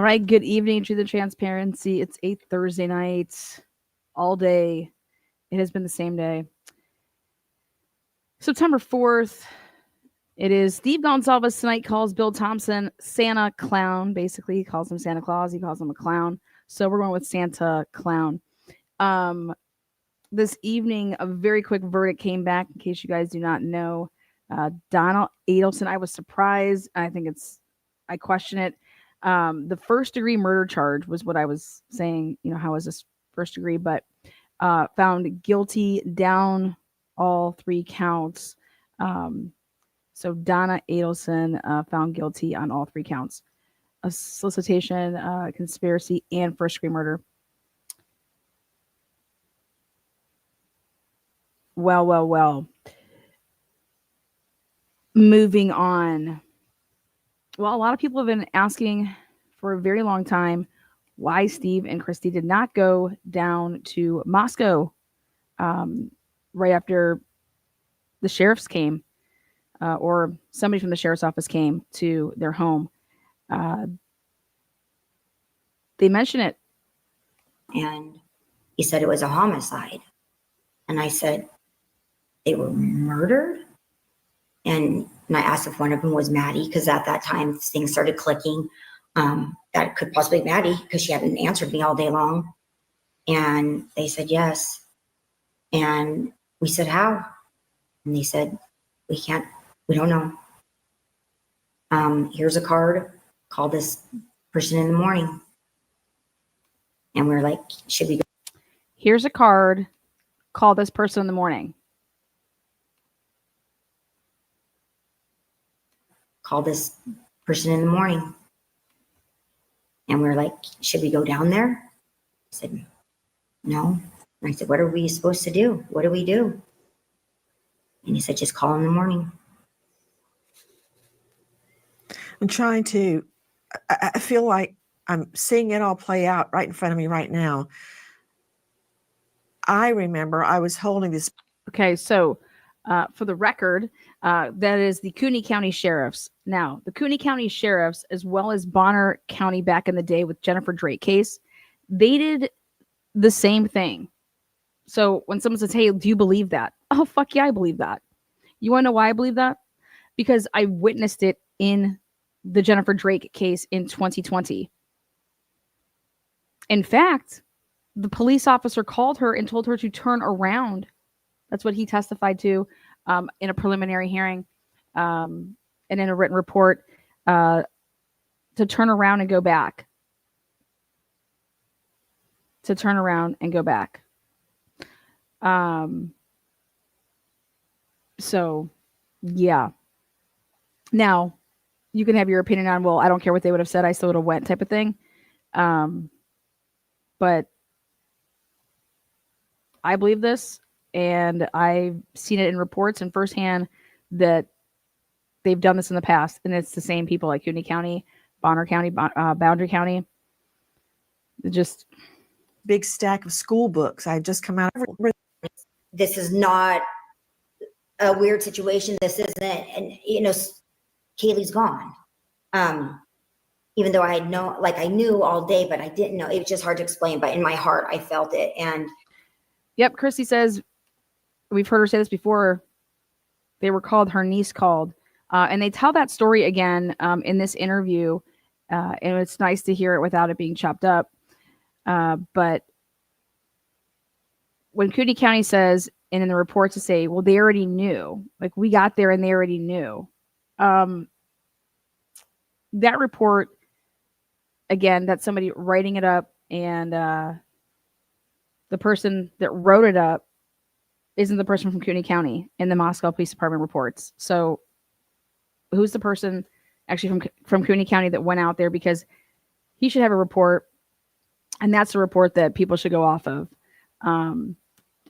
right, good evening to the transparency. It's a Thursday night, all day. It has been the same day. September 4th. It is Steve Goncalves tonight calls Bill Thompson Santa Clown. Basically, he calls him Santa Claus. He calls him a clown. So we're going with Santa Clown. This evening, a very quick verdict came back, in case you guys do not know. Donna Adelson, I was surprised. I question it. The first degree murder charge was what I was saying. You know, how is this first degree? But found guilty down all 3 counts. So Donna Adelson found guilty on all 3 counts: a solicitation, conspiracy, and first degree murder. Well. Moving on. Well, a lot of people have been asking for a very long time why Steve and Christy did not go down to Moscow right after the sheriffs came, or somebody from the sheriff's office came to their home. They mention it. And he said it was a homicide. And I said, they were murdered? And I asked if one of them was Maddie, because at that time things started clicking. That could possibly be Maddie, because she hadn't answered me all day long. And they said yes. And we said, how? And they said, we don't know. Here's a card. Call this person in the morning. And we're like, should we go? Here's a card. Call this person in the morning. Call this person in the morning. And we're like, should we go down there? I said, no. And I said, what are we supposed to do? What do we do? And he said, just call in the morning. I'm trying to, I feel like I'm seeing it all play out right in front of me right now. I remember I was holding this. Okay, so for the record, that is the Cooney County Sheriffs. Now, the Cooney County Sheriffs, as well as Bonner County back in the day with Jennifer Drake case, they did the same thing. So when someone says, hey, do you believe that? Oh, fuck yeah, I believe that. You want to know why I believe that? Because I witnessed it in the Jennifer Drake case in 2020. In fact, the police officer called her and told her to turn around. That's what he testified to in a preliminary hearing and in a written report, to turn around and go back. To turn around and go back. So, yeah. Now, you can have your opinion on, well, I don't care what they would have said, I still would have went type of thing. But I believe this, and I've seen it in reports and firsthand that they've done this in the past, and it's the same people like Cooney County, Bonner County, Boundary County. Just big stack of school books. I just come out. This is not a weird situation. This isn't, and Kaylee's gone. Even though I knew all day, but I didn't know. It was just hard to explain, but in my heart, I felt it. And yep, Christy says, we've heard her say this before. They were called, her niece called. And they tell that story again in this interview. And it's nice to hear it without it being chopped up. But when Cooney County says, and in the reports to say, well, they already knew. Like, we got there and they already knew. That report, again, that's somebody writing it up, and the person that wrote it up isn't the person from Cooney County in the Moscow Police Department reports. So who's the person actually from Cooney County that went out there? Because he should have a report, and that's the report that people should go off of.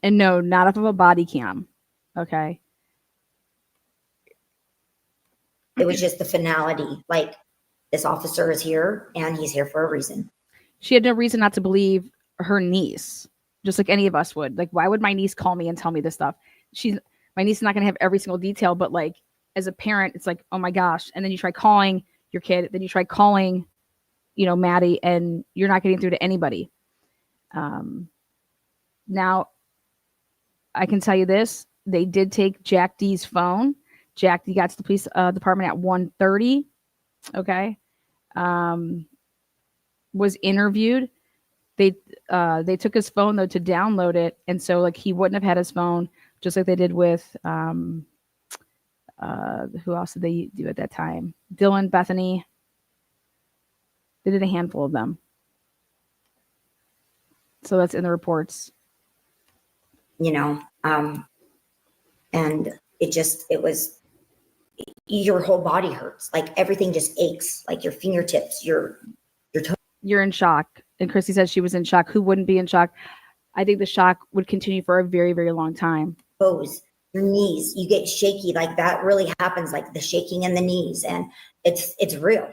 And no, not off of a body cam. Okay. It was just the finality. Like, this officer is here and he's here for a reason. She had no reason not to believe her niece, just like any of us would. Like, why would my niece call me and tell me this stuff? My niece is not going to have every single detail, but like, as a parent, it's like, oh my gosh. And then you try calling your kid, then you try calling, Maddie, and you're not getting through to anybody. Now, I can tell you this: they did take Jack D's phone. Jack D got to the police department at 1:30. Okay, was interviewed. They took his phone though to download it, and so like he wouldn't have had his phone, just like they did with who else did they do at that time? Dylan, Bethany. They did a handful of them. So that's in the reports. And it was, your whole body hurts. Like everything just aches, like your fingertips, your toes. You're in shock. And Christy said she was in shock. Who wouldn't be in shock? I think the shock would continue for a very, very long time. Your knees, you get shaky. Like that really happens, like the shaking in the knees, and it's real.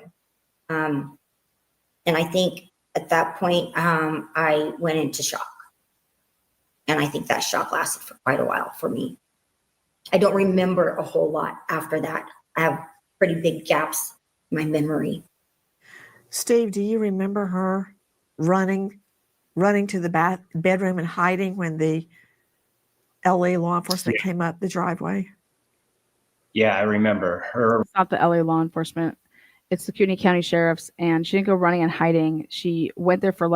And I think at that point, I went into shock. And I think that shock lasted for quite a while for me. I don't remember a whole lot after that. I have pretty big gaps in my memory. Steve, do you remember her running to the bedroom and hiding when the LA law enforcement came up the driveway? Yeah, I remember her. It's not the LA law enforcement. It's the CUNY County Sheriff's, and she didn't go running and hiding. She went there for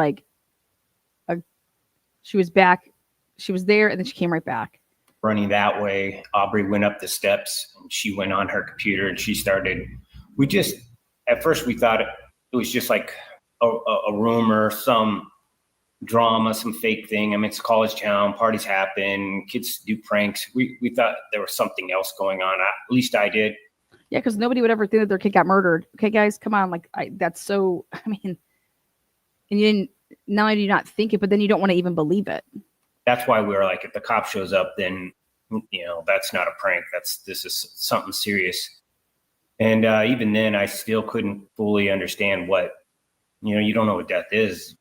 she was back. She was there, and then she came right back. Running that way, Aubrey went up the steps, and she went on her computer, and she started. At first we thought it was just like a rumor, some drama, some fake thing. I mean, it's a college town, parties happen, kids do pranks. We thought there was something else going on. At least I did. Yeah, because nobody would ever think that their kid got murdered. Okay, guys, come on. That's so, and you didn't, not only do you not think it, but then you don't want to even believe it. That's why we were like, if the cop shows up, then, that's not a prank. This is something serious. And even then, I still couldn't fully understand what, you don't know what death is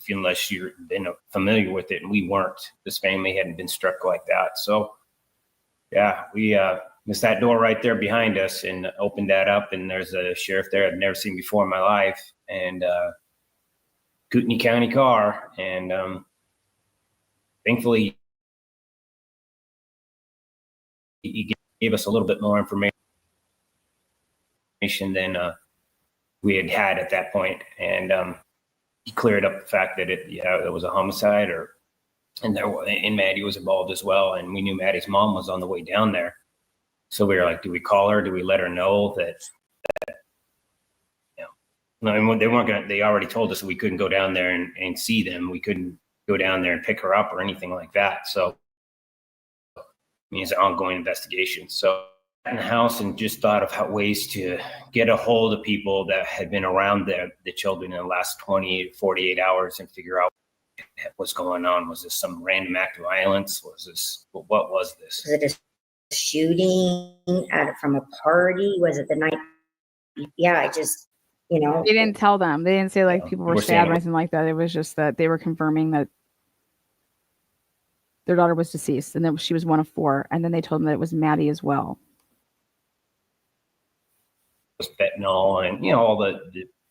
unless you've been familiar with it. And we weren't. This family hadn't been struck like that. So, yeah, we missed that door right there behind us and opened that up. And there's a sheriff there I'd never seen before in my life. And Kootenai County car. And thankfully, he gave us a little bit more information than we had at that point. And he cleared up the fact that it was a homicide, and Maddie was involved as well. And we knew Maddie's mom was on the way down there. So we were like, do we call her? Do we let her know that no, they weren't going to, they already told us that we couldn't go down there and see them. We couldn't go down there and pick her up or anything like that. So it means an ongoing investigation. So in the house and just thought of ways to get a hold of people that had been around the children in the last 20 to 48 hours and figure out what's going on. Was this some random act of violence? What was this? Was it a shooting from a party? Was it the night? Yeah, I just, They didn't tell them. They didn't say people were stabbed or anything like that. It was just that they were confirming that their daughter was deceased and that she was one of 4. And then they told them that it was Maddie as well. Fentanyl and all the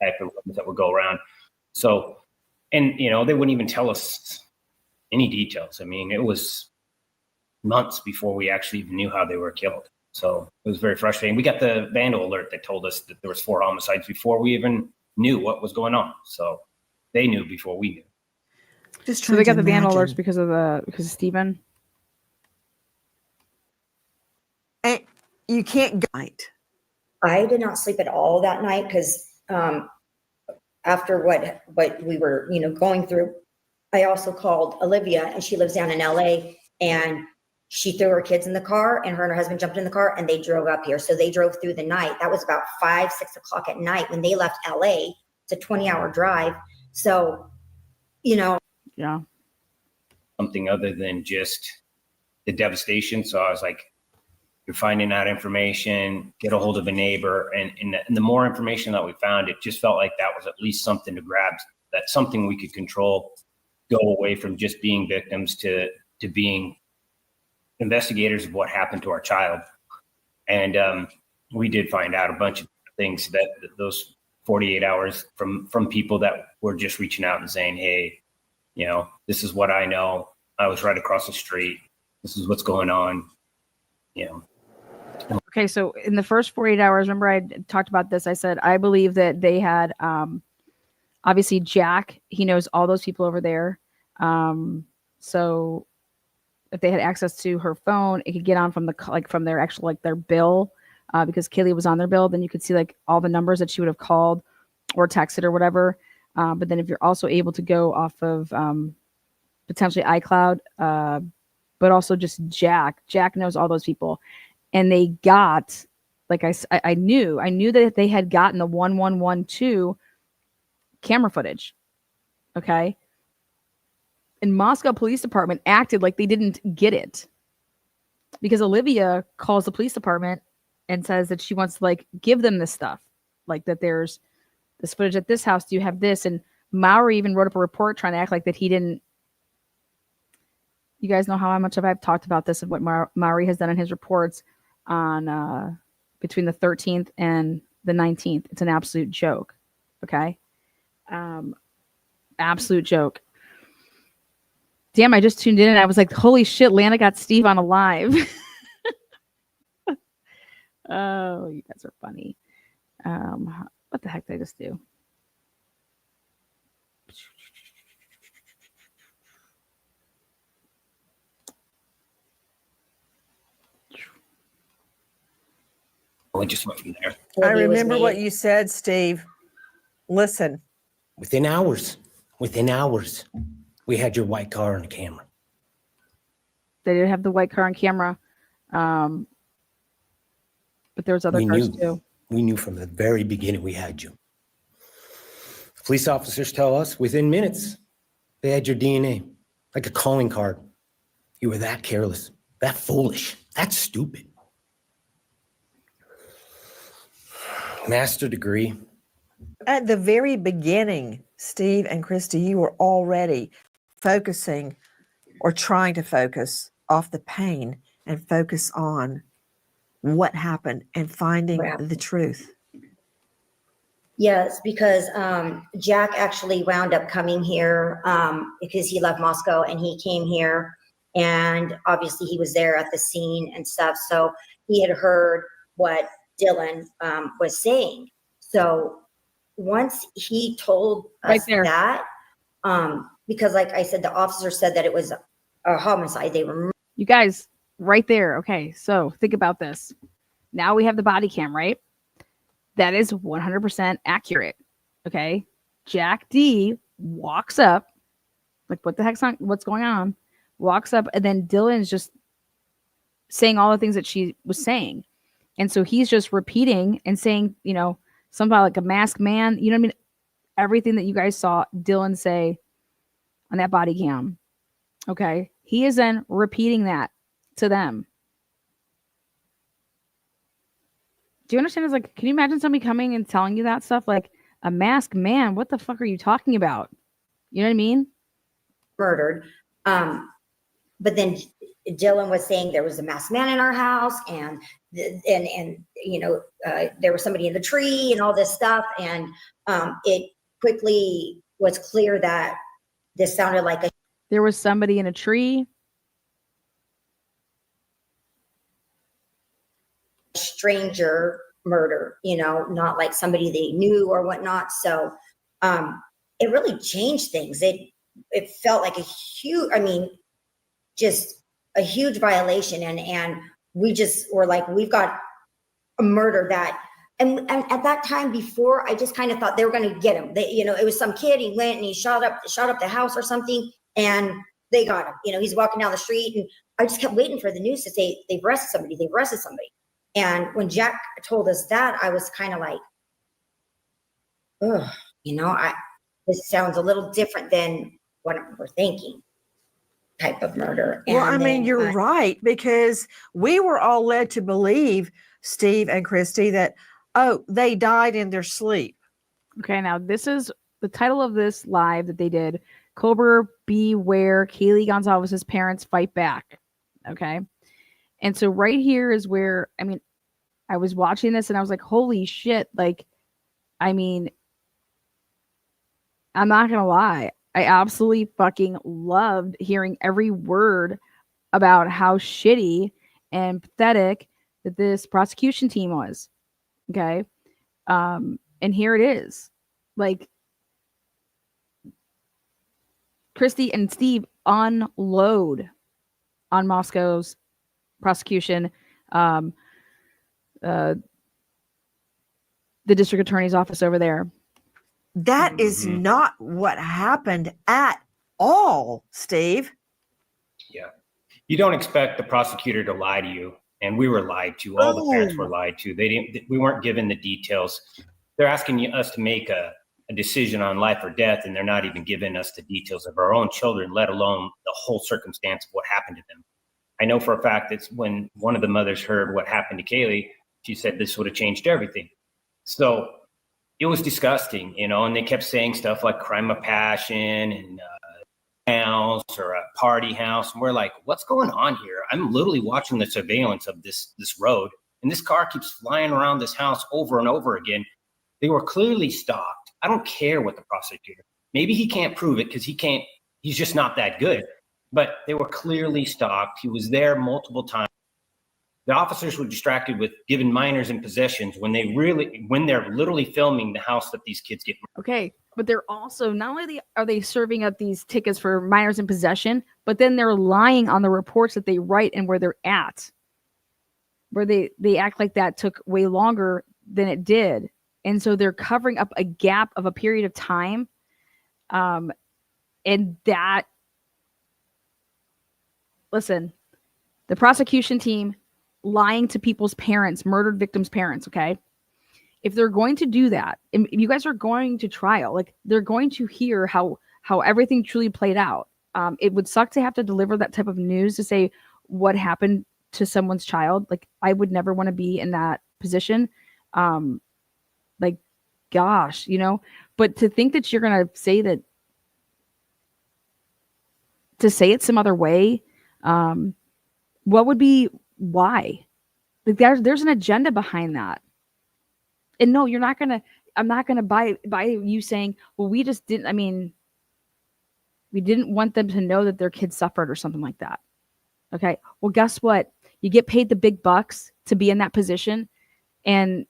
type of weapons that would go around. So, and they wouldn't even tell us any details. I mean, it was months before we actually even knew how they were killed. So it was very frustrating. We got the vandal alert that told us that there was 4 homicides before we even knew what was going on. So they knew before we knew. So they got the vandal alerts because of Stephen. And you can't go night. I did not sleep at all that night because after what we were, going through, I also called Olivia, and she lives down in LA, and she threw her kids in the car, and her husband jumped in the car, and they drove up here. So they drove through the night. That was about 5, 6 o'clock at night when they left LA. It's a 20-hour drive. So, Yeah. Something other than just the devastation. So I was like, you're finding out information, get a hold of a neighbor. And the more information that we found, it just felt like that was at least something to grab, that's something we could control, go away from just being victims to being investigators of what happened to our child. And we did find out a bunch of things that those 48 hours from people that were just reaching out and saying, hey, this is what I know. I was right across the street. This is what's going on. Okay, so in the first 48 hours, remember I talked about this. I said I believe that they had obviously Jack. He knows all those people over there. So if they had access to her phone, it could get on from from their actual their bill, because Kaylee was on their bill. Then you could see all the numbers that she would have called or texted or whatever. But then if you're also able to go off of potentially iCloud, but also just Jack knows all those people. And they got, I knew that they had gotten the 1112 camera footage. Okay. And Moscow Police Department acted like they didn't get it, because Olivia calls the police department and says that she wants to give them this stuff, that there's this footage at this house. Do you have this? And Maury even wrote up a report trying to act like that he didn't. You guys know how much I've talked about this and what Maury has done in his reports on between the 13th and the 19th. It's an absolute joke. Okay. Absolute joke. Damn, I just tuned in and I was like, holy shit, Lana got Steve on a live. Oh, you guys are funny. What the heck did I just do? Oh, it just went from there. I remember what you said, Steve. Listen. Within hours, we had your white car on the camera. They did have the white car on camera. But there was other cars too. We knew from the very beginning we had you. Police officers tell us within minutes they had your DNA, like a calling card. You were that careless, that foolish, that stupid. Master degree. At the very beginning, Steve and Christy, you were already focusing or trying to focus off the pain and focus on what happened and finding the truth. Yes, because Jack actually wound up coming here because he left Moscow and he came here, and obviously he was there at the scene and stuff. So he had heard what Dylan was saying. So once he told us that, because like I said, the officer said that it was a homicide. They were. You guys, right there. Okay, so think about this. Now we have the body cam, right? That is 100% accurate. Okay. Jack D walks up, what the heck's what's going on? Walks up, and then Dylan's just saying all the things that she was saying. And so he's just repeating and saying, something like a masked man. You know what I mean? Everything that you guys saw Dylan say on that body cam. Okay. He is then repeating that to them. Do you understand? It's can you imagine somebody coming and telling you that stuff? Like, a masked man, what the fuck are you talking about? You know what I mean? Murdered. But then Dylan was saying there was a masked man in our house, and there was somebody in the tree and all this stuff. And it quickly was clear that this sounded like there was somebody in a tree. Stranger murder, not like somebody they knew or whatnot. So it really changed things. It felt like just a huge violation, and we just were like, we've got a murder that, and at that time before, I just kind of thought they were going to get him. It was some kid. He went and he shot up the house or something, and they got him. He's walking down the street, and I just kept waiting for the news to say they've arrested somebody. And when Jack told us that, I was kind of like, ugh, this sounds a little different than what we're thinking. Type of murder. And you're right, because we were all led to believe, Steve and Christy, that, they died in their sleep. Okay, now this is the title of this live that they did. Cobra Beware, Kaylee Goncalves' parents fight back. Okay. And so right here is where, I was watching this and I was like, holy shit. I'm not going to lie. I absolutely fucking loved hearing every word about how shitty and pathetic that this prosecution team was. Okay. And here it is. Like, Christy and Steve unload on Moscow's prosecution, um, the district attorney's office over there. That is not what happened at all, Steve. Yeah. You don't expect the prosecutor to lie to you. And we were lied to. All the parents were lied to. We weren't given the details. They're asking us to make a decision on life or death, and they're not even giving us the details of our own children, let alone the whole circumstance of what happened to them. I know for a fact that when one of the mothers heard what happened to Kaylee, she said this would have changed everything. So it was disgusting, and they kept saying stuff like crime of passion and house or a party house. And we're like, what's going on here? I'm literally watching the surveillance of this road, and this car keeps flying around this house over and over again. They were clearly stalked. I don't care what the prosecutor, maybe he can't prove it because he's just not that good, but they were clearly stalked. He was there multiple times. The officers were distracted with giving minors in possessions when they're literally filming the house that these kids get. Okay, but they're also, not only are they serving up these tickets for minors in possession, but then they're lying on the reports that they write and where they're at, where they act like that took way longer than it did. And so they're covering up a gap of a period of time. And that, listen, the prosecution team lying to people's parents, murdered victims' parents, okay? If they're going to do that, if you guys are going to trial, like, they're going to hear how everything truly played out. It would suck to have to deliver that type of news to say what happened to someone's child. Like, I would never want to be in that position. Like, gosh, but to think that you're going to say that, to say it some other way, what would be, why? Like, there's an agenda behind that. And no, I'm not gonna buy you saying, well, we didn't want them to know that their kids suffered or something like that. Okay. Well, guess what? You get paid the big bucks to be in that position. And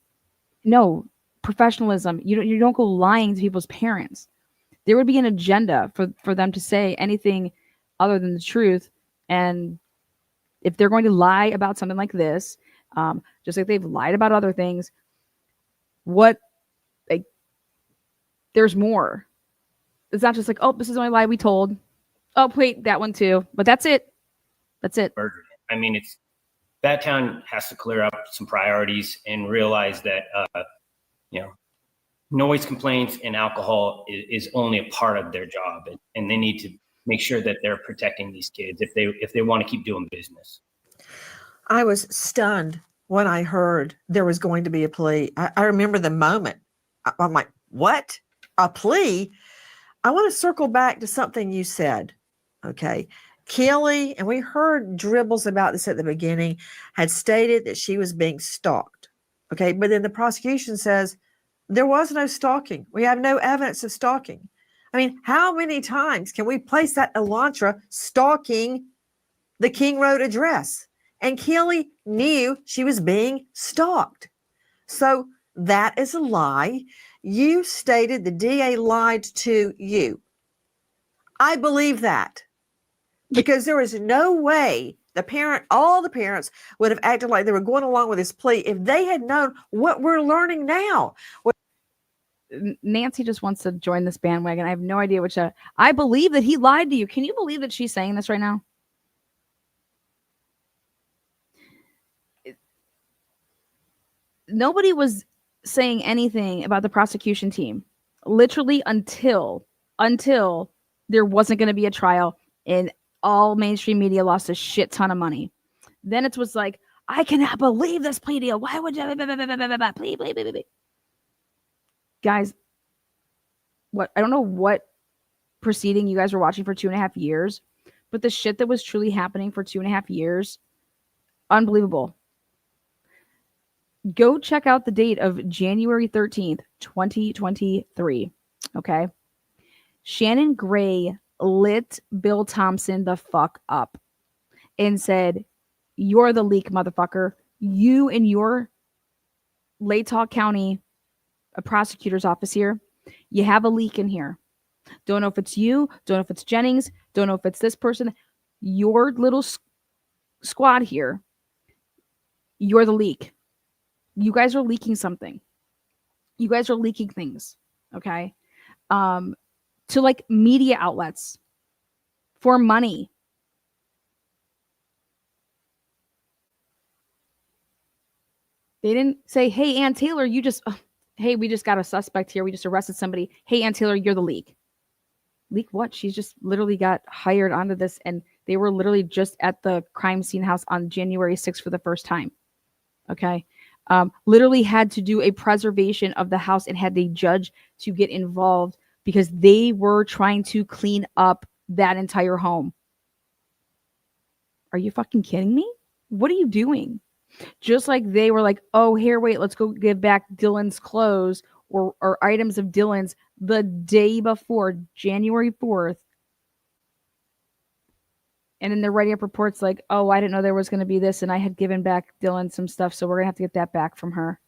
no, professionalism, you don't go lying to people's parents. There would be an agenda for them to say anything other than the truth. And if they're going to lie about something like this, just like they've lied about other things, there's more. It's not just like, oh, this is the only lie we told. Oh, wait, that one too. But that's it. That's it. I mean, that town has to clear up some priorities and realize that, noise complaints and alcohol is only a part of their job. And they need to make sure that they're protecting these kids if they want to keep doing business. I was stunned when I heard there was going to be a plea. I remember the moment. I'm like, what? A plea? I want to circle back to something you said. Okay. Kelly, and we heard dribbles about this at the beginning, had stated that she was being stalked. Okay. But then the prosecution says there was no stalking. We have no evidence of stalking. I mean, how many times can we place that Elantra stalking the King Road address? And Kelly knew she was being stalked. So that is a lie. You stated the DA lied to you. I believe that, because there is no way all the parents would have acted like they were going along with this plea if they had known what we're learning now. Nancy just wants to join this bandwagon. I have no idea which. I believe that he lied to you. Can you believe that she's saying this right now? Nobody was saying anything about the prosecution team, literally until there wasn't going to be a trial and all mainstream media lost a shit ton of money. Then it was like, I cannot believe this plea deal. Why would you? Plea. Guys, I don't know what proceeding you guys were watching for 2.5 years, but the shit that was truly happening for 2.5 years, unbelievable. Go check out the date of January 13th, 2023. Okay. Shannon Gray lit Bill Thompson the fuck up and said, "You're the leak, motherfucker. You and your Latah County prosecutor's office here, you have a leak in here. Don't know if it's you, don't know if it's Jennings, don't know if it's this person. Your little squad here, you're the leak. You guys are leaking something. You guys are leaking things, okay? To like media outlets for money." They didn't say, "Hey, Ann Taylor, hey, we just got a suspect here. We just arrested somebody. Hey, Ann Taylor, you're the leak." Leak what? She's just literally got hired onto this, and they were literally just at the crime scene house on January 6th for the first time. Okay. Literally had to do a preservation of the house and had a judge to get involved because they were trying to clean up that entire home. Are you fucking kidding me? What are you doing? Just like they were like, "Oh, here, wait, let's go give back Dylan's clothes or items of Dylan's the day before, January 4th. And then they're writing up reports like, "Oh, I didn't know there was going to be this, and I had given back Dylan some stuff, so we're going to have to get that back from her."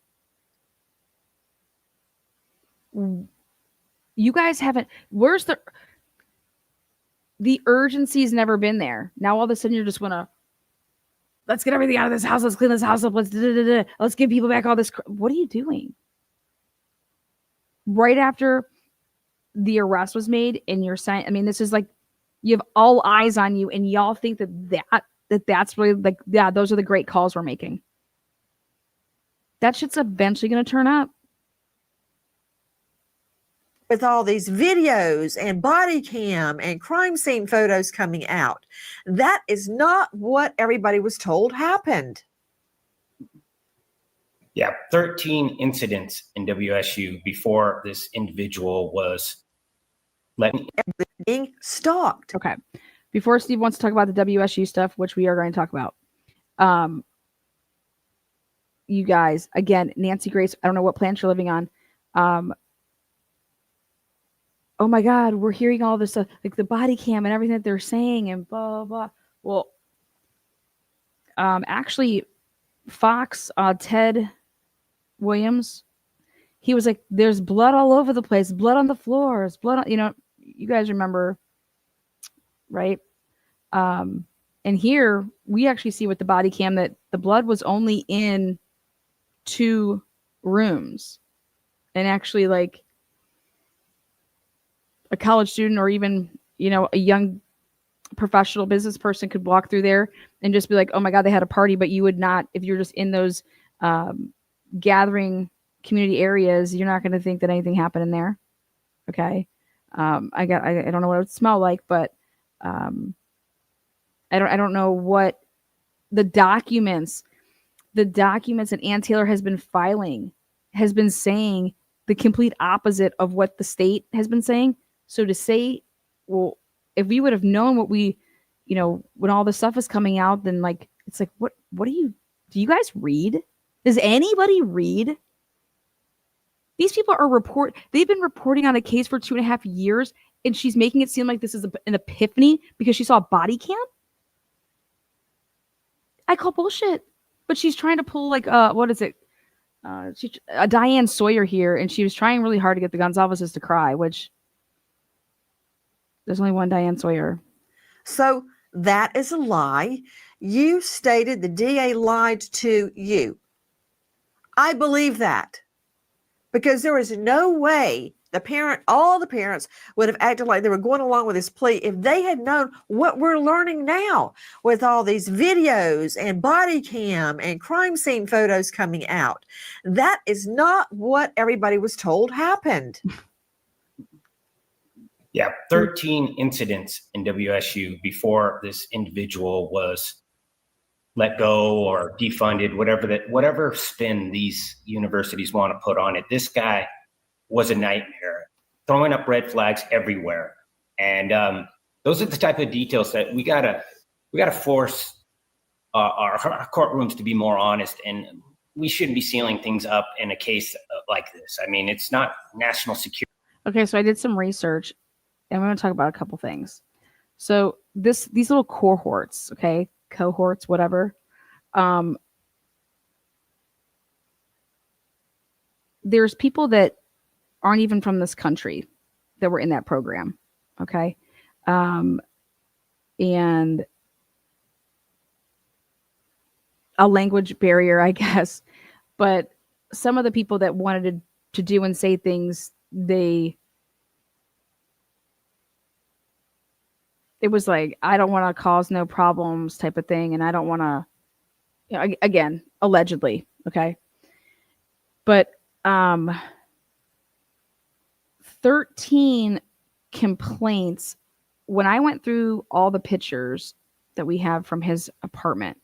You guys haven't, where's the urgency's never been there. Now all of a sudden you're just going to, let's get everything out of this house, let's clean this house up, let's give people back all this. What are you doing? Right after the arrest was made and you're saying, I mean, this is like, you have all eyes on you and y'all think that's really like, yeah, those are the great calls we're making. That shit's eventually going to turn up. With all these videos and body cam and crime scene photos coming out, that is not what everybody was told happened. Yeah, 13 incidents in WSU before this individual was being stalked. Okay. Before Steve wants to talk about the WSU stuff, which we are going to talk about, you guys, again, Nancy Grace, I don't know what plant you're living on. Oh my God, we're hearing all this stuff, like the body cam and everything that they're saying and blah, blah. Well, actually, Fox, Ted Williams, he was like, "There's blood all over the place, blood on the floors, blood on," you guys remember, right? And here we actually see with the body cam that the blood was only in 2 rooms, and actually like a college student or even, a young professional business person could walk through there and just be like, "Oh my God, they had a party," but you would not, if you're just in those gathering community areas, you're not going to think that anything happened in there. Okay. I don't know what it would smell like, but I don't know what the documents that Ann Taylor has been filing has been saying the complete opposite of what the state has been saying. So to say, well, if we would have known what we, when all this stuff is coming out, then like, it's like, what do you guys read? Does anybody read? These people they've been reporting on a case for 2.5 years, and she's making it seem like this is an epiphany because she saw a body cam. I call bullshit. But she's trying to pull like, what is it? Diane Sawyer here, and she was trying really hard to get the Goncalves to cry, which there's only one Diane Sawyer. So that is a lie. You stated the DA lied to you. I believe that because there is no way all the parents would have acted like they were going along with this plea if they had known what we're learning now with all these videos and body cam and crime scene photos coming out. That is not what everybody was told happened. Yeah, 13 incidents in WSU before this individual was let go or defunded, whatever spin these universities want to put on it. This guy was a nightmare, throwing up red flags everywhere. And those are the type of details that we gotta force our courtrooms to be more honest. And we shouldn't be sealing things up in a case like this. I mean, it's not national security. Okay, so I did some research, and I'm going to talk about a couple things. So these little cohorts, okay, cohorts, whatever. There's people that aren't even from this country that were in that program, okay, and a language barrier, I guess. But some of the people that wanted to do and say things, it was like, I don't want to cause no problems type of thing. And I don't want to, again, allegedly. Okay. But 13 complaints. When I went through all the pictures that we have from his apartment,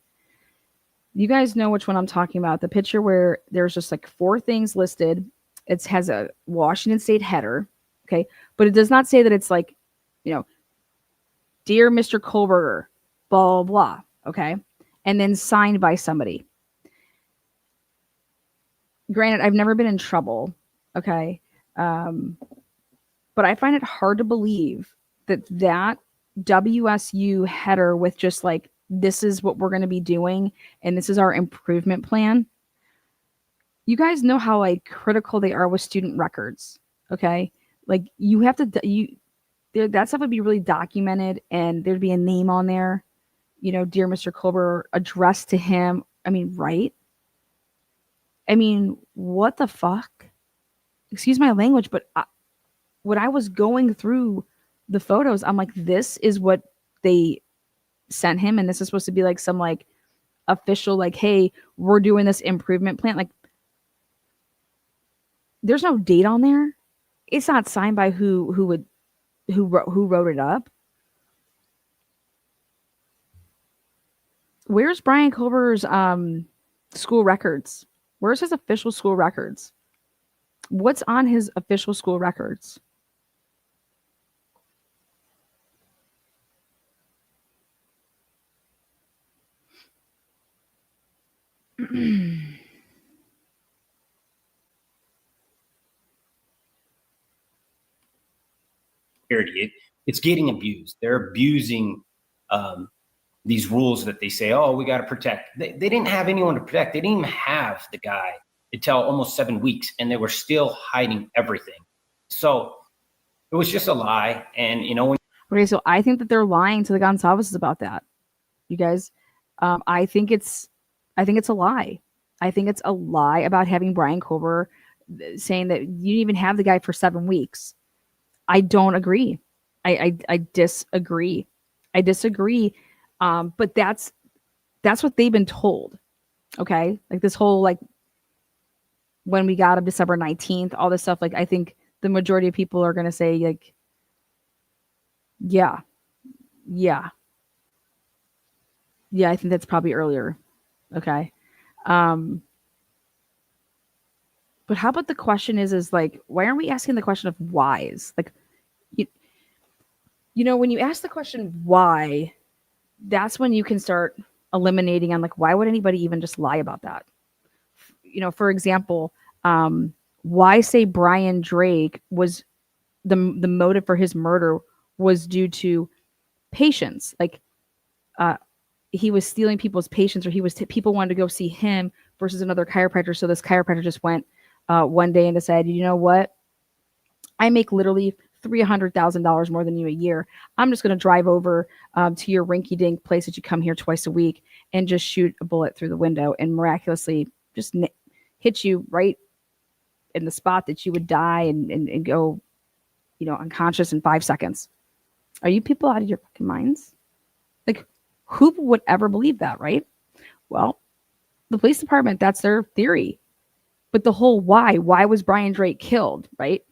you guys know which one I'm talking about. The picture where there's just like 4 things listed. It has a Washington State header. Okay. But it does not say that it's like, Dear Mr. Kohlberger, blah, blah, blah. Okay. And then signed by somebody. Granted, I've never been in trouble. Okay. But I find it hard to believe that WSU header with just like, this is what we're going to be doing, and this is our improvement plan. You guys know how like critical they are with student records. Okay. Like you have to, that stuff would be really documented, and there'd be a name on there, Dear Mr. Kohlberger, addressed to him. I mean, right? I mean, what the fuck? Excuse my language, but when I was going through the photos, I'm like, this is what they sent him, and this is supposed to be like some like official, like, hey, we're doing this improvement plan. Like, there's no date on there. It's not signed by who wrote it up. Where's Brian Kohlberger's school records? Where's his official school records? What's on his official school records? It's getting abused. They're abusing these rules that they say, oh, we got to protect. They didn't have anyone to protect. They didn't even have the guy until almost 7 weeks, and they were still hiding everything. So it was just a lie. And, Okay, so I think that they're lying to the Goncalves about that. You guys, I think it's a lie. I think it's a lie about having Brian Kohlberger saying that you didn't even have the guy for 7 weeks. I don't agree. I disagree. I disagree. But that's what they've been told. Okay. Like this whole, like when we got him December 19th, all this stuff. Like, I think the majority of people are going to say like, yeah, I think that's probably earlier. Okay. But how about the question is like, why aren't we asking the question of whys? Like, when you ask the question why, that's when you can start eliminating on like, why would anybody even just lie about that? For example, why say Brian Drake was the motive for his murder was due to patients? Like, he was stealing people's patients, or people wanted to go see him versus another chiropractor. So this chiropractor just went one day and decided, you know what? I make literally $300,000 more than you a year. I'm just going to drive over to your rinky-dink place that you come here twice a week and just shoot a bullet through the window and miraculously just hit you right in the spot that you would die and go, unconscious in 5 seconds. Are you people out of your fucking minds? Like, who would ever believe that, right? Well, the police department, that's their theory. But the whole why was Brian Drake killed, right?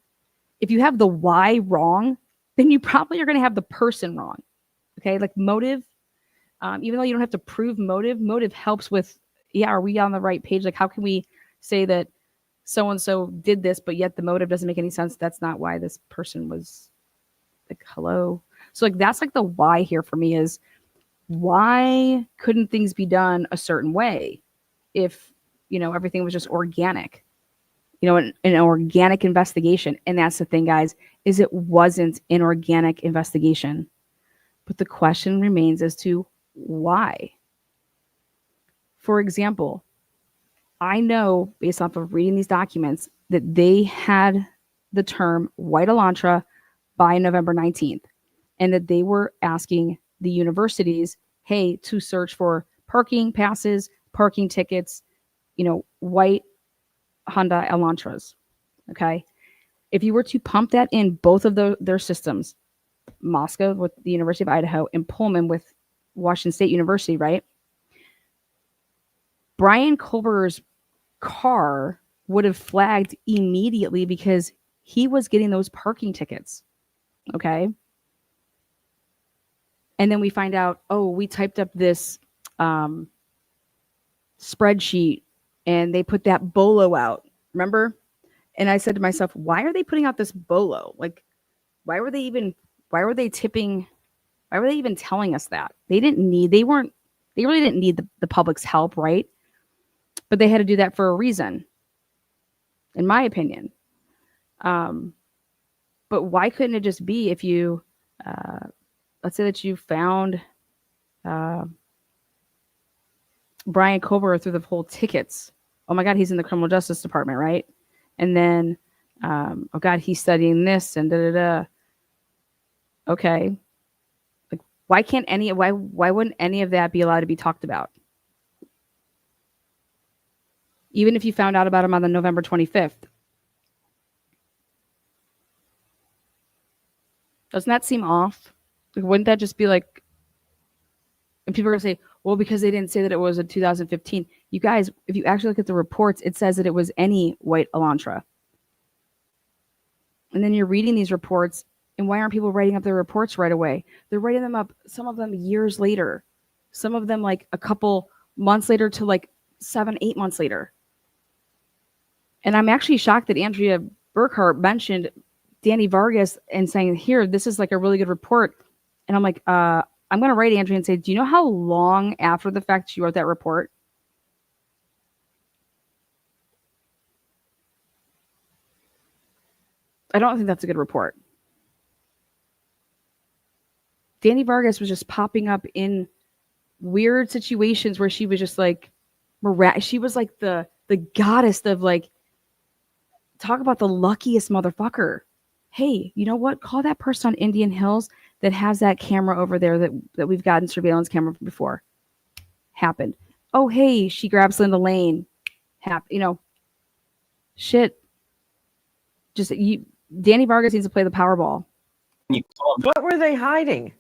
If you have the why wrong, then you probably are going to have the person wrong. Okay. Like motive, even though you don't have to prove motive helps with, are we on the right page? Like, how can we say that so-and-so did this, but yet the motive doesn't make any sense? That's not why this person was like, hello. So like, that's like the why here for me is, why couldn't things be done a certain way if, everything was just organic? An organic investigation. And that's the thing, guys. is it wasn't an organic investigation. But the question remains as to why. For example, I know based off of reading these documents that they had the term white Elantra by November 19th, and that they were asking the universities, hey, to search for parking passes, parking tickets, white Honda Elantras. Okay. If you were to pump that in both of their systems, Moscow with the University of Idaho and Pullman with Washington State University, right? Brian Culber's car would have flagged immediately because he was getting those parking tickets. Okay. And then we find out, we typed up this spreadsheet and they put that bolo out. Remember? And I said to myself, why are they putting out this bolo? Like, why were they even telling us that? They really didn't need the public's help, right? But they had to do that for a reason, in my opinion. But why couldn't it just be if you, let's say that you found Brian Culber through the whole tickets. Oh my God, he's in the criminal justice department, right? And then, oh God, he's studying this and da-da-da. Okay. Like, why wouldn't any of that be allowed to be talked about? Even if you found out about him on the November 25th. Doesn't that seem off? Like, wouldn't that just be like, and people are going to say, well, because they didn't say that it was a 2015. You guys, if you actually look at the reports, it says that it was any white Elantra. And then you're reading these reports, and why aren't people writing up their reports right away? They're writing them up, some of them years later, some of them like a couple months later to like 7-8 months later. And I'm actually shocked that Andrea Burkhart mentioned Danny Vargas and saying, here, this is like a really good report. And I'm like, I'm going to write Andrea and say, do you know how long after the fact she wrote that report? I don't think that's a good report. Danny Vargas was just popping up in weird situations where she was just like, she was like the goddess of like, talk about the luckiest motherfucker. Hey, you know what? Call that person on Indian Hills that has that camera over there that we've gotten surveillance camera before. Happened. Oh, hey, she grabs Linda Lane. Shit. Just Danny Vargas needs to play the Powerball. What were they hiding?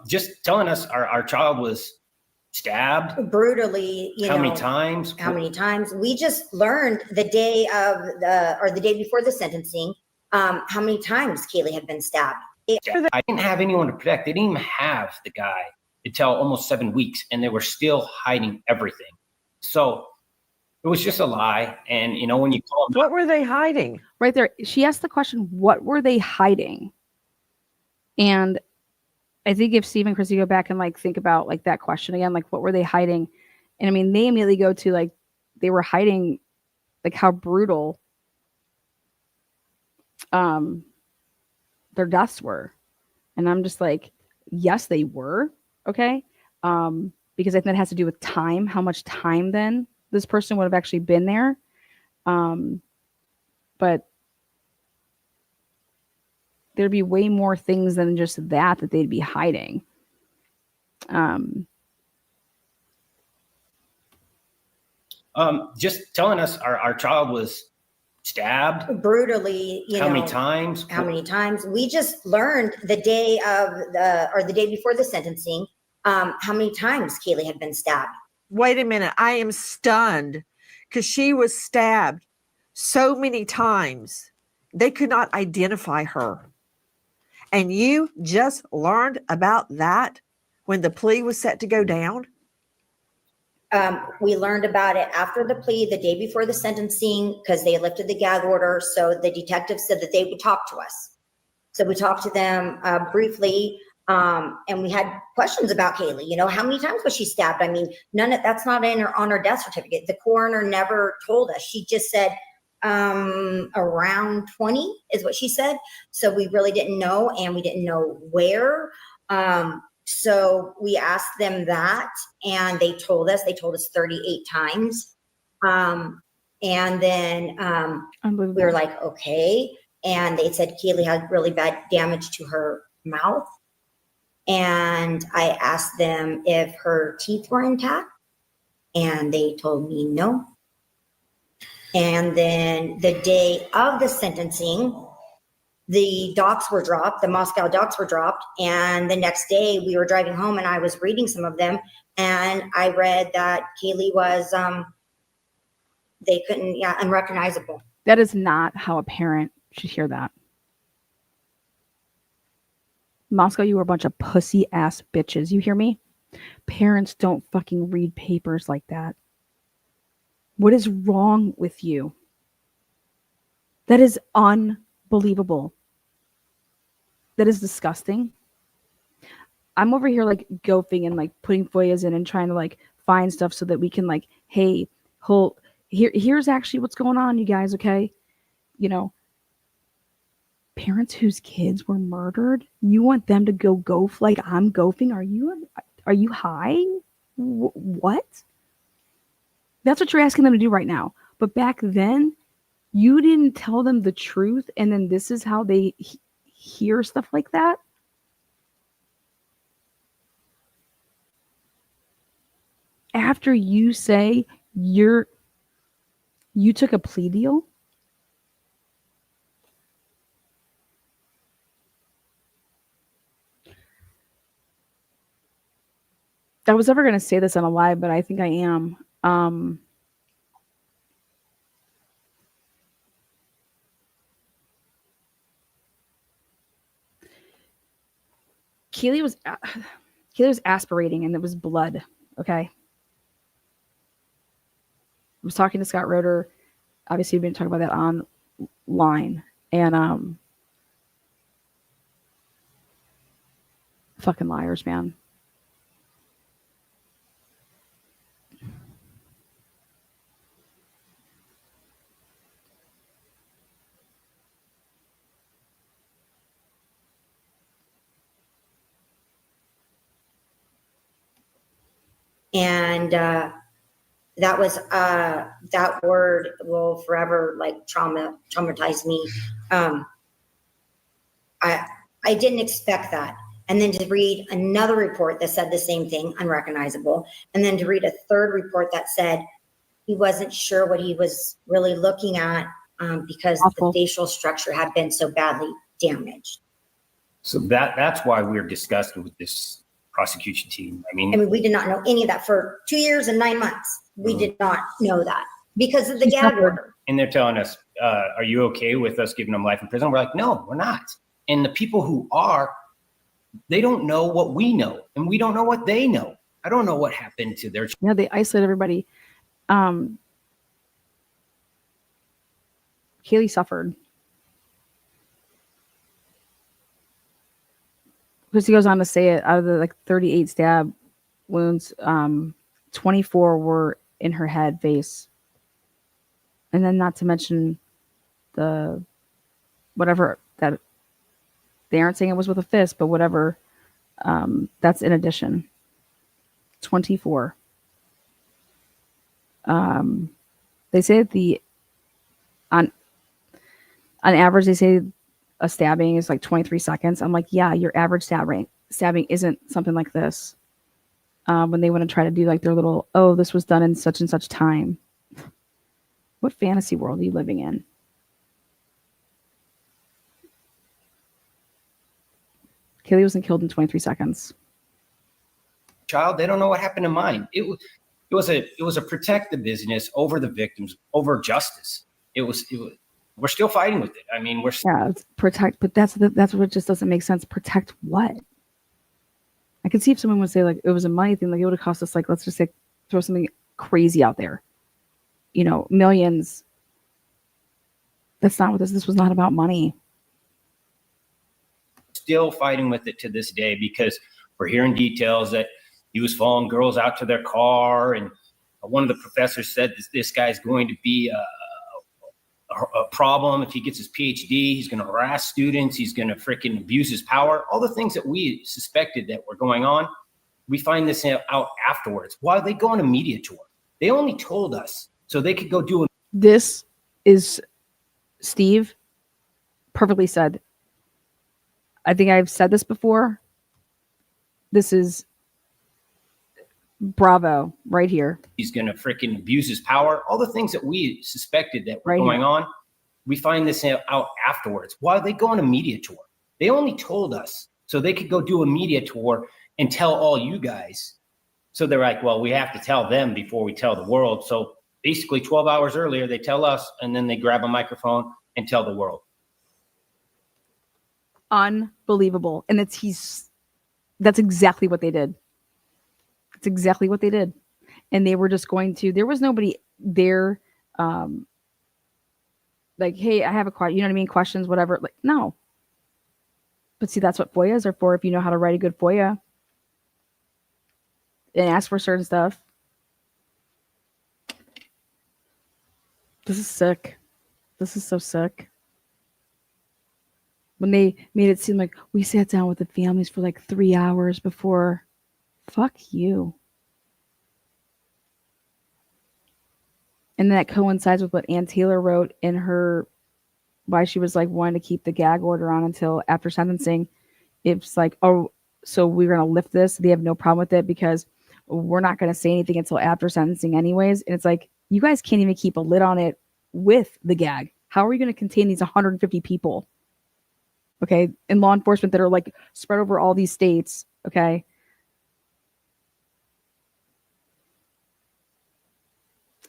Just telling us our child was stabbed brutally. How many times? How many times? We just learned the day before the sentencing, how many times Kaylee had been stabbed. I didn't have anyone to protect. They didn't even have the guy until almost 7 weeks, and they were still hiding everything. So it was just a lie. And when you call them, What were they hiding? Right there, she asked the question, what were they hiding? And I think if Steve and Chrissy go back and like think about like that question again, like what were they hiding? And I mean, they immediately go to like they were hiding like how brutal their deaths were. And I'm just like, yes, they were. Okay. Because I think that has to do with time, how much time then this person would have actually been there. But there'd be way more things than just that they'd be hiding. Just telling us our child was stabbed brutally. How many times? How many times? We just learned the day before the sentencing, how many times Kaylee had been stabbed. Wait a minute. I am stunned because she was stabbed so many times. They could not identify her. And you just learned about that when the plea was set to go down? We learned about it after the plea, the day before the sentencing, because they lifted the gag order. So the detective said that they would talk to us. So we talked to them briefly, and we had questions about Kaylee. How many times was she stabbed? I mean, that's not on her death certificate. The coroner never told us. She just said around 20 is what she said. So we really didn't know, and we didn't know where. So we asked them that, and they told us 38 times. And then we were like, okay. And they said Kaylee had really bad damage to her mouth. And I asked them if her teeth were intact, and they told me no. And then the day of the sentencing, the docs were dropped, the Moscow docs were dropped. And the next day we were driving home, and I was reading some of them, and I read that Kaylee was, they couldn't, unrecognizable. That is not how a parent should hear that. Moscow, you were a bunch of pussy ass bitches. You hear me? Parents don't fucking read papers like that. What is wrong with you? That is unbelievable. That is disgusting. I'm over here like goofing and like putting FOIAs in and trying to like find stuff so that we can like, hey, here's actually what's going on, you guys, okay? You know, parents whose kids were murdered, you want them to go goof like I'm goofing? Are you high? What? That's what you're asking them to do right now. But back then, you didn't tell them the truth, and then this is how they hear stuff like that? After you say you took a plea deal? I was never going to say this on a live, but I think I am. Keely was aspirating, and it was blood. Okay. I was talking to Scott Roeder. Obviously, we've been talking about that online, and fucking liars, man. And that word will forever like traumatize me. I didn't expect that. And then to read another report that said the same thing, unrecognizable. And then to read a third report that said he wasn't sure what he was really looking at because Awful. the facial structure had been so badly damaged. So that's why we're disgusted with this prosecution team. I mean, we did not know any of that for 2 years and 9 months. We did not know that because of the gag order. And they're telling us, are you okay with us giving them life in prison? We're like, no, we're not. And the people who are, they don't know what we know, and we don't know what they know. I don't know what happened to their. Yeah, they isolate everybody. Kaylee suffered. Because he goes on to say it, out of the like 38 stab wounds, 24 were in her head, face. And then not to mention the whatever that they aren't saying it was with a fist, but whatever, that's in addition. 24. They say that on average, they say a stabbing is like 23 seconds. I'm like, yeah, your average stabbing isn't something like this. When they want to try to do like their little, oh, this was done in such and such time. What fantasy world are you living in? Kaylee wasn't killed in 23 seconds. Child, they don't know what happened to mine. It was a protective business over the victims, over justice. It was we're still fighting with it. I mean, it's protect, but that's what just doesn't make sense. Protect what? I could see if someone would say like it was a money thing, like it would have cost us like, let's just say throw something crazy out there, millions. That's not what this was not about money. Still fighting with it to this day because we're hearing details that he was following girls out to their car, and one of the professors said this guy's going to be a problem. If he gets his PhD, he's going to harass students. He's going to freaking abuse his power. All the things that we suspected that were going on, we find this out afterwards. Why are they go on a media tour? They only told us so they could go do a. This is Steve perfectly said. I think I've said this before. This is bravo right here. He's going to freaking abuse his power. All the things that we suspected that were Right going here. on, we find this out afterwards. Why are they go on a media tour? They only told us so they could go do a media tour and tell all you guys. So they're like, well, we have to tell them before we tell the world. So basically 12 hours earlier, they tell us, and then they grab a microphone and tell the world. Unbelievable. And that's exactly what they did. That's exactly what they did. And they were just going to, there was nobody there, like, hey, I have a question, you know what I mean? Questions, whatever. Like, no. But see, that's what FOIAs are for. If you know how to write a good FOIA and ask for certain stuff. This is sick. This is so sick. When they made it seem like we sat down with the families for like 3 hours before. Fuck you. And that coincides with what Ann Taylor wrote in her, why she was like wanting to keep the gag order on until after sentencing. It's like, oh, so we're going to lift this. They have no problem with it because we're not going to say anything until after sentencing anyways. And it's like, you guys can't even keep a lid on it with the gag. How are you going to contain these 150 people? Okay. In law enforcement that are like spread over all these states. Okay.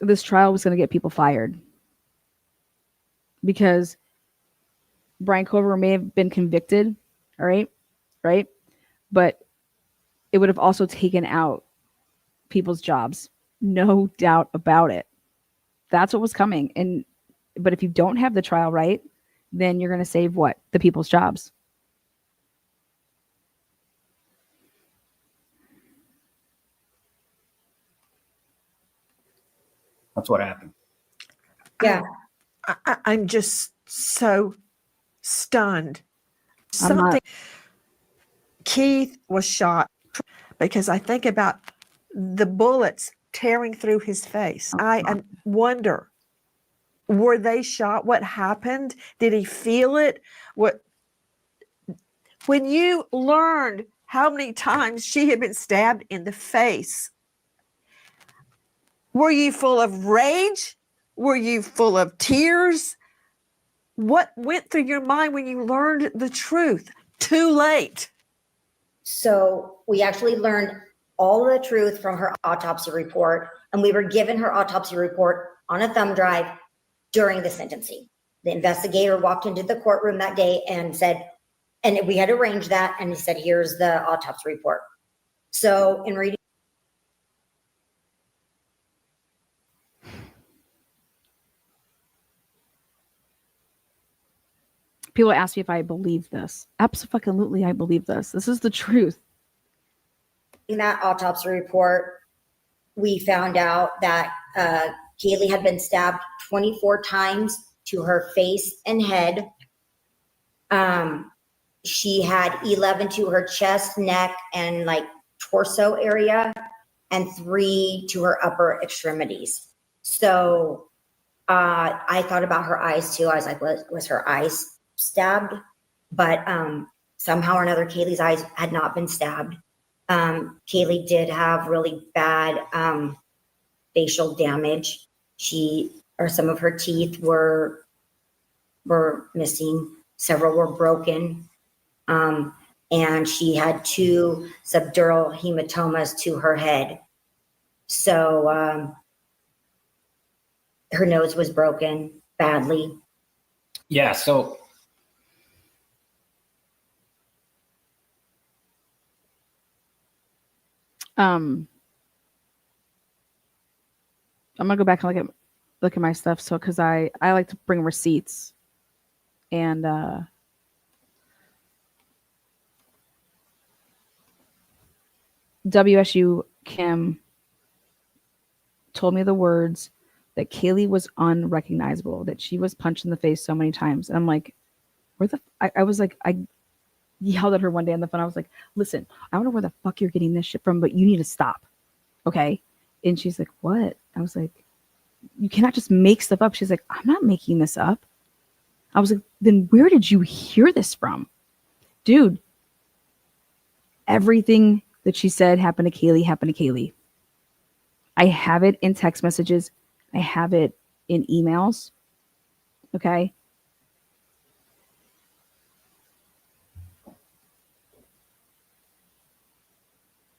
This trial was going to get people fired because Brian Cover may have been convicted. All right. Right. But it would have also taken out people's jobs. No doubt about it. That's what was coming. But if you don't have the trial right, then you're going to save what? The people's jobs. That's what happened. Yeah. I'm just so stunned. I'm not- Keith was shot because I think about the bullets tearing through his face. I wonder, were they shot? What happened? Did he feel it? When you learned how many times she had been stabbed in the face, were you full of rage? Were you full of tears? What went through your mind when you learned the truth? Too late. So we actually learned all the truth from her autopsy report, and we were given her autopsy report on a thumb drive during the sentencing. The investigator walked into the courtroom that day and said, and we had arranged that, and he said, here's the autopsy report. So in reading, People ask me if I believe this. Absolutely, I believe this. This is the truth. in that autopsy report, we found out that Kaylee had been stabbed 24 times to her face and head. She had 11 to her chest, neck, and like torso area, and 3 to her upper extremities. So I thought about her eyes too. I was like, was her eyes stabbed? But somehow or another, Kaylee's eyes had not been stabbed. Kaylee did have really bad facial damage. Some of her teeth were missing. Several were broken. And she had 2 subdural hematomas to her head. So her nose was broken badly. Yeah. So I'm gonna go back and look at my stuff. So because I like to bring receipts, and WSU Kim told me the words, that Kaylee was unrecognizable, that she was punched in the face so many times. And I'm like, I was like, I yelled at her one day on the phone. I was like, listen, I don't know where the fuck you're getting this shit from, but you need to stop. Okay. And she's like, what? I was like, you cannot just make stuff up. She's like, I'm not making this up. I was like, then where did you hear this from? Dude, everything that she said happened to Kaylee. I have it in text messages. I have it in emails. Okay.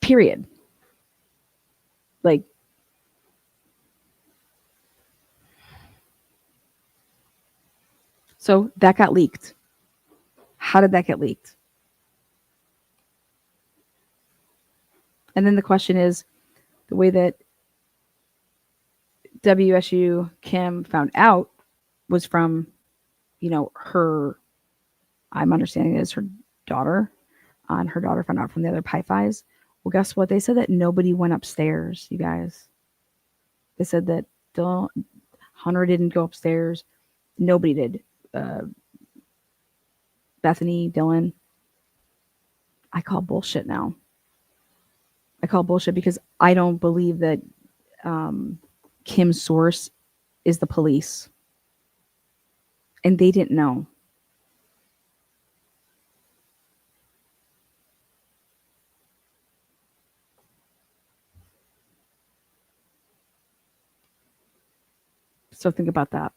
Period. Like, so that got leaked. How did that get leaked? And then the question is, the way that WSU Kim found out was from, her, I'm understanding it is her daughter. And her daughter found out from the other Pi Phis. Well, guess what? They said that nobody went upstairs, you guys. They said that Hunter didn't go upstairs. Nobody did. Bethany, Dylan. I call bullshit now. I call bullshit because I don't believe that Kim's source is the police. And they didn't know. So think about that.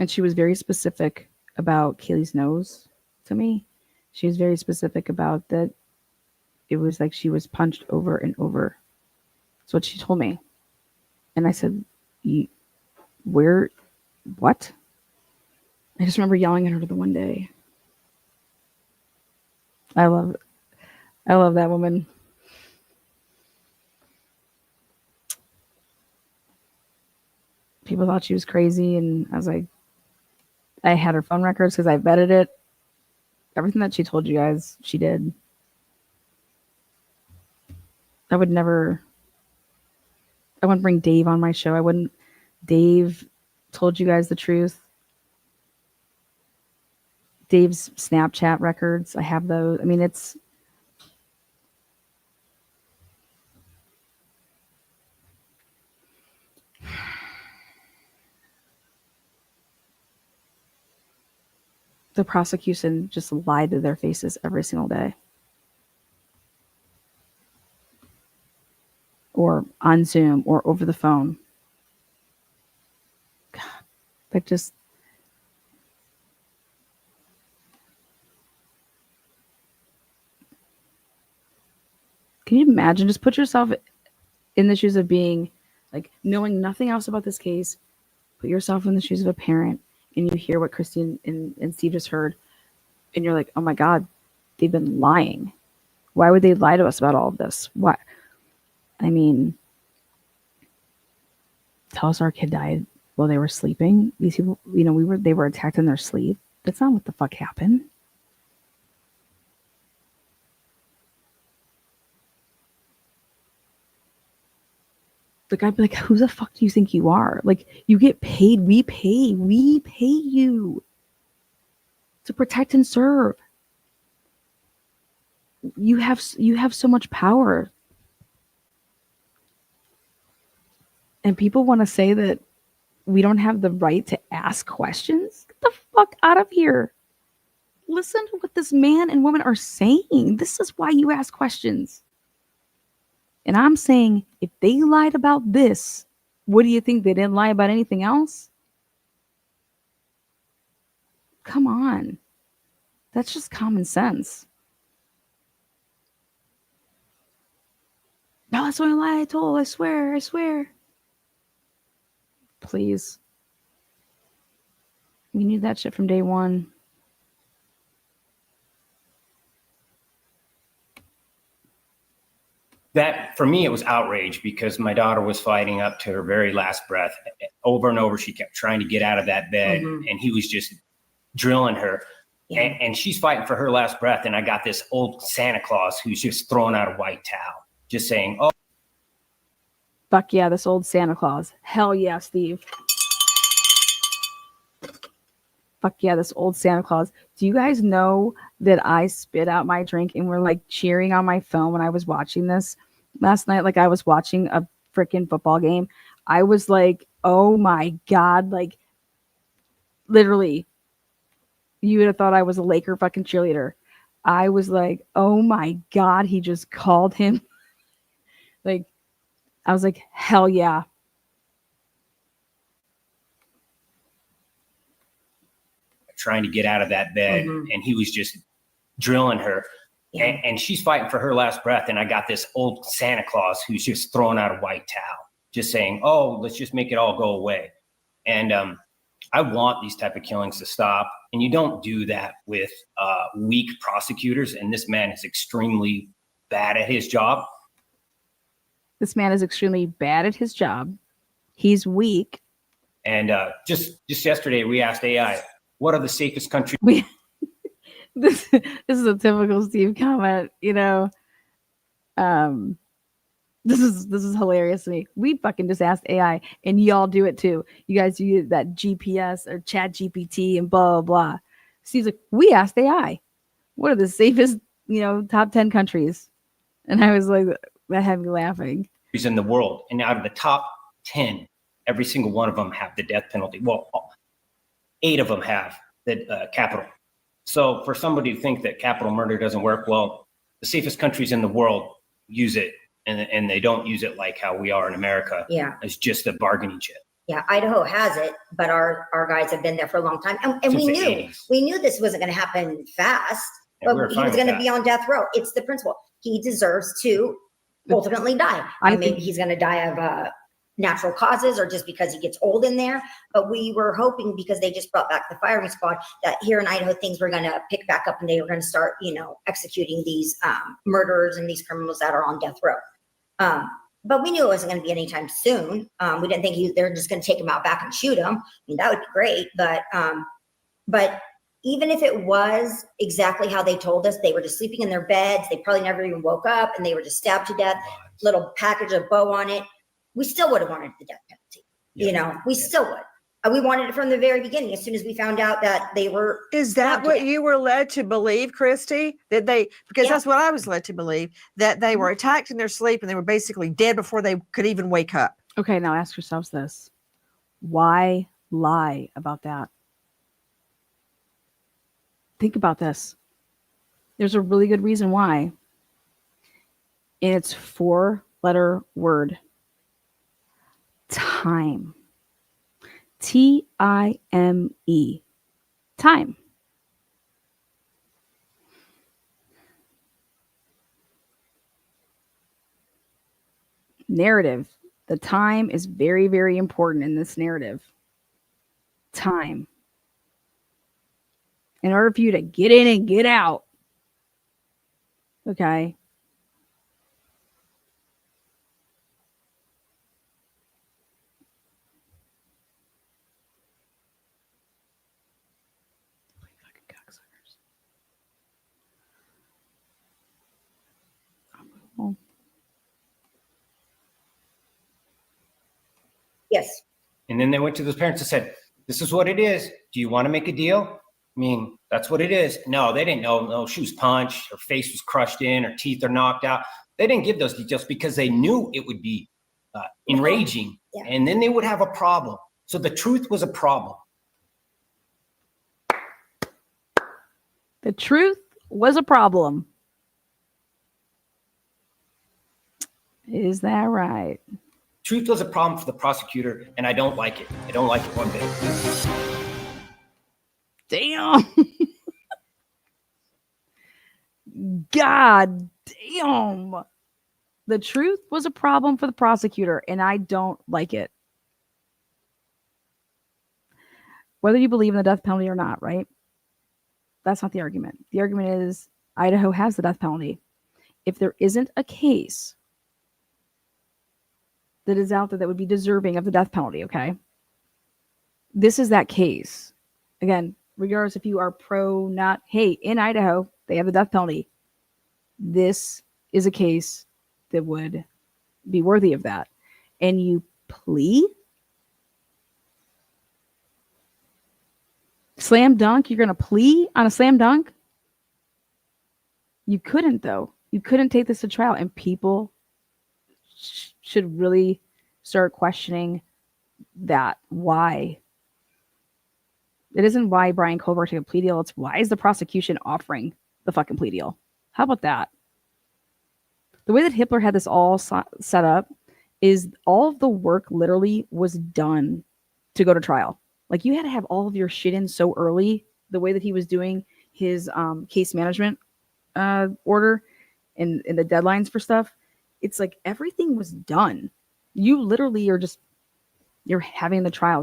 And she was very specific about Kaylee's nose to me. She was very specific about that. It was like she was punched over and over. That's what she told me. And I said, where, what? I just remember yelling at her the one day. I love that woman. People thought she was crazy, and I was like, I had her phone records because I vetted it. Everything that she told you guys, she did. I wouldn't bring Dave on my show. Dave told you guys the truth. Dave's Snapchat records, I have those. I mean, it's, the prosecution just lied to their faces every single day. Or on Zoom or over the phone. God, like just, can you imagine? Just put yourself in the shoes of being, like, knowing nothing else about this case. Put yourself in the shoes of a parent, and you hear what Christine and Steve just heard, and you're like, oh my God, they've been lying. Why would they lie to us about all of this? Why? I mean, tell us our kid died while they were sleeping. These people, they were attacked in their sleep. That's not what the fuck happened. Like, I'd be like, who the fuck do you think you are? Like, you get paid. We pay you to protect and serve. You have so much power. And people want to say that we don't have the right to ask questions. Get the fuck out of here. Listen to what this man and woman are saying. This is why you ask questions. And I'm saying, if they lied about this, what do you think? They didn't lie about anything else? Come on. That's just common sense. No, that's the only lie I told. I swear. Please. We knew that shit from day one. That, for me, it was outrage because my daughter was fighting up to her very last breath. Over and over, she kept trying to get out of that bed, and he was just drilling her. Yeah. And she's fighting for her last breath. And I got this old Santa Claus who's just throwing out a white towel, just saying, oh, Fuck yeah, this old Santa Claus. Hell yeah, Steve. Fuck yeah, this old Santa Claus. Do you guys know that I spit out my drink and were like cheering on my phone when I was watching this last night? Like I was watching a freaking football game. I was like, oh my God. Like literally, you would have thought I was a Laker fucking cheerleader. I was like, oh my God, he just called him. Like, I was like, hell yeah. Trying to get out of that bed, and he was just drilling her. Yeah. And she's fighting for her last breath. And I got this old Santa Claus who's just throwing out a white towel, just saying, oh, let's just make it all go away. And I want these type of killings to stop. And you don't do that with weak prosecutors. And this man is extremely bad at his job. This man is extremely bad at his job. He's weak. And just yesterday, we asked AI, what are the safest countries? This is a typical Steve comment, you know. This is hilarious to me. We fucking just asked AI, and y'all do it too. You guys do that GPS or Chat GPT and blah blah blah. Steve's like, we asked AI, what are the safest, you know, top 10 countries? And I was like, that had me laughing. In the world, and out of the top 10, every single one of them have the death penalty. Well, 8 of them have the capital. So for somebody to think that capital murder doesn't work, well, the safest countries in the world use it, and they don't use it like how we are in America. Yeah. It's just a bargaining chip. Yeah, Idaho has it, but our guys have been there for a long time. And Since we the knew 80s. we knew this wasn't going to happen fast, Yeah, we but were he fine was with going to that. be on death row. It's the principle. He deserves to ultimately die. I Maybe think- he's going to die of natural causes or just because he gets old in there. But we were hoping, because they just brought back the firing squad, that here in Idaho, things were going to pick back up and they were going to start, you know, executing these murderers and these criminals that are on death row. But we knew it wasn't going to be anytime soon. We didn't think they're just going to take him out back and shoot him. I mean, that would be great. But even if it was exactly how they told us, they were just sleeping in their beds. They probably never even woke up and they were just stabbed to death, little package of bow on it. We still would have wanted the death penalty. Yeah. You know, we still would. We wanted it from the very beginning. As soon as we found out that they were. Is that stabbed to what death. you were led to believe, Christy? That they, because Yeah. that's what I was led to believe, that they were attacked in their sleep and they were basically dead before they could even wake up. Okay, now ask yourselves this. Why lie about that? Think about this. There's a really good reason why. And it's 4-letter word. Time. Time. Time. Narrative. The time is very, very important in this narrative. Time. In order for you to get in and get out. Okay. Fucking cocksuckers. Oh. Yes. And then they went to those parents and said, this is what it is. Do you want to make a deal? I mean, that's what it is. No, they didn't know. No, she was punched. Her face was crushed in. Her teeth are knocked out. They didn't give those details because they knew it would be enraging. Yeah. And then they would have a problem. So the truth was a problem. The truth was a problem. Is that right? Truth was a problem for the prosecutor, and I don't like it. I don't like it one bit. Damn. God damn. The truth was a problem for the prosecutor, and I don't like it. Whether you believe in the death penalty or not, right? That's not the argument. The argument is Idaho has the death penalty. If there isn't a case that is out there that would be deserving of the death penalty, okay? This is that case. Again, regardless if you are pro, not, hey, in Idaho, they have the death penalty. This is a case that would be worthy of that. and you plea? Slam dunk? You're going to plea on a slam dunk? You couldn't, though. You couldn't take this to trial, and people should really start questioning that. Why? It isn't why Brian Colbert took a plea deal. It's why is the prosecution offering the fucking plea deal? How about that? The way that Hitler had this all set up is all of the work literally was done to go to trial. Like, you had to have all of your shit in so early, the way that he was doing his case management order and the deadlines for stuff. It's like everything was done. You literally are just, you're having the trial.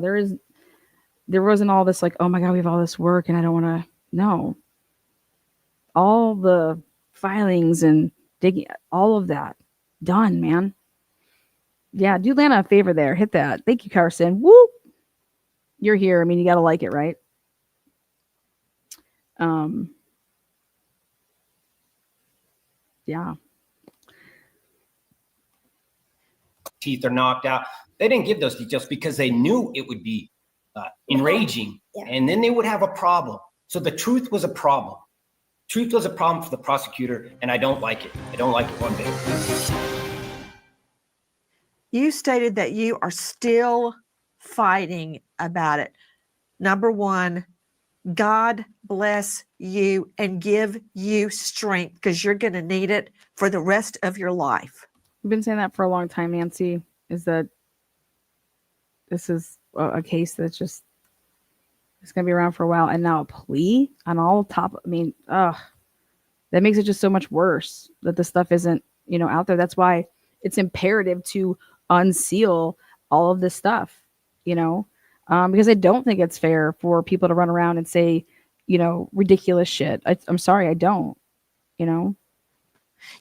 There wasn't all this like, oh my God, we have all this work and I don't want to. No. All the filings and digging, all of that done, man. Yeah, do Lana a favor there. Hit that. Thank you, Carson. Woo! You're here. I mean, you got to like it, right? Yeah. Teeth are knocked out. They didn't give those details because they knew it would be enraging, and then they would have a problem. So the truth was a problem. Truth was a problem for the prosecutor, and I don't like it. I don't like it one bit. You stated that you are still fighting about it. Number one, God bless you and give you strength, because you're going to need it for the rest of your life. I've been saying that for a long time, Nancy, is that this is a case that's just, it's going to be around for a while. And now a plea on all top. I mean, that makes it just so much worse that this stuff isn't, out there. That's why it's imperative to unseal all of this stuff, because I don't think it's fair for people to run around and say, ridiculous shit. I'm sorry, I don't,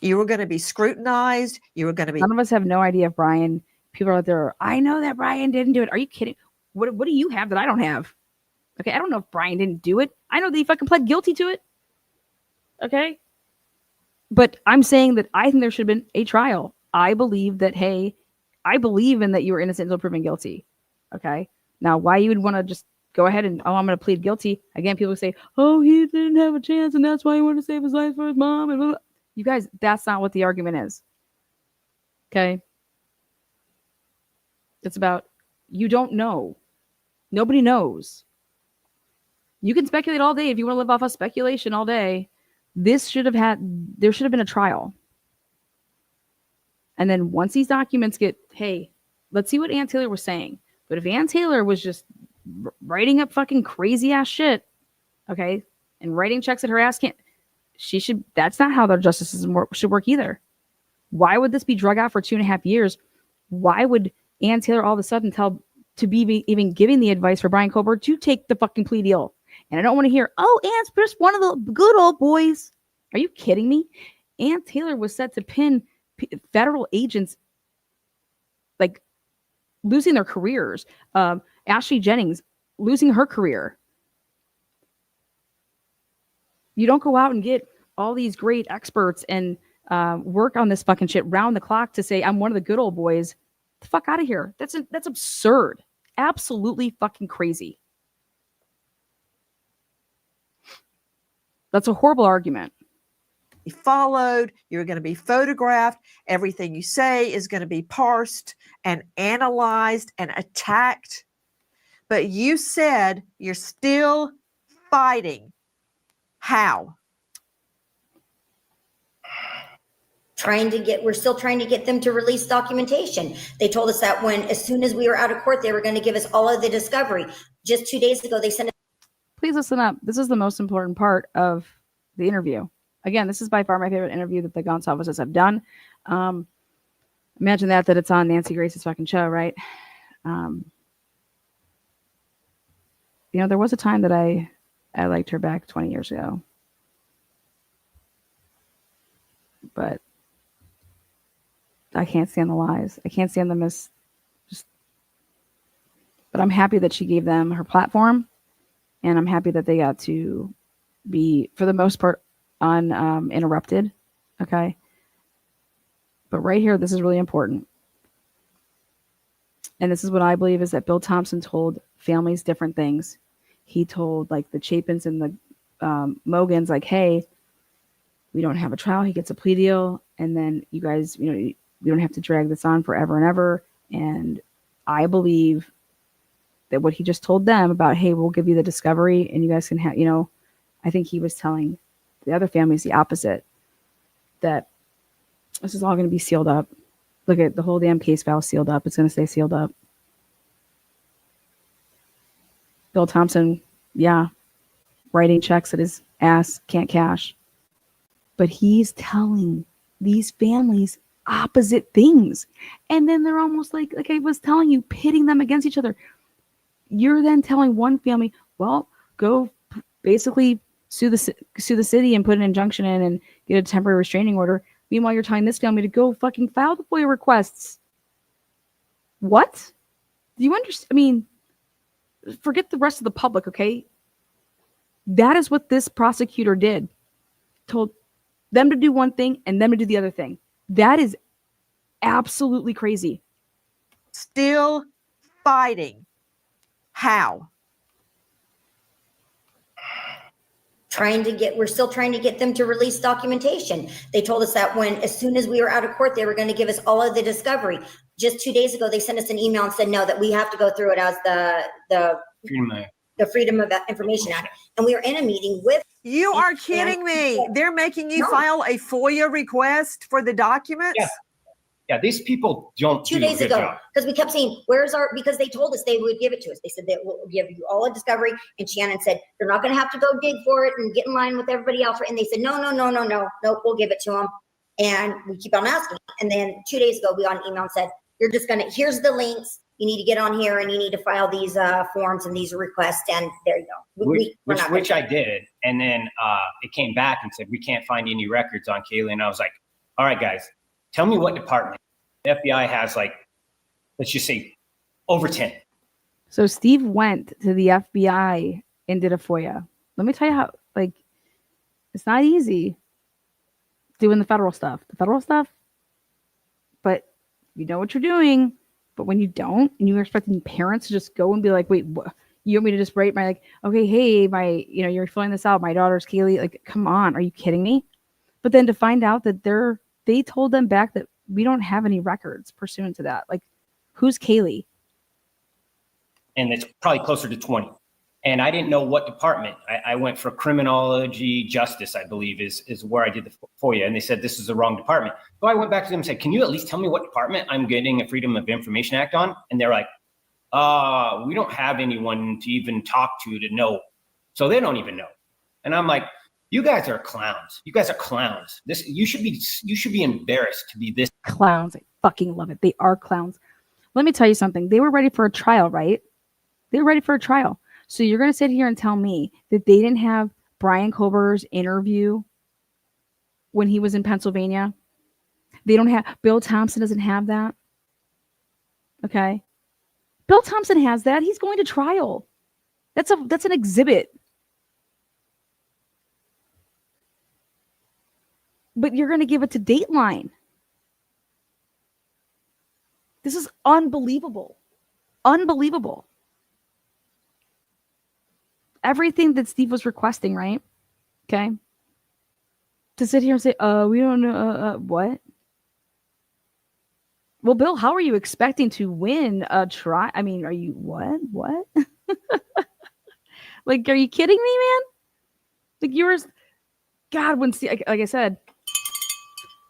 You were going to be scrutinized. You were going to be. None of us have no idea if Brian, people out there, I know that Brian didn't do it. Are you kidding? What do you have that I don't have? Okay, I don't know if Brian didn't do it. I know that he fucking pled guilty to it. Okay? But I'm saying that I think there should have been a trial. I believe that, hey, I believe in that you were innocent until proven guilty. Okay? Now, why you would want to just go ahead and, I'm going to plead guilty. Again, people say, oh, he didn't have a chance and that's why he wanted to save his life for his mom. And blah, blah. You guys, that's not what the argument is. Okay? It's about, you don't know. Nobody knows. You can speculate all day if you want to live off of speculation all day. There should have been a trial. And then once these documents get, hey, let's see what Ann Taylor was saying. But if Ann Taylor was just writing up fucking crazy ass shit, okay, and writing checks that her ass can't, that's not how the justice system should work either. Why would this be drug out for 2.5 years? Why would Ann Taylor all of a sudden be even giving the advice for Brian Colbert to take the fucking plea deal? And I don't want to hear, oh, Ann's just one of the good old boys. Are you kidding me? Ann Taylor was set to pin federal agents, like, losing their careers. Ashley Jennings losing her career. You don't go out and get all these great experts and work on this fucking shit round the clock to say, I'm one of the good old boys. The fuck out of here. That's absurd. Absolutely fucking crazy. That's a horrible argument. Be followed. You're going to be photographed. Everything you say is going to be parsed and analyzed and attacked. But you said you're still fighting. How? We're still trying to get them to release documentation. They told us that as soon as we were out of court, they were going to give us all of the discovery. Just 2 days ago, they sent us. Please listen up. This is the most important part of the interview. Again, this is by far my favorite interview that the Goncalves have done. Imagine that it's on Nancy Grace's fucking show, right? There was a time that I liked her back 20 years ago. But I can't stand the lies. I can't stand them but I'm happy that she gave them her platform. And I'm happy that they got to be, for the most part, uninterrupted. Okay. But right here, this is really important. and this is what I believe, is that Bill Thompson told families different things. He told like the Chapins and the Mogans, like, hey, we don't have a trial. He gets a plea deal. And then you guys, we don't have to drag this on forever and ever. And I believe that what he just told them about, hey, we'll give you the discovery and you guys can have, I think he was telling the other families the opposite, that this is all going to be sealed up. Look at the whole damn case file sealed up. It's going to stay sealed up. Bill Thompson, yeah, writing checks that his ass can't cash. But he's telling these families opposite things. And then they're almost like I was telling you, pitting them against each other. You're then telling one family, well, go basically sue the city and put an injunction in and get a temporary restraining order. Meanwhile, you're telling this family to go fucking file the FOIA requests. What? Do you understand? I mean, forget the rest of the public, okay? That is what this prosecutor did. Told them to do one thing and them to do the other thing. That is absolutely crazy. Still fighting. How? We're still trying to get them to release documentation. They told us that as soon as we were out of court, they were going to give us all of the discovery. Just 2 days ago, they sent us an email and said, no, that we have to go through it as the Freedom of Information Act. And we were in a meeting with. You are kidding me. They're making you file a FOIA request for the documents? Yeah, these people don't 2 do a days good ago, job. because we kept saying, because they told us they would give it to us. They said they will give you all a discovery. And Shannon said, they're not going to have to go dig for it and get in line with everybody else. And they said, no, we'll give it to them. And we keep on asking. And then 2 days ago, we got an email and said, here's the links. You need to get on here and you need to file these forms and these requests. And there you go. Which I did. And then it came back and said, we can't find any records on Kaylee. And I was like, all right, guys, tell me what department. The FBI has, like, let's just say over 10. So Steve went to the FBI and did a FOIA. Let me tell you how, it's not easy doing the federal stuff. But you know what you're doing. But when you don't, and you're expecting parents to just go and be like, wait, what? You want me to just write okay, hey, you're filling this out. My daughter's Kaylee. Like, come on. Are you kidding me? But then to find out that they told them back that we don't have any records pursuant to that. Like, who's Kaylee? And it's probably closer to 20. And I didn't know what department. I went for criminology justice, I believe, is where I did the FOIA. And they said, this is the wrong department. So I went back to them and said, can you at least tell me what department I'm getting a Freedom of Information Act on? And they're like, we don't have anyone to even talk to know. So they don't even know. And I'm like, you guys are clowns. You guys are clowns. You should be embarrassed to be this. Clowns. I fucking love it. They are clowns. Let me tell you something. They were ready for a trial, right? They were ready for a trial. So you're going to sit here and tell me that they didn't have Brian Kober's interview when he was in Pennsylvania? They don't have, Bill Thompson doesn't have that. Okay. Bill Thompson has that. He's going to trial. That's an exhibit. But you're going to give it to Dateline. This is unbelievable. Unbelievable. Everything that Steve was requesting, right? Okay. To sit here and say, we don't know, what? Well, Bill, how are you expecting to win a trial? I mean, are you, what? Like, are you kidding me, man? Like, yours, God, when Steve, like I said,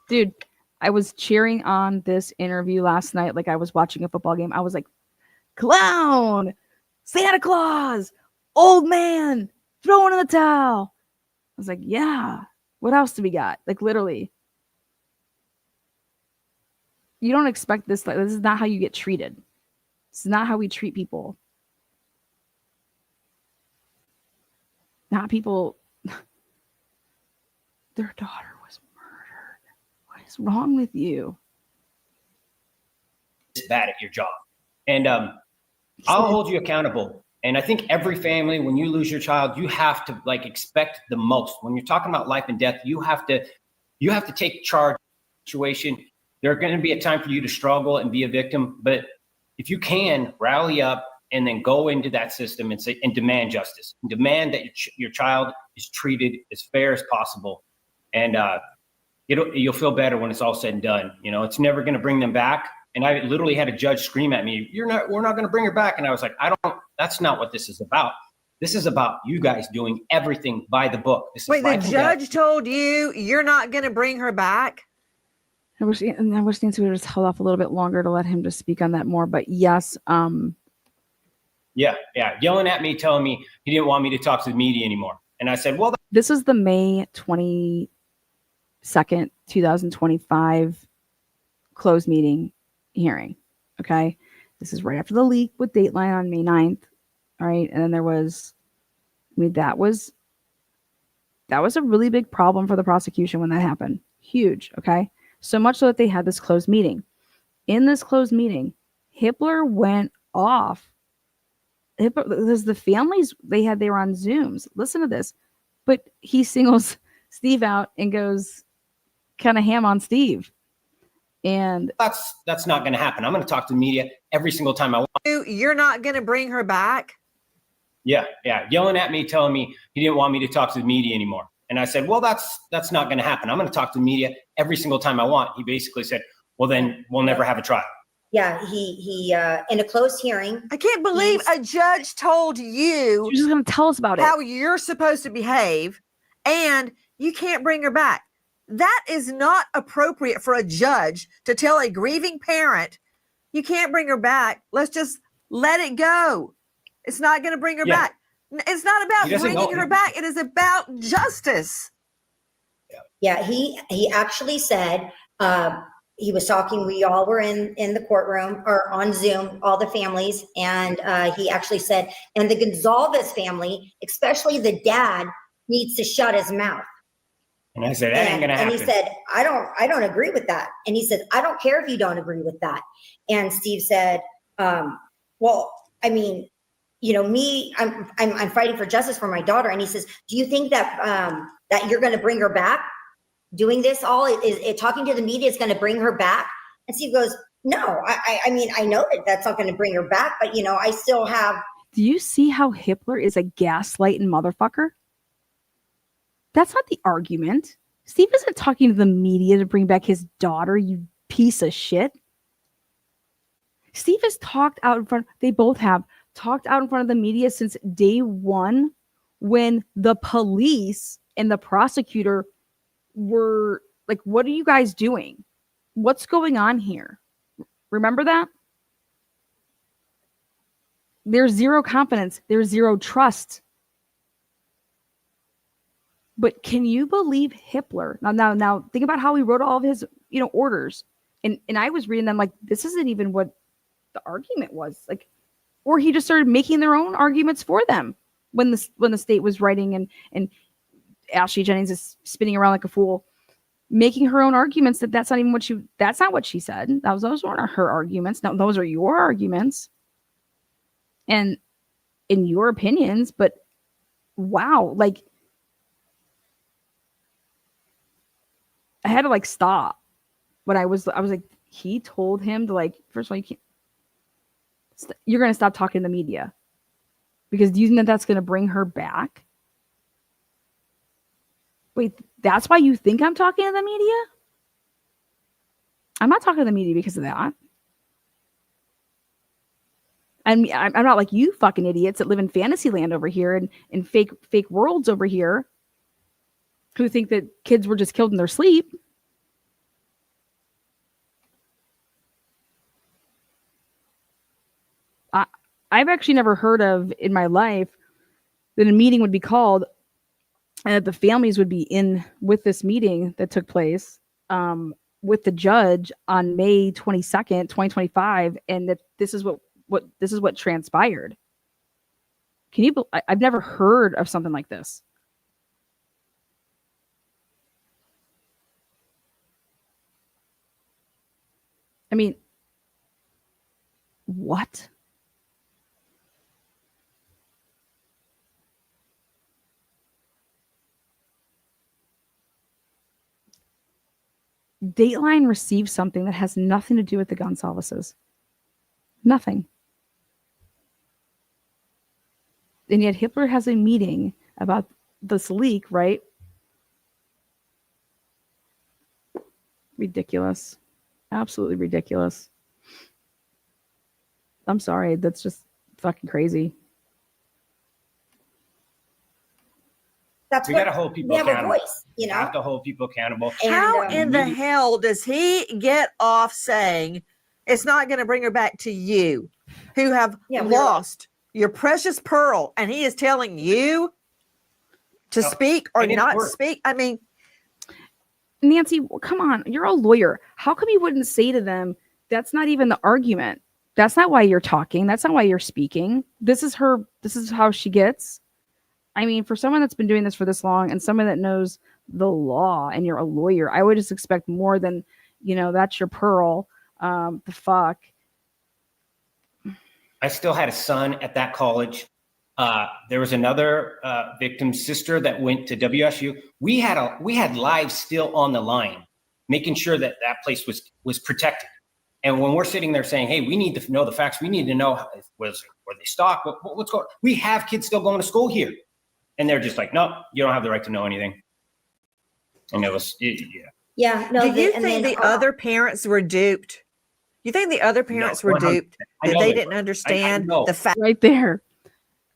dude, I was cheering on this interview last night like I was watching a football game. I was like, clown, Santa Claus, old man, throwing in the towel. I was like, yeah, what else do we got? Like, literally. You don't expect this. Like, this is not how you get treated. This is not how we treat people. Not people. Their daughter was murdered. What is wrong with you? It's bad at your job. And I'll hold you accountable. And I think every family, when you lose your child, you have to expect the most. When you're talking about life and death, you have to take charge of the situation. There's going to be a time for you to struggle and be a victim, but if you can rally up and then go into that system and say, and demand justice, and demand that your child is treated as fair as possible. And you'll feel better when it's all said and done. You know, it's never going to bring them back. And I literally had a judge scream at me, we're not going to bring her back. And I was like, that's not what this is about. This is about you guys doing everything by the book. Wait, the judge told you you're not going to bring her back? I wish Nancy would have just held off a little bit longer to let him just speak on that more. But yes. Yeah. Yelling at me, telling me he didn't want me to talk to the media anymore. And I said, well, this is the May 22nd, 2025 closed meeting hearing. Okay. This is right after the leak with Dateline on May 9th. All right. And then there was, that was a really big problem for the prosecution when that happened. Huge. Okay. So much so that they had this closed meeting. In this closed meeting, Hitler went off. Because the families they were on Zooms. Listen to this. But he singles Steve out and goes kind of ham on Steve. And that's not going to happen. I'm going to talk to the media every single time I want. You're not going to bring her back? Yeah. Yelling at me, telling me he didn't want me to talk to the media anymore. And I said, well, that's not going to happen. I'm going to talk to the media every single time I want. He basically said, well, then we'll never have a trial. Yeah, he in a closed hearing. I can't believe a judge told you. You're just going to tell us about how you're supposed to behave, and you can't bring her back. That is not appropriate for a judge to tell a grieving parent, you can't bring her back. Let's just let it go. It's not going to bring her back. It's not about bringing her back. It is about justice. Yeah, he actually said, he was talking, we all were in the courtroom or on Zoom, all the families. And he actually said, and the Goncalves family, especially the dad, needs to shut his mouth. And I said, that ain't gonna happen. And he said, I don't agree with that. And he said, I don't care if you don't agree with that. And Steve said, well, I mean, you know, I'm fighting for justice for my daughter. And he says, do you think that that you're going to bring her back? Doing this all is talking to the media is going to bring her back? And Steve goes, no, I mean, I know that's not going to bring her back, but you know, I still have. Do you see how Hitler is a gaslighting motherfucker? That's not the argument. Steve isn't talking to the media to bring back his daughter, you piece of shit. Steve has talked out in front. They both have talked out in front of the media since day one, when the police and the prosecutor were like, what are you guys doing? What's going on here? Remember that? There's zero confidence. There's zero trust. But can you believe Hitler? Now think about how he wrote all of his, orders. And I was reading them like, this isn't even what the argument was. Like, or he just started making their own arguments for them when the state was writing, and Ashley Jennings is spinning around like a fool, making her own arguments that's not what she said. Those weren't her arguments. No, those are your arguments and in your opinions. But wow, like I had to stop when I was like, he told him to first of all, you're going to stop talking to the media, because do you think that's going to bring her back? Wait, that's why you think I'm talking to the media? I'm not talking to the media because of that. I'm not like you fucking idiots that live in fantasy land over here and in fake worlds over here who think that kids were just killed in their sleep. I've actually never heard of in my life that a meeting would be called and that the families would be in with this meeting that took place with the judge on May 22nd, 2025, and that this is what transpired. I've never heard of something like this. I mean, what? Dateline received something that has nothing to do with the Goncalveses. Nothing. And yet Hitler has a meeting about this leak, right? Ridiculous. Absolutely ridiculous. I'm sorry. That's just fucking crazy. That's We what got to hold people we have a accountable. voice, you We know. have to hold people accountable. And, How um, in the hell does he get off saying it's not going to bring her back to you, who have Yeah, we were- lost your precious pearl, and he is telling you to No, speak or and it's not worse. speak? I mean, Nancy, come on. You're a lawyer. How come you wouldn't say to them, that's not even the argument? That's not why you're talking. That's not why you're speaking. This is how she gets. I mean, for someone that's been doing this for this long and someone that knows the law and you're a lawyer, I would just expect more than, that's your pearl. The fuck. I still had a son at that college. There was another victim's sister that went to WSU. We had lives still on the line, making sure that place was protected. And when we're sitting there saying, "Hey, we need to know the facts. We need to know were they stalked? What's going on?" We have kids still going to school here, and they're just like, "No, you don't have the right to know anything." And it was, yeah. Yeah. No. do you and think then, the other parents were duped? You think the other parents were 100%. duped? I That know they they didn't were. understand know. the fact? Right there.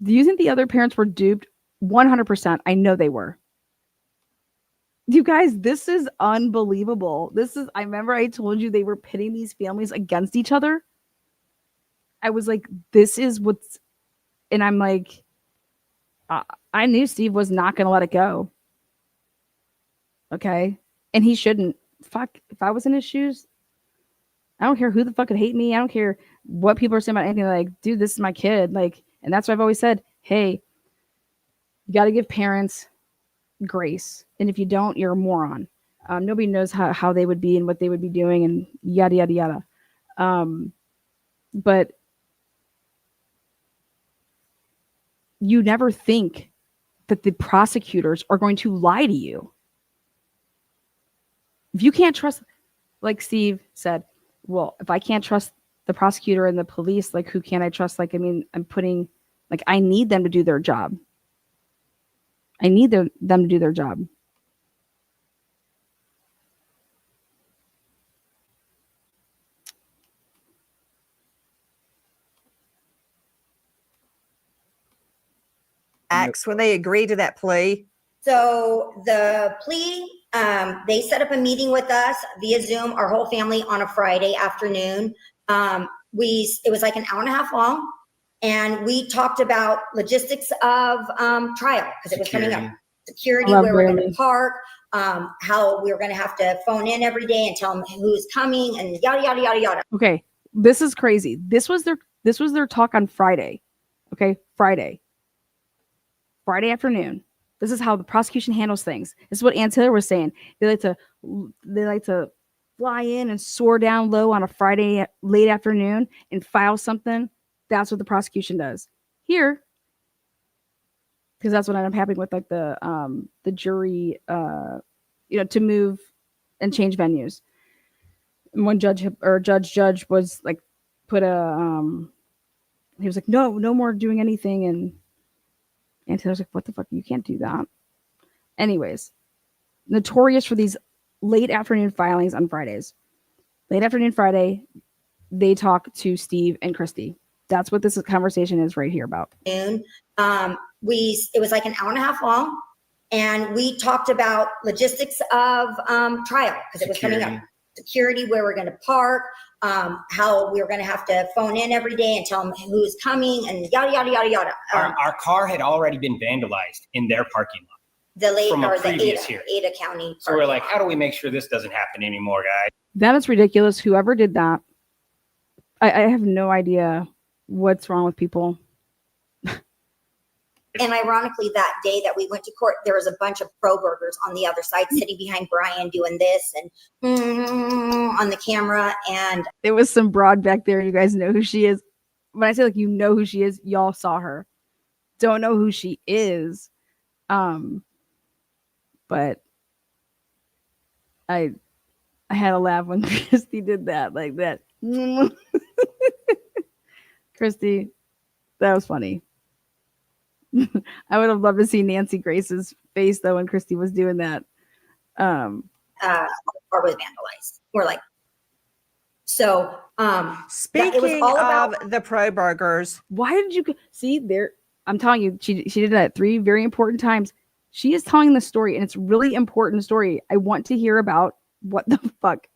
Do you think the other parents were duped? 100%. I know they were. You guys, this is unbelievable. I remember I told you they were pitting these families against each other. I was like, this is what's, and I'm like, I knew Steve was not going to let it go. Okay. And he shouldn't. Fuck, if I was in his shoes, I don't care who the fuck could hate me. I don't care what people are saying about anything. Like, dude, this is my kid. Like, and that's what I've always said. Hey, you got to give parents grace. And if you don't, you're a moron. Nobody knows how they would be and what they would be doing and yada, yada, yada. But you never think that the prosecutors are going to lie to you. If you can't trust, like Steve said, well, if I can't trust the prosecutor and the police, like who can I trust? Like, I mean, I need them to do their job. I need them to do their job. Acts when they agreed to that plea? So the plea, they set up a meeting with us via Zoom, our whole family, on a Friday afternoon. It was like an hour and a half long, and we talked about logistics of trial because it was coming up. Security, where we're going to park, how we were going to have to phone in every day and tell them who's coming, and yada yada yada yada. Okay, this is crazy. This was their talk on Friday. Okay, Friday afternoon. This is how the prosecution handles things. This is what Ann Taylor was saying. They like to fly in and soar down low on a Friday late afternoon and file something. That's what the prosecution does here, because that's what ended up happening with like the jury, to move and change venues. And one judge was like, he was like, no more doing anything, and Taylor's like, what the fuck? You can't do that. Anyways, notorious for these late afternoon filings on Fridays. Late afternoon Friday, they talk to Steve and Christy. That's what this conversation is right here about. It was like an hour and a half long, and we talked about logistics of trial because it was coming up. Security, where we're going to park, how we were going to have to phone in every day and tell them who's coming, and yada yada yada yada. Our car had already been vandalized in their parking lot. The previous Ada, hearing. Ada County. So we're like, how do we make sure this doesn't happen anymore, guys? That is ridiculous. Whoever did that, I have no idea what's wrong with people. And ironically, that day that we went to court, there was a bunch of pro burgers on the other side sitting behind Brian doing this and on the camera. And there was some broad back there. You guys know who she is. When I say like, you know who she is, y'all saw her. Don't know who she is. But I had a laugh when Christy did that, like that. Christy, that was funny. I would have loved to see Nancy Grace's face though when Christy was doing that. Or was vandalized. We're like, so Speaking it was all about of the Pro Burgers, Why did you see there? I'm telling you, she did that 3 very important times. She is telling the story, and it's really important story. I want to hear about what the fuck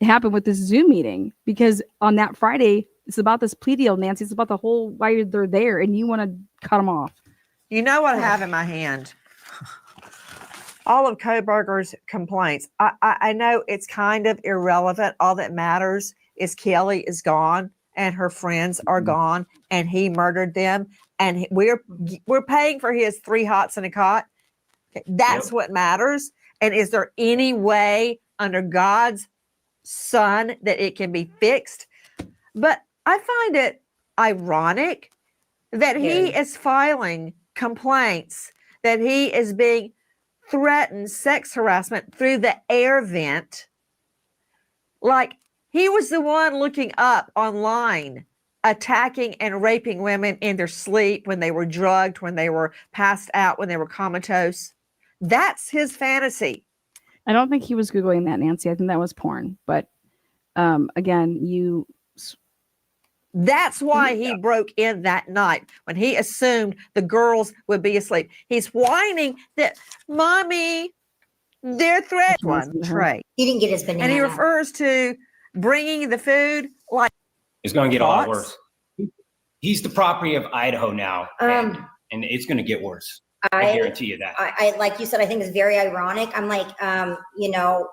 happened with this Zoom meeting, because on that Friday, it's about this plea deal, Nancy. It's about the whole why they're there, and you want to cut them off. you know what I have in my hand? All of Koberger's complaints. I know it's kind of irrelevant. All that matters is Kelly is gone and her friends are gone and he murdered them. And we're paying for his 3 hots and a cot. That's what matters. And is there any way under God's sun that it can be fixed? But I find it ironic that he is filing complaints, that he is being threatened sex harassment through the air vent. Like he was the one looking up online, attacking and raping women in their sleep, when they were drugged, when they were passed out, when they were comatose. That's his fantasy. I don't think he was Googling that, Nancy. I think that was porn. But again, That's why he broke in that night, when he assumed the girls would be asleep. He's whining that, Mommy, they're threatening one tray. he didn't get his banana. And he refers to bringing the food like It's going to get a lot Thoughts? worse. He's the property of Idaho now, and it's going to get worse. I guarantee you that. I like you said, I think it's very ironic. I'm like, you know,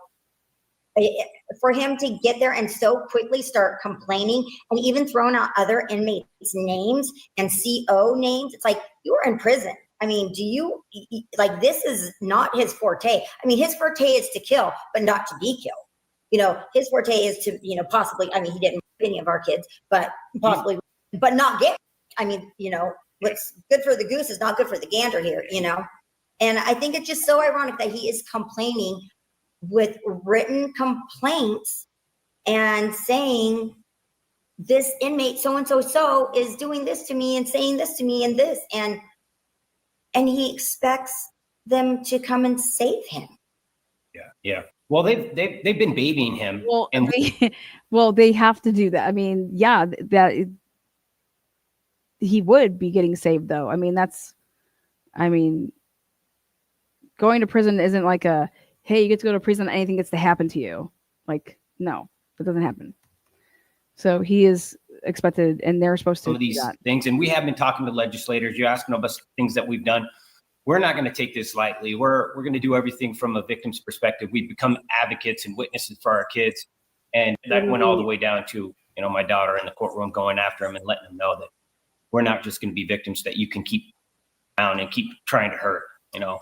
for him to get there and so quickly start complaining and even throwing out other inmates' names and CO names. It's like, you were in prison. I mean, do you, like, this is not his forte. I mean, his forte is to kill, but not to be killed. You know, his forte is to, you know, possibly, I mean, he didn't rape any of our kids, but possibly, but not get, I mean, you know, what's good for the goose is not good for the gander here, you know? And I think it's just so ironic that he is complaining with written complaints and saying this inmate so is doing this to me and saying this to me and this, and he expects them to come and save him. Yeah. Well, they've been babying him. well, and they have to do that. I mean, yeah, that he would be getting saved though. I mean, going to prison isn't like a, hey, you get to go to prison, anything gets to happen to you. Like, no, that doesn't happen. So he is expected, and they're supposed to some of do these that. things, and we have been talking to legislators. You're asking about things that we've done. We're not going to take this lightly. We're going to do everything from a victim's perspective. We've become advocates and witnesses for our kids, and that went all the way down to, you know, my daughter in the courtroom going after him and letting them know that we're not just going to be victims that you can keep around and keep trying to hurt. You know.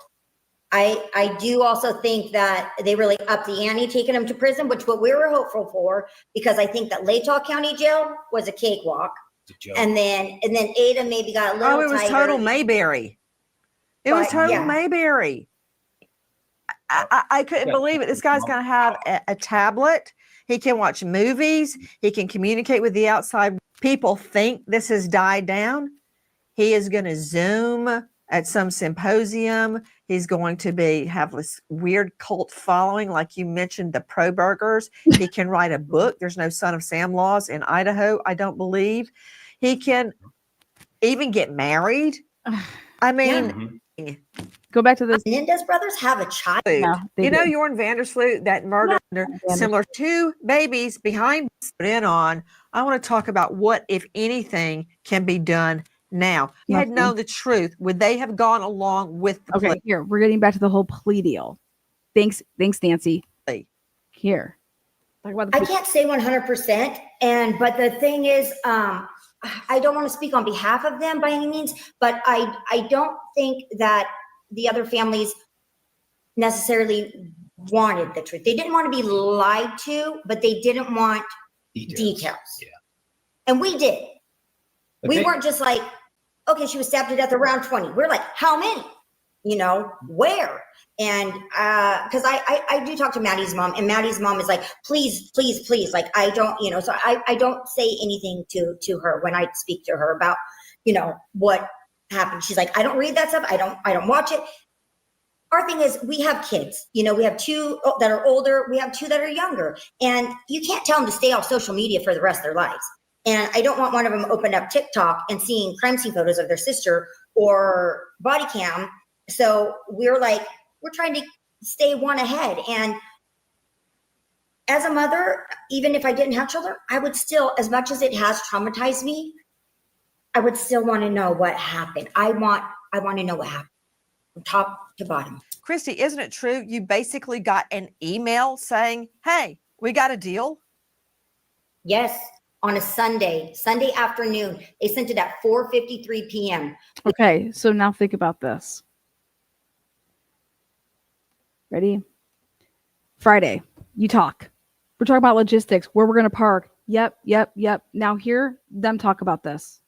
I do also think that they really upped the ante taking him to prison, which what we were hopeful for, because I think that Latah County Jail was a cakewalk. It's a joke. And then Ada maybe got a little it was tighter. total Mayberry. It was But, total yeah. Mayberry. I couldn't believe it. This guy's going to have a tablet. He can watch movies. He can communicate with the outside. People think this has died down. He is going to Zoom at some symposium. He's going to have this weird cult following, like you mentioned, the Pro Burgers. He can write a book. There's no Son of Sam laws in Idaho, I don't believe. He can even get married. I mean, Go back to this. Menendez brothers have a child. Yeah, they you know, do. Jorn Vandersloot, that murder, similar to babies behind in on. I want to talk about what, if anything, can be done now. You had known the truth. Would they have gone along with the Okay, plea? here we're getting back to the whole plea deal. Thanks, Nancy. Here, talk about the I plea. can't say 100%, but the thing is, I don't want to speak on behalf of them by any means, but I don't think that the other families necessarily wanted the truth. They didn't want to be lied to, but they didn't want details. Yeah. And we did. But We weren't just like, okay, she was stabbed to death around 20. We're like, how many? where? And because I do talk to Maddie's mom, and Maddie's mom is like, please, please, please, like, I don't, so I don't say anything to her when I speak to her about, what happened. She's like, I don't read that stuff. I don't watch it. Our thing is, we have kids, we have 2 that are older. We have 2 that are younger, and you can't tell them to stay off social media for the rest of their lives. And I don't want one of them open up TikTok and seeing crime scene photos of their sister or body cam. So we're trying to stay one ahead. And as a mother, even if I didn't have children, I would still, as much as it has traumatized me, I would still want to know what happened. I want to know what happened from top to bottom. Christy, isn't it true you basically got an email saying, hey, we got a deal? Yes, on a Sunday afternoon. They sent it at 4:53 p.m. Okay, so now think about this. Ready? Friday, you talk. We're talking about logistics, where we're going to park. Yep. Now hear them talk about this.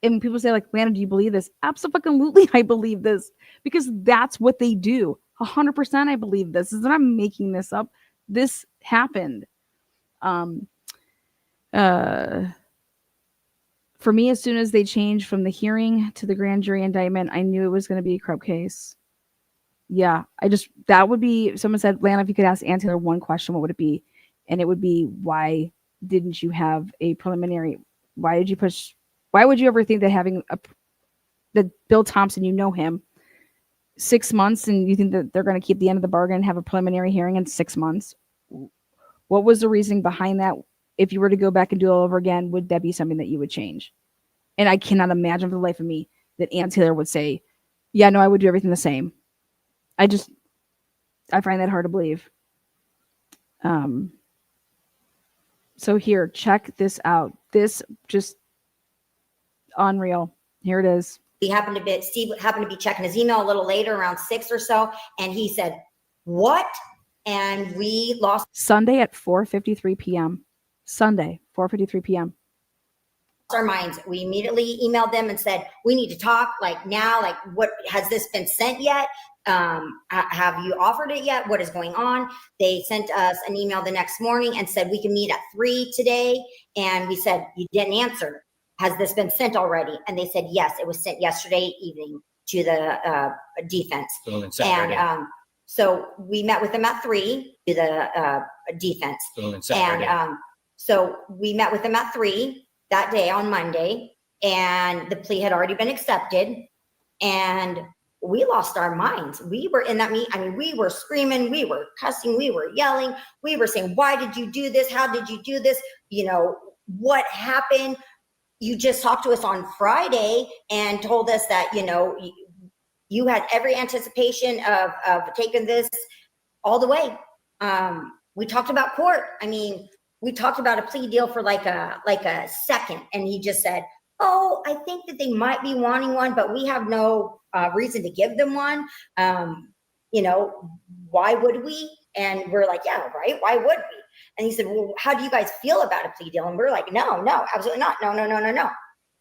And people say, like, Lana, do you believe this? Absolutely, I believe this, because that's what they do. 100% I believe this. Is that I'm making this up. This happened. For me, as soon as they changed from the hearing to the grand jury indictment, I knew it was going to be a corrupt case. Yeah, that would be, someone said, Lana, if you could ask Ann Taylor one question, what would it be? And it would be, why didn't you have a preliminary? Why would you ever think that that Bill Thompson, him, 6 months, and you think that they're going to keep the end of the bargain and have a preliminary hearing in 6 months? What was the reasoning behind that? If you were to go back and do it all over again, would that be something that you would change? And I cannot imagine for the life of me that Ann Taylor would say, yeah, no, I would do everything the same. I find that hard to believe. So here, check this out. This just unreal. Here it is. Steve happened to be checking his email a little later, around 6 or so, and he said, what? And we lost Sunday at 4:53 p.m. Sunday, 4:53 p.m. our minds. We immediately emailed them and said, we need to talk, like, now, like, what, has this been sent yet? Have you offered it yet? What is going on? They sent us an email the next morning and said, we can meet at 3 today. And we said, you didn't answer. Has this been sent already? And they said, yes, it was sent yesterday evening to the defense. And so we met with them at 3 to the defense. And so we met with them at 3 that day on Monday, and the plea had already been accepted, and we lost our minds. We were in that meeting. I mean, we were screaming, we were cussing, we were yelling, we were saying, why did you do this? How did you do this? What happened? You just talked to us on Friday and told us that, you had every anticipation of taking this all the way. We talked about court. I mean, we talked about a plea deal for like a second, and he just said, oh, I think that they might be wanting one, but we have no reason to give them one. Why would we? And we're like, yeah, right. Why would we? And he said, well, how do you guys feel about a plea deal? And we're like, no, absolutely not. No.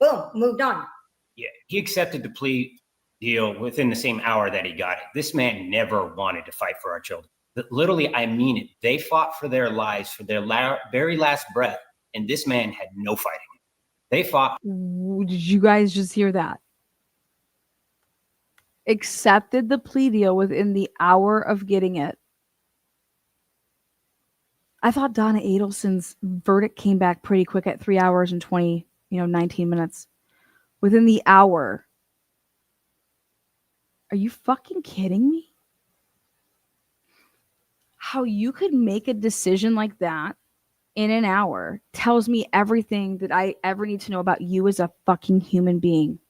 Boom, moved on. Yeah, he accepted the plea deal within the same hour that he got it. This man never wanted to fight for our children. Literally, I mean it. They fought for their lives, for their very last breath, and this man had no fighting. They fought. Did you guys just hear that? Accepted the plea deal within the hour of getting it. I thought Donna Adelson's verdict came back pretty quick at 3 hours and 19 minutes. Within the hour. Are you fucking kidding me? How you could make a decision like that in an hour tells me everything that I ever need to know about you as a fucking human being.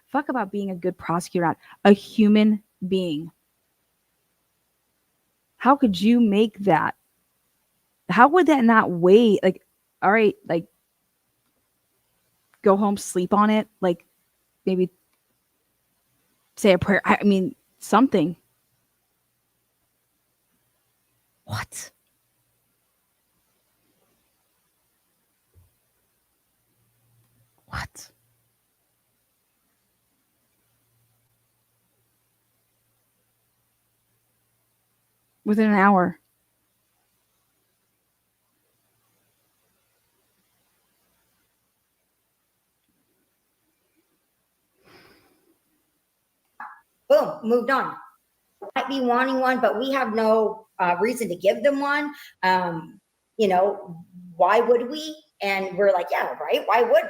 Fuck about being a good prosecutor, not a human being. How could you make that? How would that not wait? Like, all right, like, go home, sleep on it, like, maybe say a prayer. I mean, something. What? What? Within an hour. Boom, moved on. Might be wanting one, but we have no reason to give them one. Why would we? And we're like, yeah, right. Why would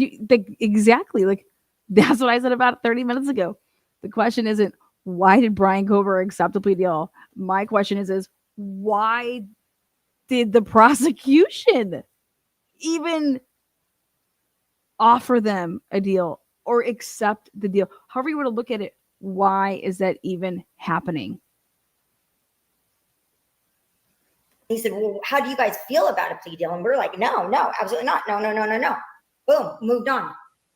we? And Exactly. Like, that's what I said about 30 minutes ago. The question isn't, why did Brian Cover accept a plea deal? My question is why did the prosecution even offer them a deal or accept the deal? However you want to look at it, why is that even happening? he said, well, how do you guys feel about a plea deal? And we're like, no, absolutely not. No. Boom, moved on.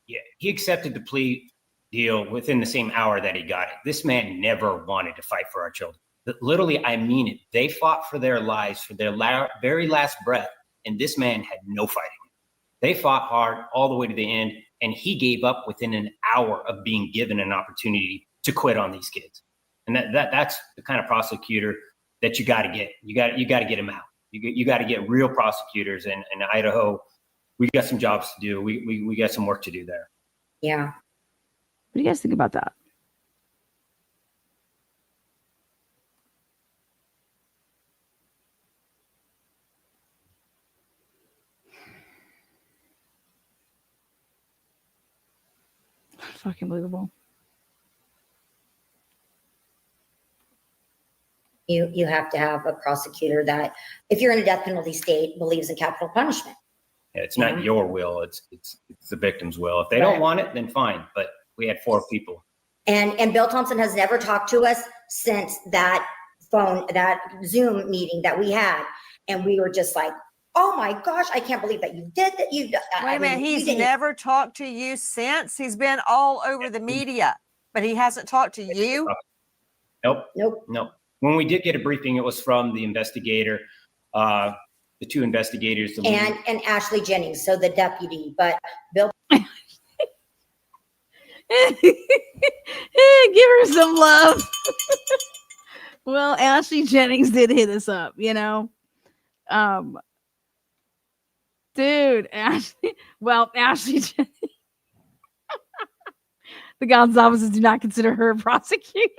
Yeah, he accepted the plea deal within the same hour that he got it. This man never wanted to fight for our children. Literally, I mean it. They fought for their lives, for their very last breath, and this man had no fighting. They fought hard all the way to the end, and he gave up within an hour of being given an opportunity to quit on these kids. And that's the kind of prosecutor that you got to get. You got to get him out. You got to get real prosecutors. And in Idaho, we got some jobs to do. We got some work to do there. Yeah. What do you guys think about that? Fucking believable. You have to have a prosecutor that, if you're in a death penalty state, believes in capital punishment. Yeah, it's not your will. It's the victim's will. If they don't want it, then fine. But we had 4 people. And Bill Thompson has never talked to us since that Zoom meeting that we had. And we were just like, oh my gosh, I can't believe that you did that. Wait a minute, he's never talked to you since? He's been all over the media, but he hasn't talked to you? Nope. When we did get a briefing, it was from the investigator, the 2 investigators. And Ashley Jennings, so the deputy, but Bill. Give her some love. Well, Ashley Jennings did hit us up, dude, Ashley Jennings. The Goncalves do not consider her a prosecutor.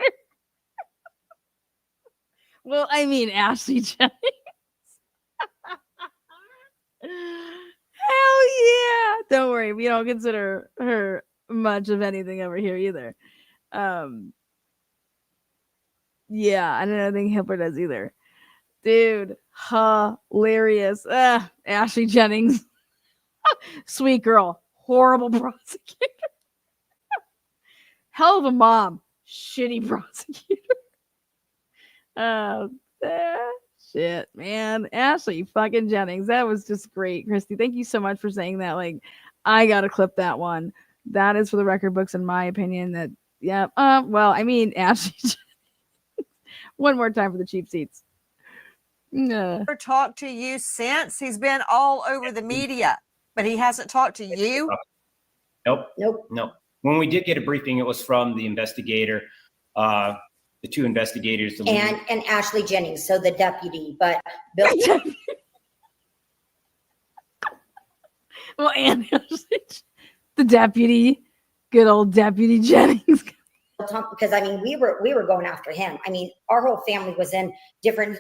Well, I mean, Ashley Jennings. Hell yeah. Don't worry. We don't consider her much of anything over here either. Yeah, I don't think Hilbert does either. Dude, hilarious. Ashley Jennings. Sweet girl. Horrible prosecutor. Hell of a mom. Shitty prosecutor. Shit, man. Ashley fucking Jennings. That was just great. Christy, thank you so much for saying that. Like, I gotta clip that one. That is for the record books, in my opinion. That, yeah. Well, I mean, Ashley Jennings. One more time for the cheap seats. Never talked to you since? He's been all over the media, but he hasn't talked to you? Nope. When we did get a briefing, it was from the investigator, the 2 investigators. And Ashley Jennings, so the deputy, but Bill. Well, and the deputy, good old Deputy Jennings. Because I mean, we were going after him. I mean, our whole family was in different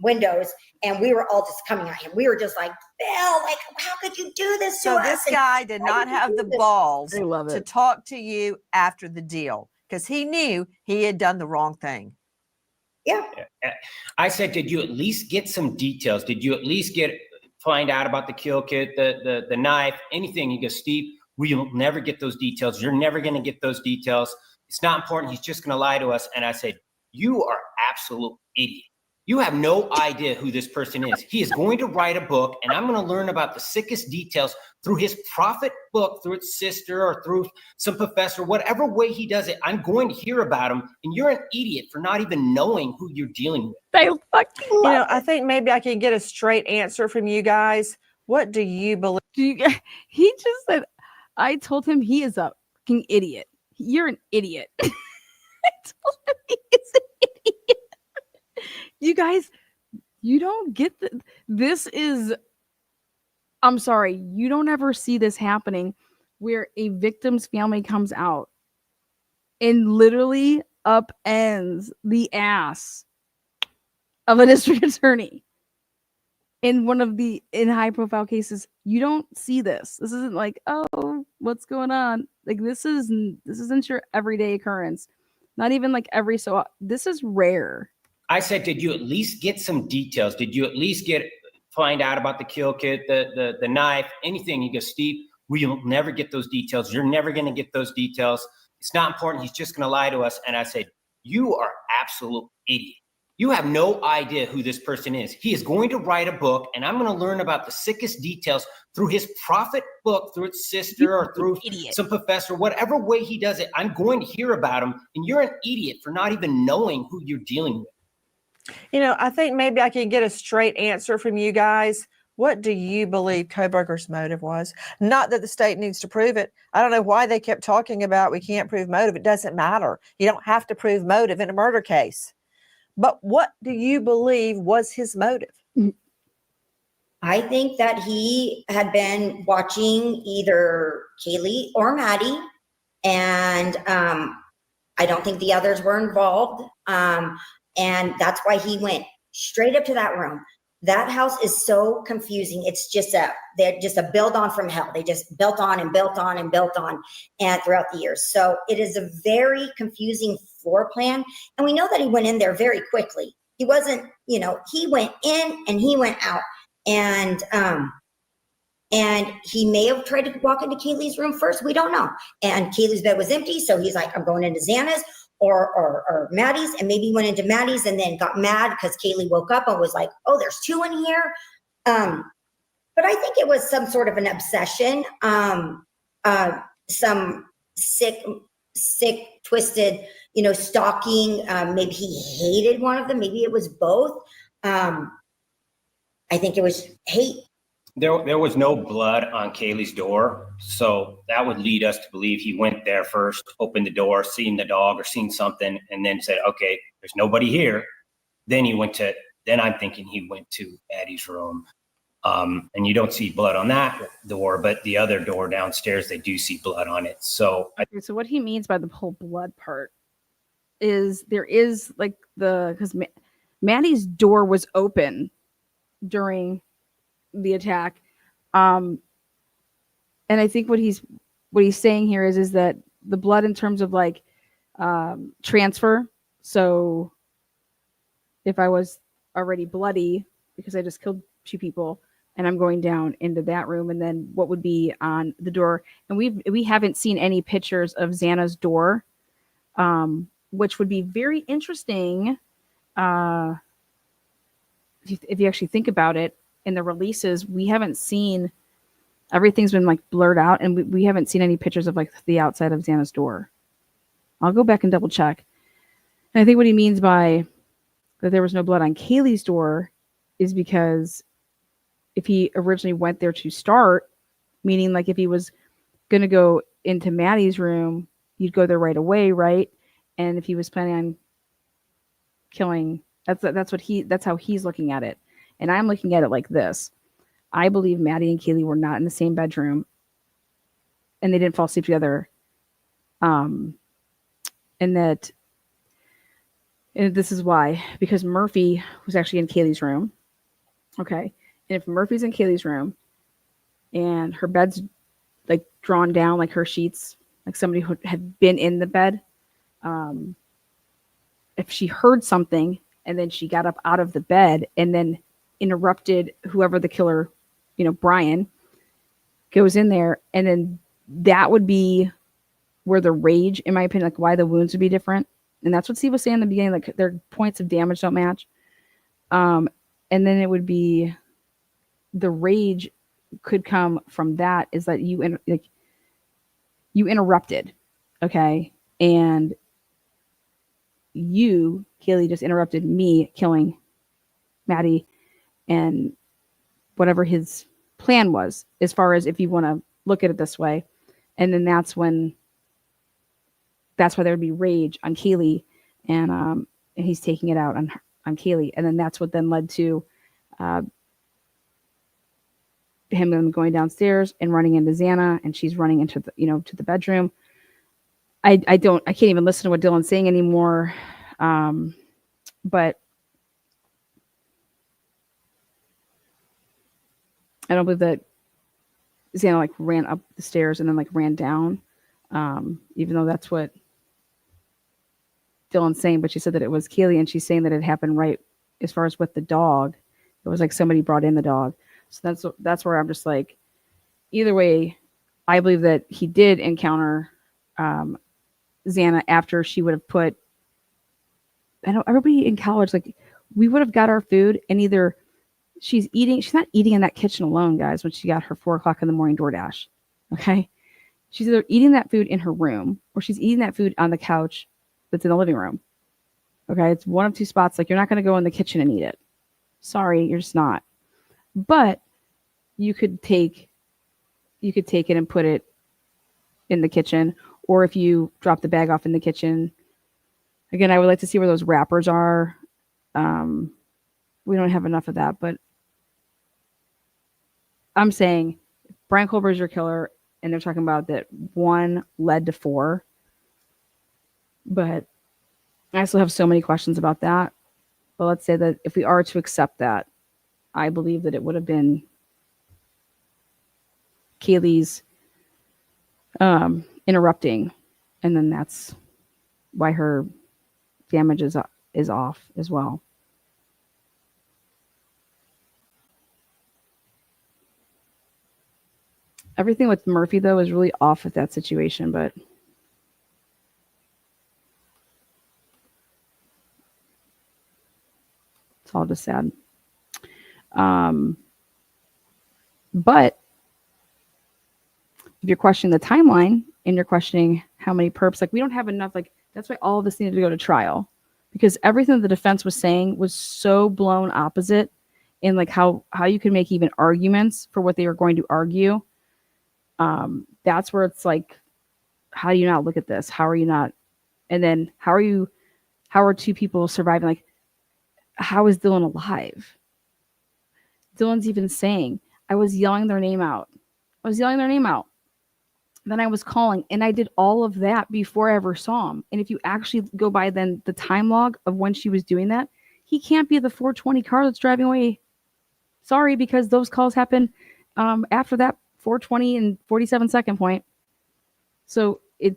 windows, and we were all just coming at him. We were just like, Bill, like, how could you do this to us? So this guy did not have the balls to talk to you after the deal, because he knew he had done the wrong thing. Yeah. I said, did you at least get some details? Did you at least find out about the kill kit, the knife, anything? He goes, Steve, we'll never get those details. You're never going to get those details. It's not important. He's just going to lie to us. And I said, you are absolute idiot. You have no idea who this person is. He is going to write a book, and I'm going to learn about the sickest details through his prophet book, through its sister, or through some professor, whatever way he does it. I'm going to hear about him, and you're an idiot for not even knowing who you're dealing with. They fucking love I think maybe I can get a straight answer from you guys. What do you believe? He just said, I told him he is a fucking idiot. You're an idiot. I told him he is an idiot. You guys, you don't get this is, I'm sorry, you don't ever see this happening where a victim's family comes out and literally upends the ass of a district attorney in one of the in high profile cases. You don't see this. This isn't like, oh, what's going on? Like this isn't your everyday occurrence. Not even like every so, this is rare. I said, did you at least get some details? Did you at least find out about the kill kit, the knife, anything? He goes, Steve, we'll never get those details. You're never going to get those details. It's not important. He's just going to lie to us. And I said, you are absolute idiot. You have no idea who this person is. He is going to write a book, and I'm going to learn about the sickest details through his prophet book, through its sister, or through some professor, whatever way he does it. I'm going to hear about him, and you're an idiot for not even knowing who you're dealing with. You know, I think maybe I can get a straight answer from you guys. What do you believe Kohberger's motive was? Not that the state needs to prove it. I don't know why they kept talking about we can't prove motive. It doesn't matter. You don't have to prove motive in a murder case. But what do you believe was his motive? I think that he had been watching either Kaylee or Maddie, and I don't think the others were involved. And that's why he went straight up to that room. That house is so confusing. It's just they're just a build on from hell. They just built on and built on and built on and throughout the years. So it is a very confusing floor plan. And we know that he went in there very quickly. He wasn't, he went in and he went out. And he may have tried to walk into Kaylee's room first. We don't know. And Kaylee's bed was empty. So he's like, I'm going into Xana's or Maddie's. And maybe he went into Maddie's and then got mad because Kaylee woke up and was like, oh, there's two in here. But I think it was some sort of an obsession. Some sick, twisted, stalking. Maybe he hated one of them. Maybe it was both. I think it was hate. There was no blood on Kaylee's door, so that would lead us to believe he went there first, opened the door, seen the dog or seen something, and then said, okay, there's nobody here. Then I'm thinking he went to Addie's room. And you don't see blood on that door, but the other door downstairs, they do see blood on it. So what he means by the whole blood part is there is like because Maddie's door was open during the attack. And I think what he's saying here is that the blood in terms of like transfer. So if I was already bloody because I just killed two people and I'm going down into that room, and then what would be on the door, and we haven't seen any pictures of Xana's door, which would be very interesting if you actually think about it. In the releases, we haven't seen, everything's been like blurred out, and we haven't seen any pictures of like the outside of Xana's door. I'll go back and double check. And I think what he means by that there was no blood on Kaylee's door is because if he originally went there to start, meaning like if he was going to go into Maddie's room, you'd go there right away, right? And if he was planning on killing, that's how he's looking at it. And I'm looking at it like this. I believe Maddie and Kaylee were not in the same bedroom and they didn't fall asleep together. And this is why, because Murphy was actually in Kaylee's room. Okay. And if Murphy's in Kaylee's room and her bed's like drawn down, like her sheets, like somebody who had been in the bed, if she heard something and then she got up out of the bed and then interrupted whoever the killer, Brian, goes in there, and then that would be where the rage, in my opinion, like why the wounds would be different. And that's what Steve was saying in the beginning, like their points of damage don't match. And then it would be the rage could come from that is that you interrupted, okay? And you, Kaylee, just interrupted me killing Maddie and whatever his plan was, as far as if you want to look at it this way. And then that's why there would be rage on Kaylee, and he's taking it out on on Kaylee. And then that's what then led to him going downstairs and running into Xana, and she's running into the, to the bedroom. I can't even listen to what Dylan's saying anymore. But I don't believe that Xana like ran up the stairs and then like ran down. Even though that's what Dylan's saying, but she said that it was Kaylee, and she's saying that it happened right as far as with the dog. It was like somebody brought in the dog. So that's where I'm just like, either way, I believe that he did encounter Xana after she would have put, I know everybody in college, like we would have got our food, and either she's not eating in that kitchen alone, guys, when she got her 4:00 in the morning DoorDash. Okay. She's either eating that food in her room or she's eating that food on the couch that's in the living room. Okay. It's one of two spots. Like you're not going to go in the kitchen and eat it. Sorry, you're just not. But you could take it and put it in the kitchen, or if you drop the bag off in the kitchen. Again, I would like to see where those wrappers are. We don't have enough of that, but I'm saying Brian Colbert is your killer, and they're talking about that 1 led to 4. But I still have so many questions about that. But let's say that if we are to accept that, I believe that it would have been Kaylee's interrupting, and then that's why her damage is off as well. Everything with Murphy, though, is really off with that situation, but it's all just sad. But if you're questioning the timeline and you're questioning how many perps, like we don't have enough, like that's why all of this needed to go to trial, because everything that the defense was saying was so blown opposite in like how you can make even arguments for what they were going to argue. That's where it's like, how do you not look at this? How are you not? And then how are 2 people surviving? Like, how is Dylan alive? Dylan's even saying, I was yelling their name out. Then I was calling, and I did all of that before I ever saw him. And if you actually go by then the time log of when she was doing that, he can't be the 420 car that's driving away. Sorry, because those calls happen after that 420 and 47-second point. So if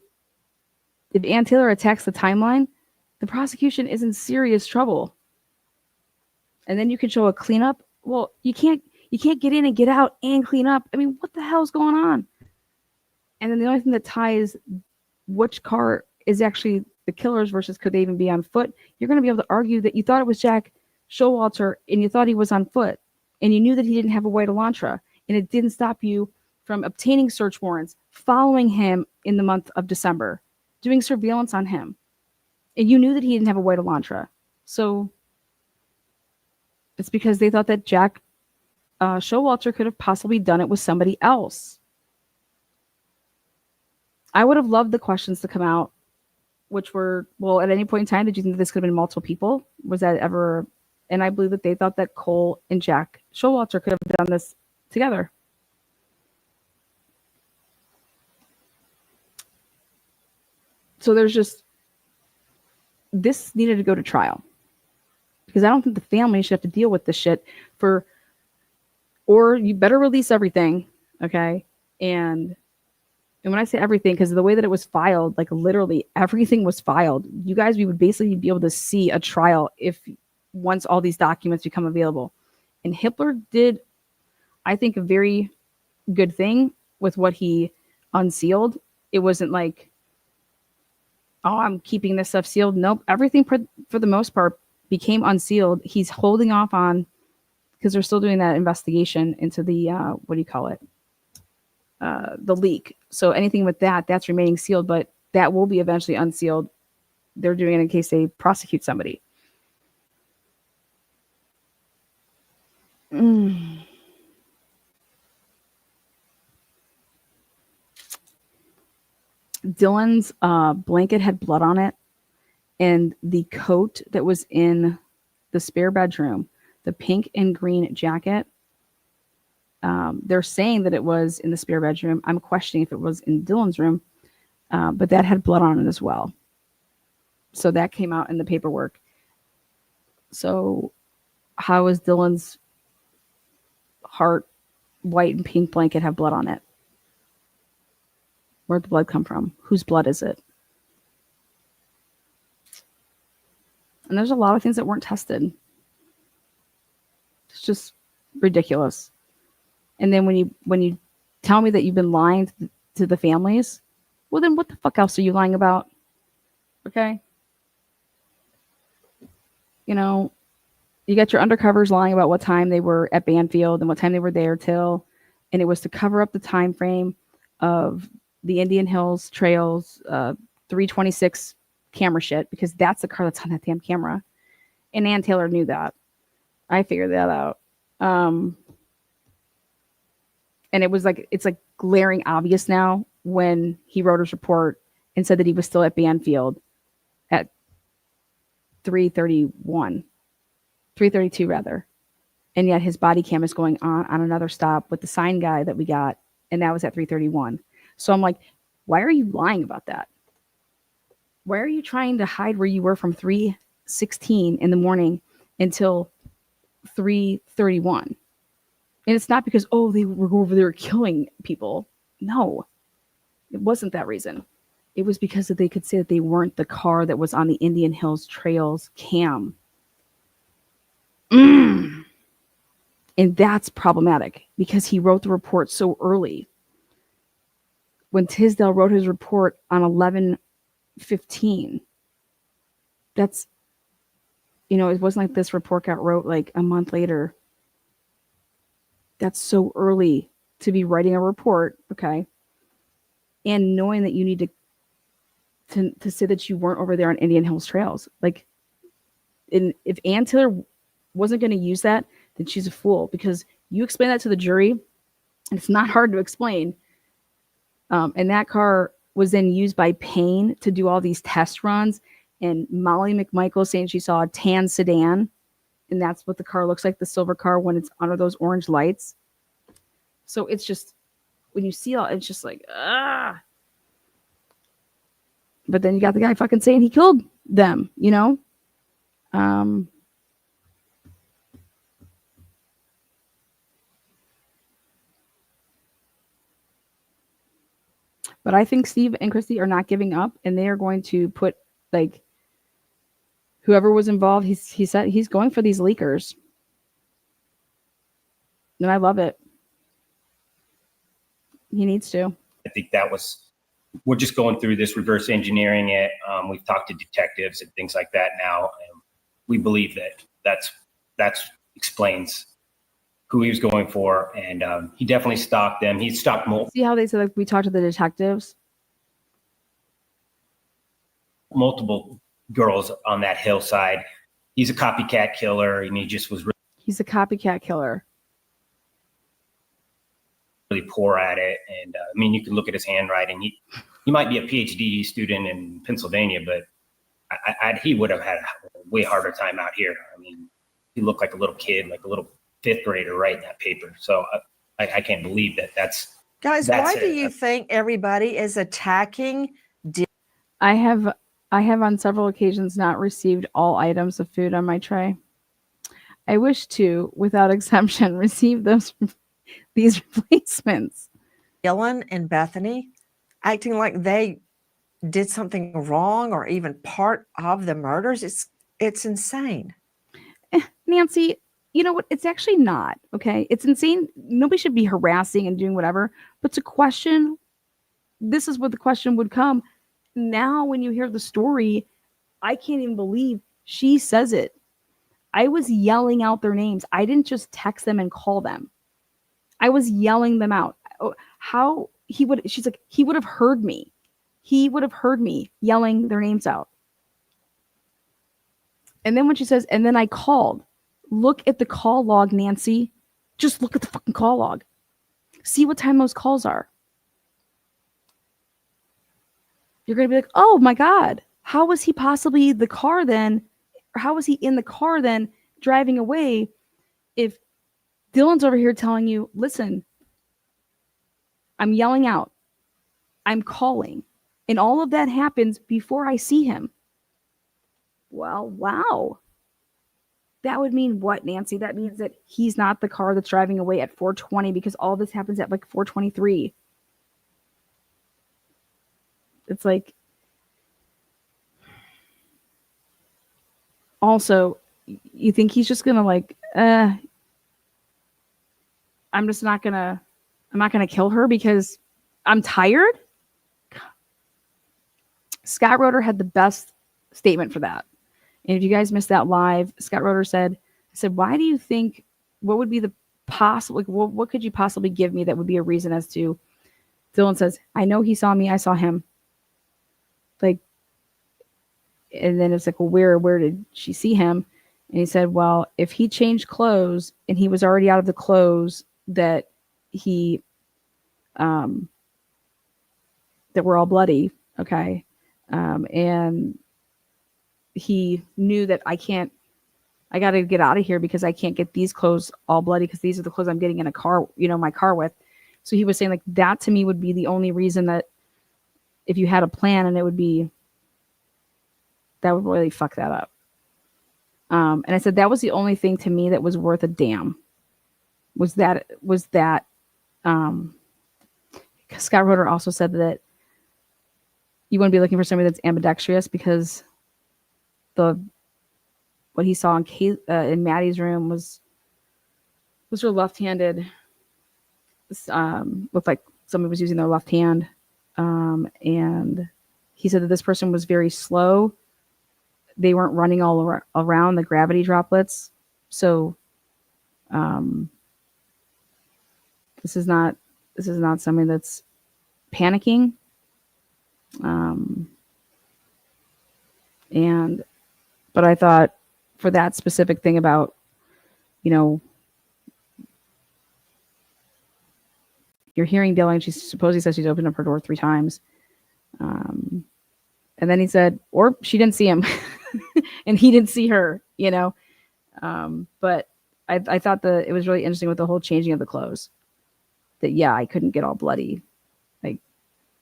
Ann Taylor attacks the timeline, the prosecution is in serious trouble. And then you can show a cleanup. Well, you can't get in and get out and clean up. I mean, what the hell's going on? And then the only thing that ties which car is actually the killer's versus could they even be on foot, you're going to be able to argue that you thought it was Jack Showalter and you thought he was on foot, and you knew that he didn't have a white Elantra, and it didn't stop you from obtaining search warrants, following him in the month of December, doing surveillance on him, and you knew that he didn't have a white Elantra. So it's because they thought that Jack Showalter could have possibly done it with somebody else. I would have loved the questions to come out, which were, well, at any point in time, did you think this could have been multiple people? Was that ever? And I believe that they thought that Cole and Jack Showalter could have done this together. So there's just, this needed to go to trial, because I don't think the family should have to deal with this shit or you better release everything. Okay. And when I say everything, because the way that it was filed, like literally everything was filed. You guys, we would basically be able to see a trial once all these documents become available. And Hitler did, I think, a very good thing with what he unsealed. It wasn't like, oh, I'm keeping this stuff sealed. Nope. Everything for the most part became unsealed. He's holding off on, because they're still doing that investigation into the, what do you call it? The leak. So anything with that's remaining sealed, but that will be eventually unsealed. They're doing it in case they prosecute somebody. Dylan's blanket had blood on it, and the coat that was in the spare bedroom, the pink and green jacket. They're saying that it was in the spare bedroom. I'm questioning if it was in Dylan's room, but that had blood on it as well. So that came out in the paperwork. So how is Dylan's heart white and pink blanket have blood on it? Where'd the blood come from? Whose blood is it? And there's a lot of things that weren't tested. It's just ridiculous. And then when you tell me that you've been lying to the families, well, then what the fuck else are you lying about? Okay. You know, you got your undercovers lying about what time they were at Banfield and what time they were there till, and it was to cover up the time frame of the Indian Hills Trails 326 camera shit, because that's the car that's on that damn camera. And Ann Taylor knew that. I figured that out. And it was like, it's like glaring obvious now when he wrote his report and said that he was still at Banfield at 332 rather. And yet his body cam is going on another stop with the sign guy that we got. And that was at 331. So I'm like, why are you lying about that? Why are you trying to hide where you were from 3:16 in the morning until 3:31? And it's not because, oh, they were over there killing people. No, it wasn't that reason. It was because that they could say that they weren't the car that was on the Indian Hills Trails cam. And that's problematic because he wrote the report so early. When Tisdale wrote his report on 11/15, that's, you know, it wasn't like this report got wrote like a month later. That's so early to be writing a report, okay? And knowing that you need to say that you weren't over there on Indian Hills Trails. Like, if Ann Taylor wasn't going to use that, then she's a fool, because you explain that to the jury, and it's not hard to explain. And that car was then used by Payne to do all these test runs, and Molly McMichael saying she saw a tan sedan, and that's what the car looks like, the silver car, when it's under those orange lights. So it's just, when you see all, it's just like, ah. But then you got the guy fucking saying he killed them, you know? But I think Steve and Christy are not giving up, and they are going to put, like, whoever was involved, he said he's going for these leakers. And I love it. He needs to. I think we're just going through this, reverse engineering it. We've talked to detectives and things like that now. And we believe that explains who he was going for. And he definitely stalked them. He stalked See how they said, like, we talked to the detectives? multiple girls on that hillside. He's a copycat killer. And he just was He's a copycat killer. really poor at it. And I mean, you can look at his handwriting. He might be a PhD student in Pennsylvania, but he would have had a way harder time out here. I mean, he looked like a little kid, like a little fifth grader writing that paper. So I can't believe that's. Guys, why do you think everybody is attacking? I have on several occasions not received all items of food on my tray. I wish to, without exemption, receive these replacements. Dylan and Bethany acting like they did something wrong or even part of the murders. It's insane. Nancy, you know what? It's actually not, okay? It's insane. Nobody should be harassing and doing whatever. But to question, this is what the question would come. Now, when you hear the story, I can't even believe she says it. I was yelling out their names. I didn't just text them and call them. I was yelling them out. How she's like, he would have heard me. He would have heard me yelling their names out. And then when she says, and then I called, look at the call log, Nancy. Just look at the fucking call log. See what time those calls are. You're going to be like, oh my God, how was he possibly the car then? Or how was he in the car then driving away if Dylan's over here telling you, listen, I'm yelling out, I'm calling, and all of that happens before I see him? Well, wow. That would mean what, Nancy? That means that he's not the car that's driving away at 4:20 because all this happens at like 4:23. It's like, also, you think he's just gonna like, I'm not gonna kill her because I'm tired? Scott Roeder had the best statement for that. And if you guys missed that live, Scott Roeder said, why do you think, what would be the possible, like, what could you possibly give me that would be a reason as to, Dylan says, I know he saw me, I saw him. Like, and then it's like, well, where did she see him? And he said, well, if he changed clothes and he was already out of the clothes that he, that were all bloody, okay, and he knew that I got to get out of here because I can't get these clothes all bloody because these are the clothes I'm getting in a car, my car with. So he was saying like that to me would be the only reason that if you had a plan, and it would be, that would really fuck that up. And I said, that was the only thing to me that was worth a damn was that, Scott Roeder also said that you wouldn't be looking for somebody that's ambidextrous because what he saw in Maddie's room was her left-handed, looked like somebody was using their left hand. And he said that this person was very slow. They weren't running all around the gravity droplets. So, this is not somebody that's panicking. But I thought for that specific thing about, you're hearing Dylan, she supposedly says she's opened up her door 3 times. And then he said, or she didn't see him and he didn't see her, but I thought that it was really interesting with the whole changing of the clothes that, yeah, I couldn't get all bloody. Like,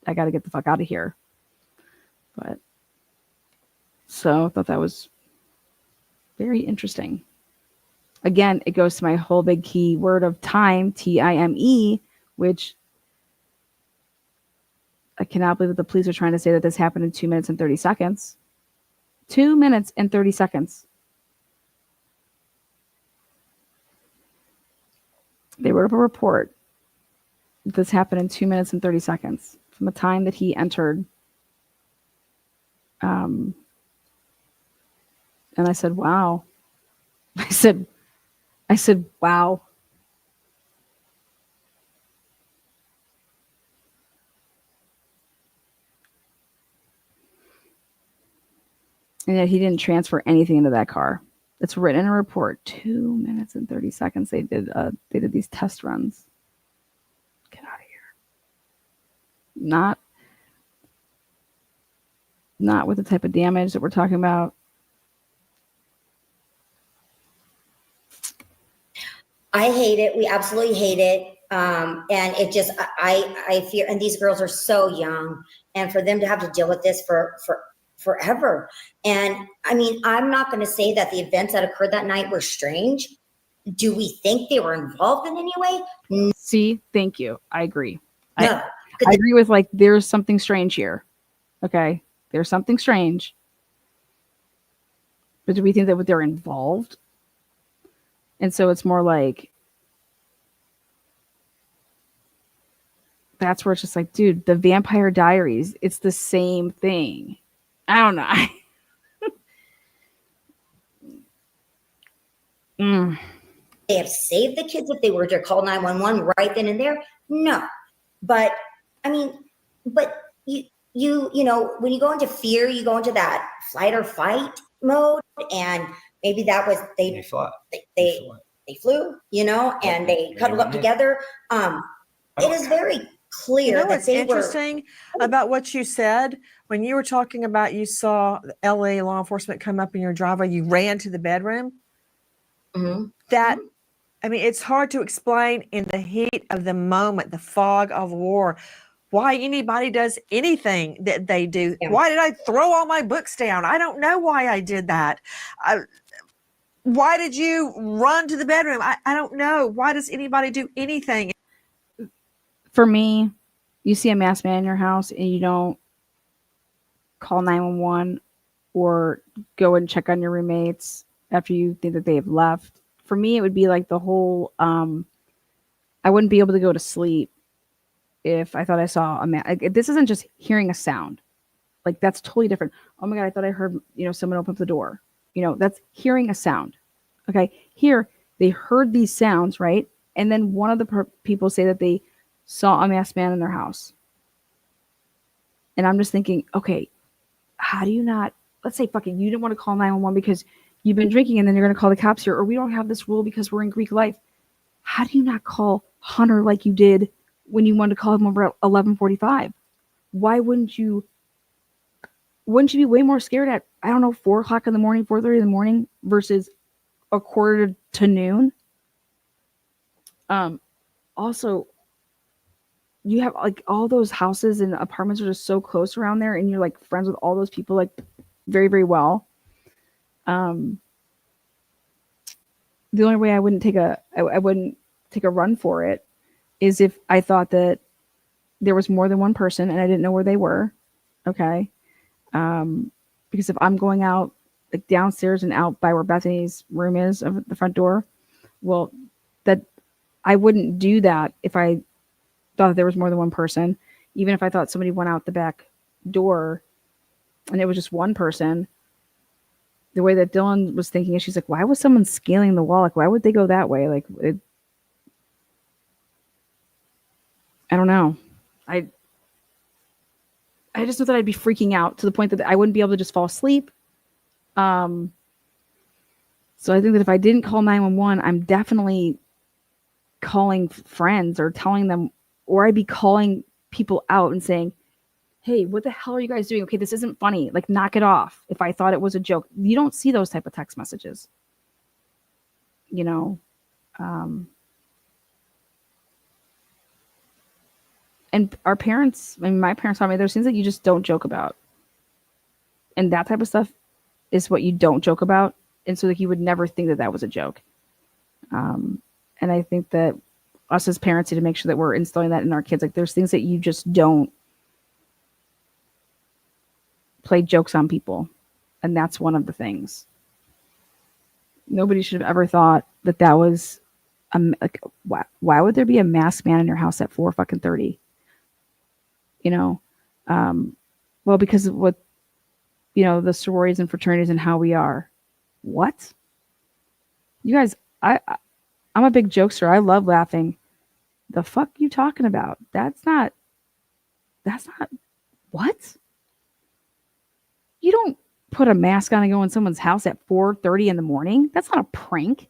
I got to get the fuck out of here. But so I thought that was very interesting. Again, it goes to my whole big key word of time, TIME, which I cannot believe that the police are trying to say that this happened in 2 minutes and 30 seconds. 2 minutes and 30 seconds. They wrote up a report that this happened in 2 minutes and 30 seconds from the time that he entered. And I said, wow. I said, wow. And yet he didn't transfer anything into that car. It's written in a report. 2 minutes and 30 seconds. They did these test runs. Get out of here. Not with the type of damage that we're talking about. I hate it. We absolutely hate it. And it just, I fear, and these girls are so young, and for them to have to deal with this for forever. And I mean, I'm not going to say that the events that occurred that night were strange. Do we think they were involved in any way? No. See, thank you. I agree. No. I agree with, like, there's something strange here. Okay. There's something strange. But do we think that they're involved? And so it's more like, that's where it's just like, dude, the Vampire Diaries, it's the same thing. I don't know. They have saved the kids if they were to call 911 right then and there? No. But I mean, but you know, when you go into fear, you go into that flight or fight mode, and maybe that was they flew, you know, and they cuddled up together. It is very clear. You know what's interesting about what you said when you were talking about you saw LA law enforcement come up in your driveway, you ran to the bedroom. That, I mean, it's hard to explain in the heat of the moment, the fog of war, why anybody does anything that they do. Yeah. Why did I throw all my books down? I don't know why I did that. Why did you run to the bedroom? I don't know. Why does anybody do anything? For me, you see a masked man in your house and you don't call 911 or go and check on your roommates after you think that they have left. For me, it would be like the whole, I wouldn't be able to go to sleep if I thought I saw a man. Like, this isn't just hearing a sound. Like, that's totally different. Oh my God, I thought I heard, someone open up the door. That's hearing a sound. Okay. Here, they heard these sounds, right? And then one of the people say that they saw a masked man in their house. And I'm just thinking, okay, how do you not, let's say fucking you didn't want to call 911 because you've been drinking and then you're going to call the cops here, or we don't have this rule because we're in Greek life. How do you not call Hunter like you did when you wanted to call him over at 11:45? Why wouldn't you be way more scared at, I don't know, 4 o'clock in the morning, 4:30 in the morning versus a quarter to noon? Also, you have like all those houses and apartments are just so close around there, and you're like friends with all those people like very, very well. The only way I wouldn't take a run for it is if I thought that there was more than one person and I didn't know where they were. Okay. Because if I'm going out like downstairs and out by where Bethany's room is of the front door, well, that I wouldn't do that if I thought that there was more than one person. Even if I thought somebody went out the back door and it was just one person, the way that Dylan was thinking is she's like, why was someone scaling the wall? Like, why would they go that way? Like, I don't know. I just know that I'd be freaking out to the point that I wouldn't be able to just fall asleep. So I think that if I didn't call 911, I'm definitely calling friends or telling them, or I'd be calling people out and saying, hey, what the hell are you guys doing? Okay, this isn't funny. Like, knock it off. If I thought it was a joke, you don't see those type of text messages. And our parents, I mean, my parents taught me there's things that you just don't joke about. And that type of stuff is what you don't joke about. And so like you would never think that that was a joke. And I think that us as parents need to make sure that we're instilling that in our kids. Like there's things that you just don't play jokes on people. And that's one of the things. Nobody should have ever thought that that was like, why would there be a masked man in your house at 4:30? Well, because of what, the sororities and fraternities and how we are. What? You guys, I'm a big jokester. I love laughing. The fuck you talking about? That's not what? You don't put a mask on and go in someone's house at 4:30 in the morning. That's not a prank.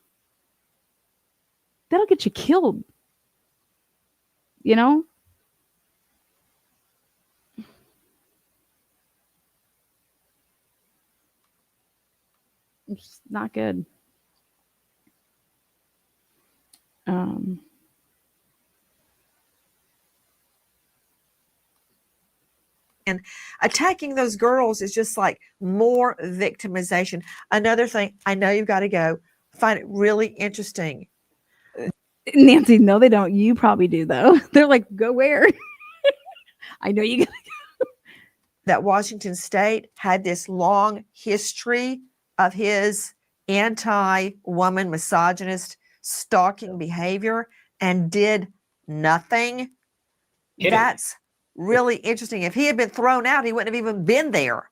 That'll get you killed. It's not good. And attacking those girls is just like more victimization. Another thing, I know you've got to go, find it really interesting. Nancy, no, they don't. You probably do, though. They're like, go where? I know you gotta go. That Washington State had this long history of his anti-woman, misogynist, stalking behavior and did nothing. That's really interesting. If he had been thrown out, he wouldn't have even been there.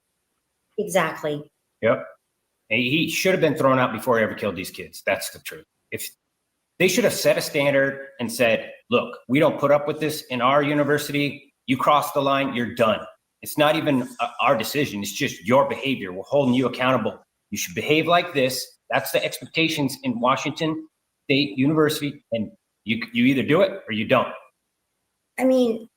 Exactly. Yep. He should have been thrown out before he ever killed these kids. That's the truth. If they should have set a standard and said, look, we don't put up with this in our university. You cross the line, you're done. It's not even our decision. It's just your behavior. We're holding you accountable. You should behave like this. That's the expectations in Washington State University. And you either do it or you don't. I mean,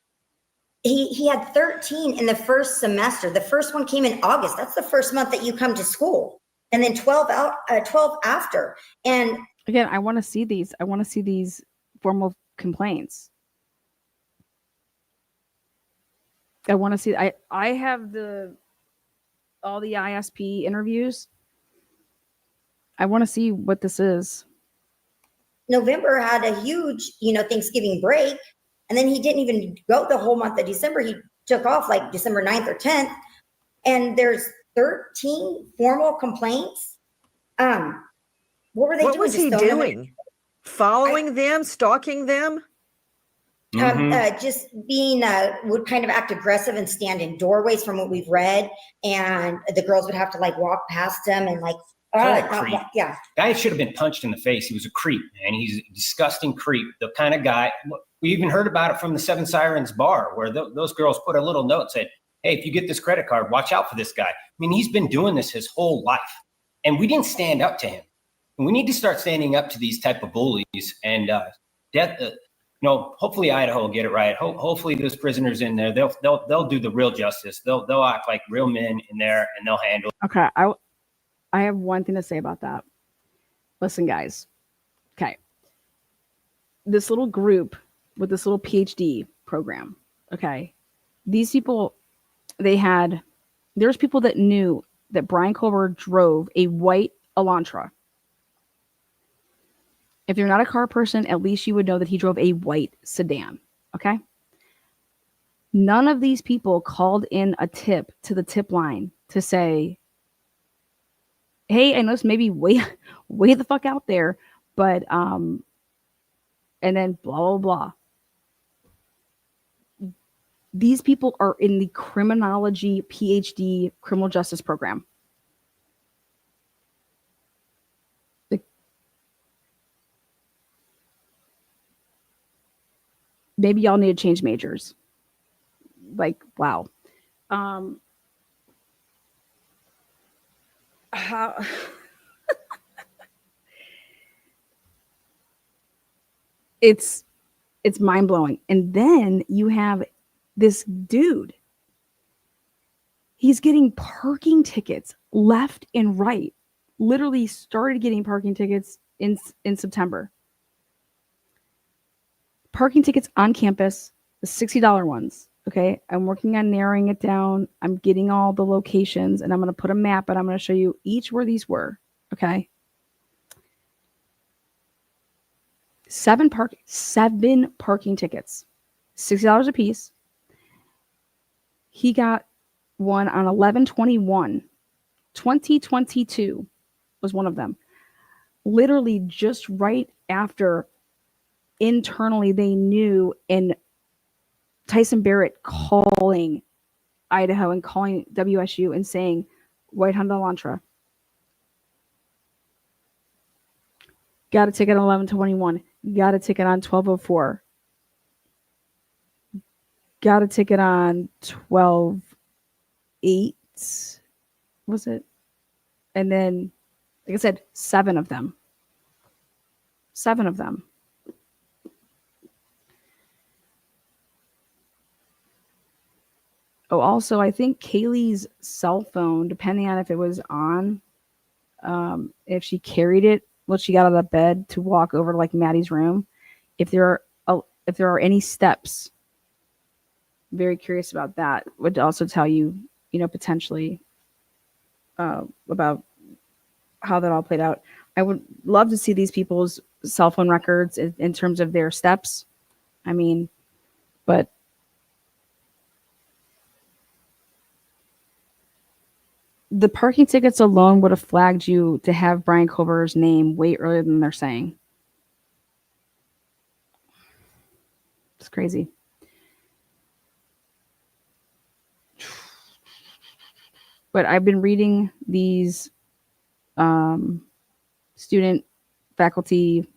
he had 13 in the first semester. The first one came in August. That's the first month that you come to school. and then 12 after. And again, I want to see these. I want to see these formal complaints. I want to see. I have all the ISP interviews. I want to see what this is. November had a huge, Thanksgiving break. And then he didn't even go the whole month of December. He took off like December 9th or 10th. And there's 13 formal complaints. What were they doing? What was he doing? Following them, stalking them? Just being, would kind of act aggressive and stand in doorways from what we've read. And the girls would have to like walk past him and like, yeah. Guy should have been punched in the face. He was a creep, man. He's a disgusting creep. The kind of guy, we even heard about it from the Seven Sirens bar where those girls put a little note, said, hey, if you get this credit card, watch out for this guy. I mean, he's been doing this his whole life and we didn't stand up to him. And we need to start standing up to these type of bullies and hopefully Idaho will get it right. Hopefully those prisoners in there, they'll do the real justice. They'll act like real men in there and they'll handle it. Okay. I have one thing to say about that. Listen, guys. Okay. This little group with this little PhD program. Okay. These people, there's people that knew that Brian Culver drove a white Elantra. If you're not a car person, at least you would know that he drove a white sedan. Okay. None of these people called in a tip to the tip line to say, hey, I know this may be way the fuck out there, but and then blah, blah, blah. These people are in the criminology PhD criminal justice program. Maybe y'all need to change majors. Like, wow. How it's mind-blowing. And then you have this dude. He's getting parking tickets left and right. Literally started getting parking tickets in September. Parking tickets on campus, the $60 ones. Okay, I'm working on narrowing it down. I'm getting all the locations and I'm going to put a map and I'm going to show you each where these were. Okay. 7 parking tickets, $60 a piece. He got one on 11/21, 2022 was one of them. Literally just right after internally they knew, and Tyson Barrett calling Idaho and calling WSU and saying, white Honda Elantra. Got a ticket on 11/21. Got a ticket on 12/04. Got a ticket on 12/8. Was it? And then, like I said, 7 of them. 7 of them. Oh, also, I think Kaylee's cell phone, depending on if it was on, if she carried it, when she got out of bed to walk over to like Maddie's room, if there are any steps, very curious about that. Would also tell you, potentially about how that all played out. I would love to see these people's cell phone records in terms of their steps. I mean, but the parking tickets alone would have flagged you to have Brian Culver's name way earlier than they're saying. It's crazy. But I've been reading these student faculty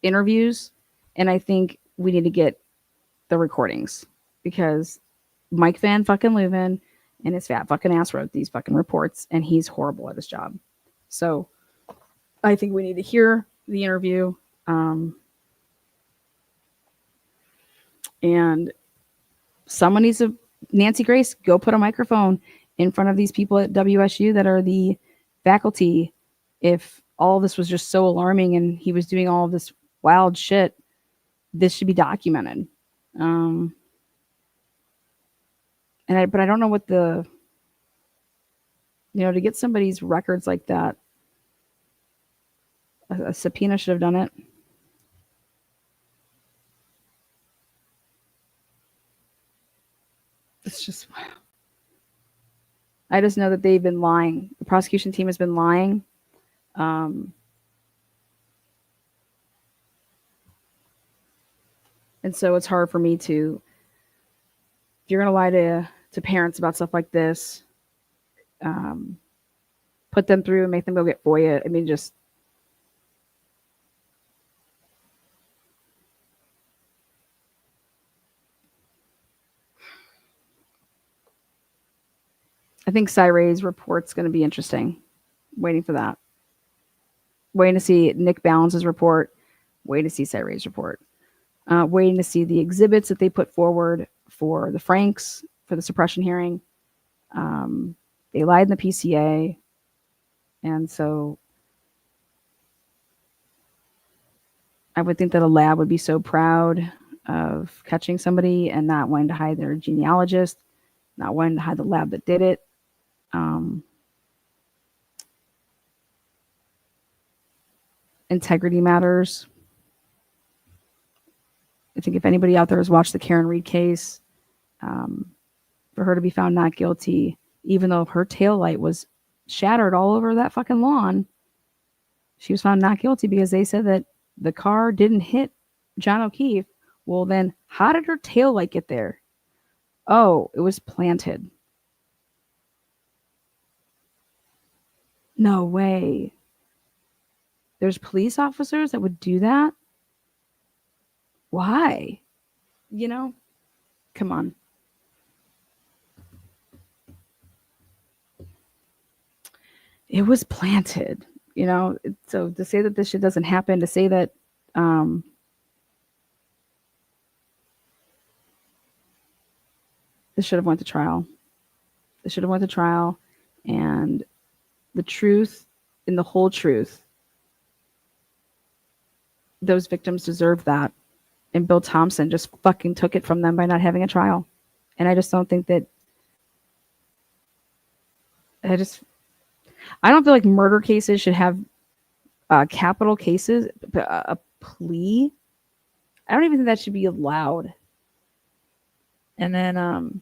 interviews, and I think we need to get the recordings because Mike Van fucking Leuven and his fat fucking ass wrote these fucking reports, and he's horrible at his job. So I think we need to hear the interview. And someone needs to, Nancy Grace, go put a microphone in front of these people at WSU that are the faculty. If all this was just so alarming and he was doing all of this wild shit, this should be documented. But I don't know what to get somebody's records like that, a subpoena should have done it. It's just, I just know that they've been lying. The prosecution team has been lying. And so it's hard for me to, if you're going to lie to parents about stuff like this, put them through and make them go get FOIA. I mean, just, I think Cyray's report's going to be interesting. Waiting for that. Waiting to see Nick Balance's report. Waiting to see Cyray's report. Waiting to see the exhibits that they put forward for the Franks, for the suppression hearing. They lied in the PCA. And so I would think that a lab would be so proud of catching somebody and not wanting to hide their genealogist, not wanting to hide the lab that did it. Integrity matters. I think if anybody out there has watched the Karen Reed case, for her to be found not guilty, even though her taillight was shattered all over that fucking lawn, she was found not guilty because they said that the car didn't hit John O'Keefe. Well, then how did her taillight get there? Oh, it was planted. No way. There's police officers that would do that? Why? Come on. It was planted, so to say that this shit doesn't happen, to say that this should have went to trial. This should have went to trial, and the truth and the whole truth, those victims deserve that. And Bill Thompson just fucking took it from them by not having a trial. And I just don't think that, I don't feel like murder cases should have capital cases, a plea. I don't even think that should be allowed. And then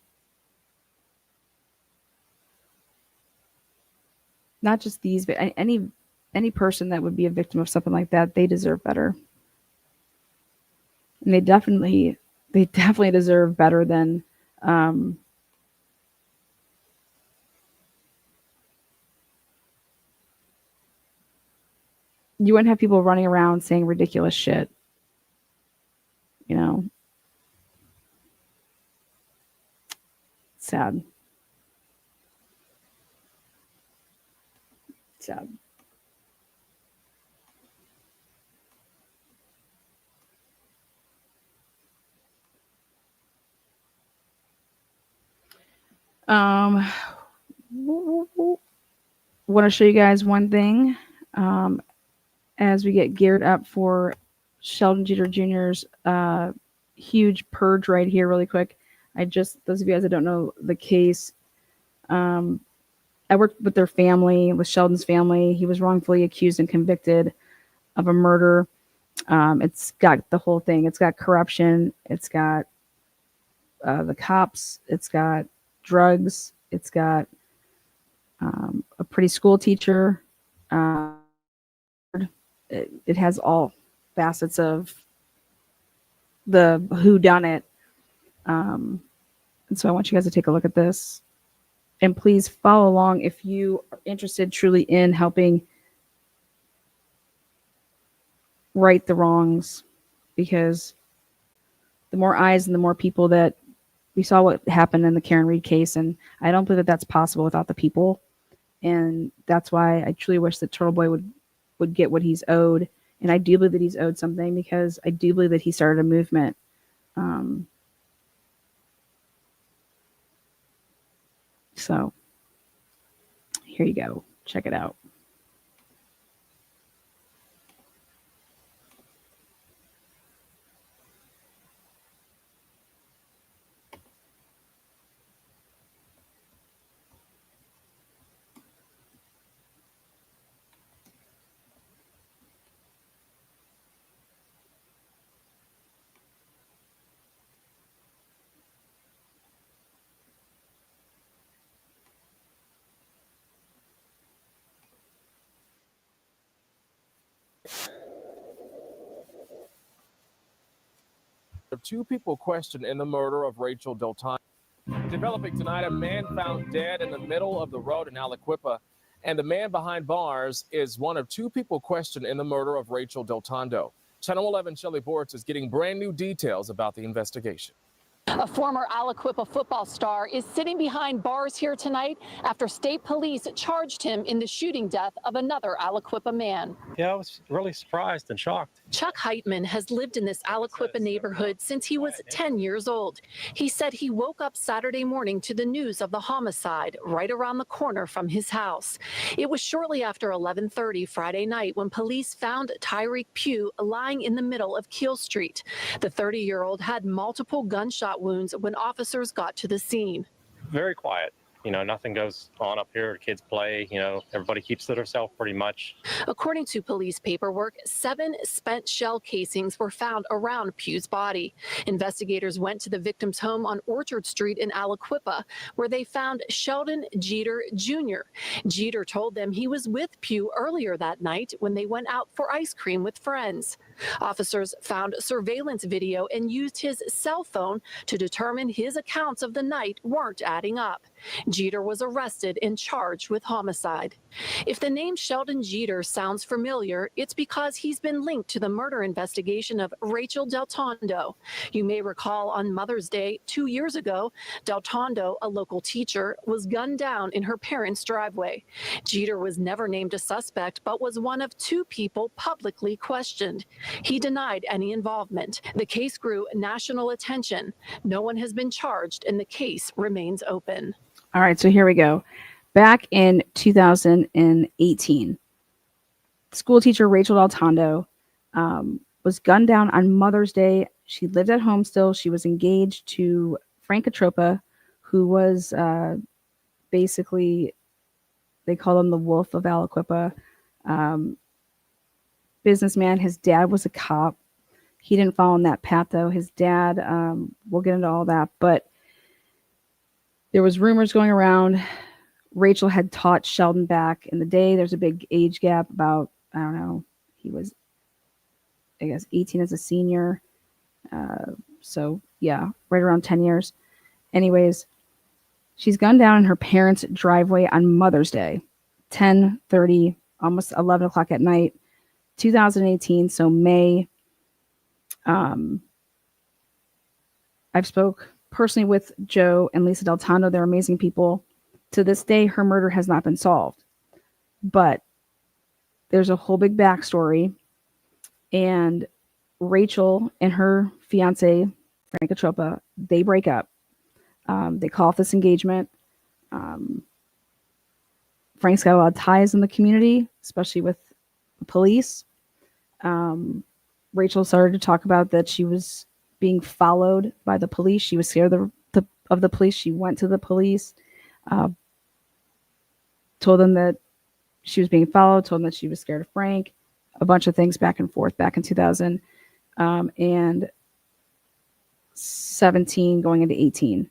not just these, but any person that would be a victim of something like that, they deserve better. And they definitely deserve better than you wouldn't have people running around saying ridiculous shit. Sad. Sad. Want to show you guys one thing as we get geared up for Sheldon Jeter Jr.'s huge purge right here really quick. Those of you guys that don't know the case, I worked with their family, with Sheldon's family. He was wrongfully accused and convicted of a murder. It's got the whole thing. It's got corruption. It's got the cops. It's got drugs. It's got a pretty school teacher. It has all facets of the whodunit. And so I want you guys to take a look at this. And please follow along if you are interested truly in helping right the wrongs, because the more eyes and the more people that we saw what happened in the Karen Reed case, and I don't believe that that's possible without the people. And that's why I truly wish that Turtle Boy would get what he's owed. And I do believe that he's owed something, because I do believe that he started a movement. So Here you go. Check it out. Two people questioned in the murder of Rachel Del Tondo. Developing tonight, a man found dead in the middle of the road in Aliquippa, and the man behind bars is one of two people questioned in the murder of Rachel Del Tondo. Channel 11 Shelley Bortz is getting brand new details about the investigation. A former Aliquippa football star is sitting behind bars here tonight after state police charged him in the shooting death of another Aliquippa man. Yeah, I was really surprised and shocked. Chuck Heitman has lived in this Aliquippa neighborhood since he was 10 years old. He said he woke up Saturday morning to the news of the homicide right around the corner from his house. It was shortly after 11:30 Friday night when police found Tyreek Pugh lying in the middle of Keel Street. The 30-year-old had multiple gunshot wounds when officers got to the scene. Very quiet. Nothing goes on up here. Kids play, everybody keeps to themselves pretty much. According to police paperwork, 7 spent shell casings were found around Pugh's body. Investigators went to the victim's home on Orchard Street in Aliquippa, where they found Sheldon Jeter Jr. Jeter told them he was with Pugh earlier that night when they went out for ice cream with friends. Officers found surveillance video and used his cell phone to determine his accounts of the night weren't adding up. Jeter was arrested and charged with homicide. If the name Sheldon Jeter sounds familiar, it's because he's been linked to the murder investigation of Rachel Del Tondo. You may recall on Mother's Day 2 years ago, Del Tondo, a local teacher, was gunned down in her parents' driveway. Jeter was never named a suspect, but was one of 2 people publicly questioned. He denied any involvement. The case grew national attention. No one has been charged, and the case remains open. All right, so here we go. Back in 2018, school teacher Rachel Del Tondo was gunned down on Mother's Day. She lived at home still. She was engaged to Frank Atropa, who was basically, they call him the Wolf of Aliquippa. Businessman. His dad was a cop. He didn't follow in that path, though. His dad, we'll get into all that, but there was rumors going around. Rachel had taught Sheldon back in the day. There's a big age gap about, I don't know, he was, I guess, 18 as a senior. So, yeah, right around 10 years. Anyways, she's gunned down in her parents' driveway on Mother's Day, 10:30, almost 11 o'clock at night, 2018, so May. I've spoke personally with Joe and Lisa Del Tondo. They're amazing people. To this day, her murder has not been solved. But there's a whole big backstory. And Rachel and her fiance, Frank Atropa, they break up. They call off this engagement. Frank's got a lot of ties in the community, especially with the police. Rachel started to talk about that she was being followed by the police. She was scared of the police. She went to the police, told them that she was being followed, told them that she was scared of Frank, a bunch of things back and forth back in 2017 going into 18.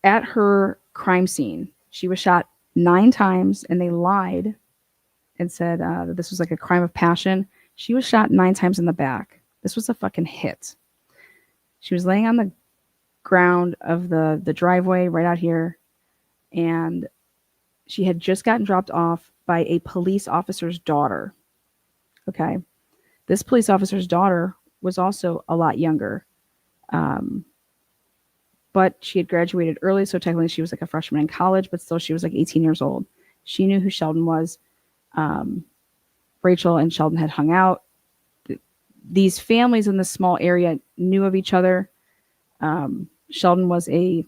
At her crime scene, she was shot 9 times, and they lied and said that this was like a crime of passion. She was shot 9 times in the back. This was a fucking hit. She was laying on the ground of the driveway right out here, and she had just gotten dropped off by a police officer's daughter. Okay. This police officer's daughter was also a lot younger. But she had graduated early, so technically she was like a freshman in college, but still she was like 18 years old. She knew who Sheldon was. Rachel and Sheldon had hung out. These families in this small area knew of each other. Sheldon was a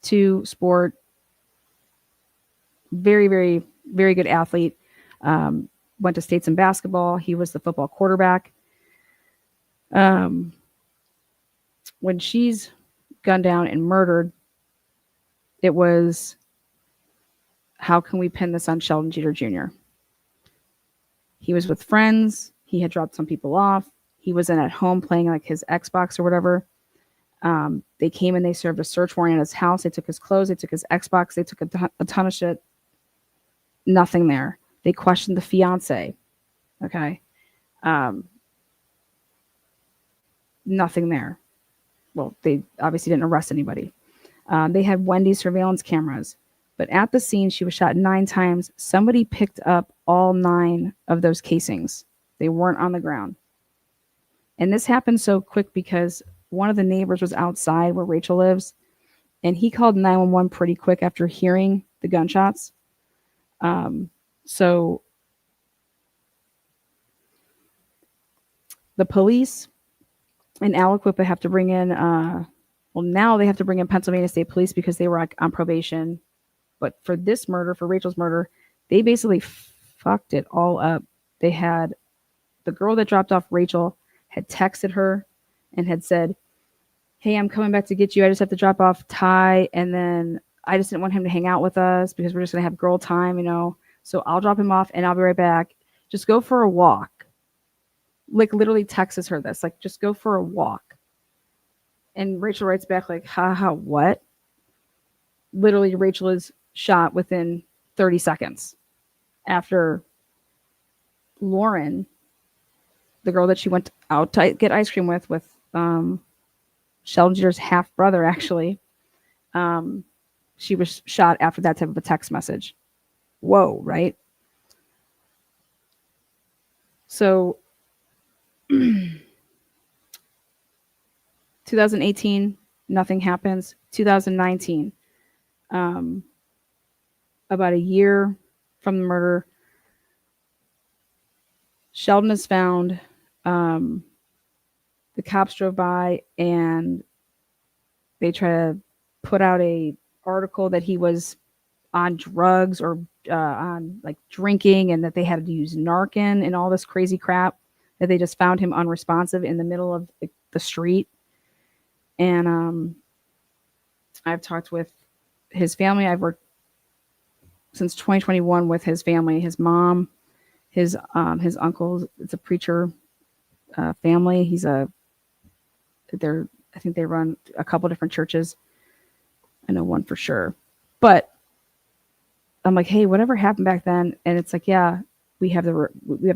two-sport, very, very, very good athlete. Went to states in basketball. He was the football quarterback. When she's gunned down and murdered, it was, how can we pin this on Sheldon Jeter Jr.? He was with friends. He had dropped some people off. He wasn't at home playing like his Xbox or whatever. They came and they served a search warrant at his house. They took his clothes. They took his Xbox. They took a ton of shit. Nothing there. They questioned the fiance. Okay. Nothing there. Well, they obviously didn't arrest anybody. They had Wendy's surveillance cameras. But at the scene, she was shot 9 times. Somebody picked up all 9 of those casings. They weren't on the ground. And this happened so quick because one of the neighbors was outside where Rachel lives, and he called 911 pretty quick after hearing the gunshots. So the police in Aliquippa have to bring in, now they have to bring in Pennsylvania State Police because they were on probation. But for this murder, for Rachel's murder, they basically fucked it all up. They had the girl that dropped off Rachel had texted her and had said, hey, I'm coming back to get you. I just have to drop off Ty. And then I just didn't want him to hang out with us because we're just going to have girl time, So I'll drop him off and I'll be right back. Just go for a walk. Like literally texts her this, like, just go for a walk. And Rachel writes back like, haha, what? Literally, Rachel is shot within 30 seconds after Lauren, the girl that she went out to get ice cream with Sheldon Jeter's half brother, actually. She was shot after that type of a text message. Whoa, right? So 2018, nothing happens. 2019, about a year from the murder, Sheldon is found. The cops drove by and they try to put out a article that he was on drugs or on like drinking, and that they had to use Narcan and all this crazy crap, that they just found him unresponsive in the middle of the street. And I've talked with his family. I've worked since 2021 with his family, his mom, his uncle. It's a preacher family. I think they run a couple different churches. I know one for sure. But I'm like, hey, whatever happened back then? And it's like, yeah, we have the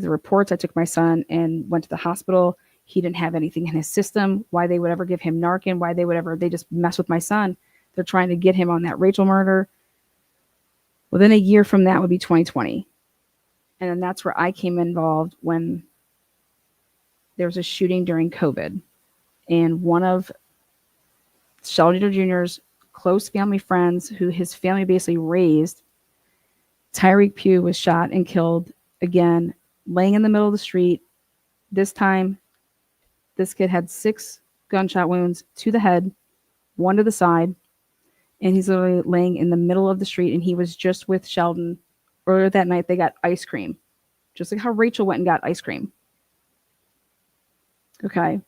reports. I took my son and went to the hospital. He didn't have anything in his system. Why they would ever give him Narcan? Why they would ever? They just mess with my son. They're trying to get him on that Rachel murder. Within a year from that would be 2020. And then that's where I came involved when there was a shooting during COVID. And one of Sheldon Jeter Jr.'s close family friends, who his family basically raised, Tyreek Pugh, was shot and killed again, laying in the middle of the street. This time, this kid had 6 gunshot wounds to the head, 1 to the side, and he's literally laying in the middle of the street. And he was just with Sheldon earlier that night. They got ice cream, just like how Rachel went and got ice cream. Okay.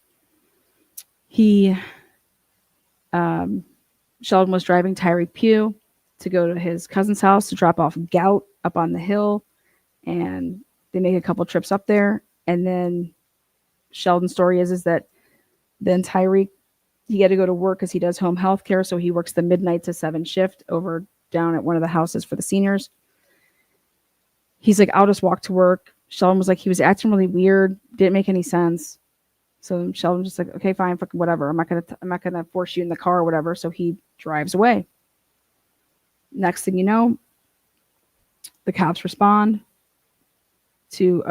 Sheldon was driving Tyreek Pugh to go to his cousin's house to drop off gout up on the hill, and they make a couple trips up there. And then Sheldon's story is that then Tyreek, he had to go to work because he does home health care, so he works the midnight to 7 shift over down at one of the houses for the seniors. He's like, I'll just walk to work. Sheldon was like, he was acting really weird, didn't make any sense. So Sheldon's just like, okay, fine, fucking whatever. I'm not gonna force you in the car or whatever. So he drives away. Next thing you know, the cops respond to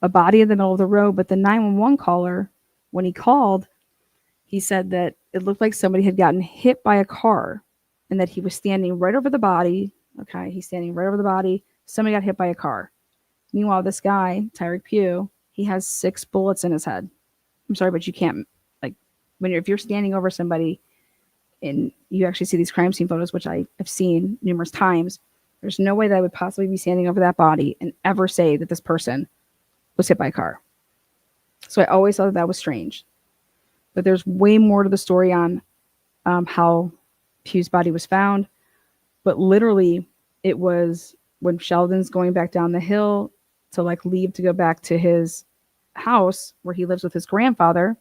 a body in the middle of the road. But the 911 caller, when he called, he said that it looked like somebody had gotten hit by a car and that he was standing right over the body. Okay, he's standing right over the body. Somebody got hit by a car. Meanwhile, this guy, Tyreek Pugh, he has 6 bullets in his head. I'm sorry, but you can't if you're standing over somebody and you actually see these crime scene photos, which I have seen numerous times, there's no way that I would possibly be standing over that body and ever say that this person was hit by a car. So I always thought that was strange. But there's way more to the story on how Pugh's body was found. But literally, it was when Sheldon's going back down the hill to like leave to go back to his house where he lives with his grandfather,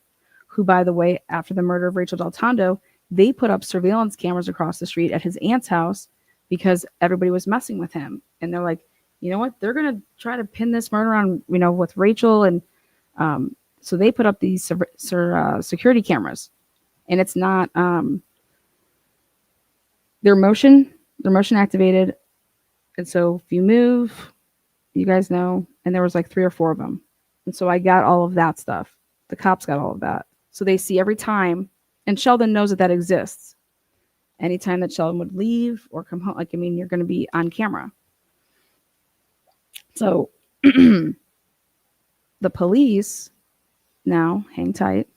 who, by the way, after the murder of Rachel Del Tondo, they put up surveillance cameras across the street at his aunt's house because everybody was messing with him. And they're like, you know what? They're going to try to pin this murder on, with Rachel. And so they put up these security cameras. And it's not, they're motion activated. And so if you move, you guys know, and there was like 3 or 4 of them. And so I got all of that stuff. The cops got all of that. So they see every time, and Sheldon knows that exists. Anytime that Sheldon would leave or come home, you're going to be on camera. So the police now, hang tight.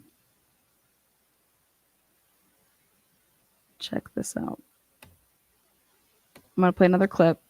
Check this out. I'm going to play another clip.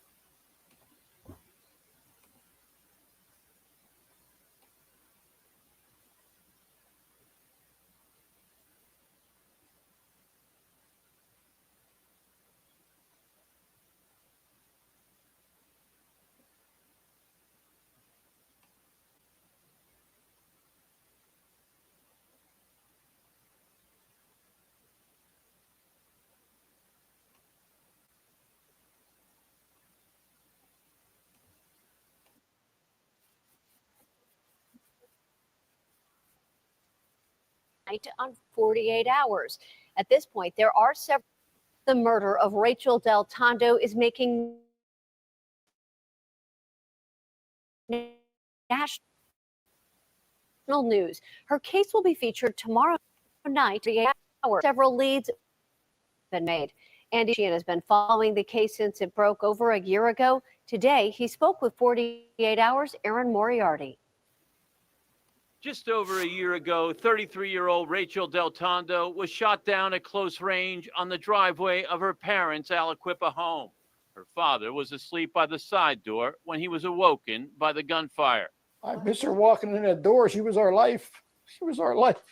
On 48 hours. At this point, there are several. The murder of Rachel Del Tondo is making national news. Her case will be featured tomorrow night. Several leads have been made. Andy Sheehan has been following the case since it broke over a year ago. Today, he spoke with 48 Hours' Aaron Moriarty. Just over a year ago, 33-year-old Rachel Del Tondo was shot down at close range on the driveway of her parents' Aliquippa home. Her father was asleep by the side door when he was awoken by the gunfire. I miss her walking in that door. She was our life. She was our life.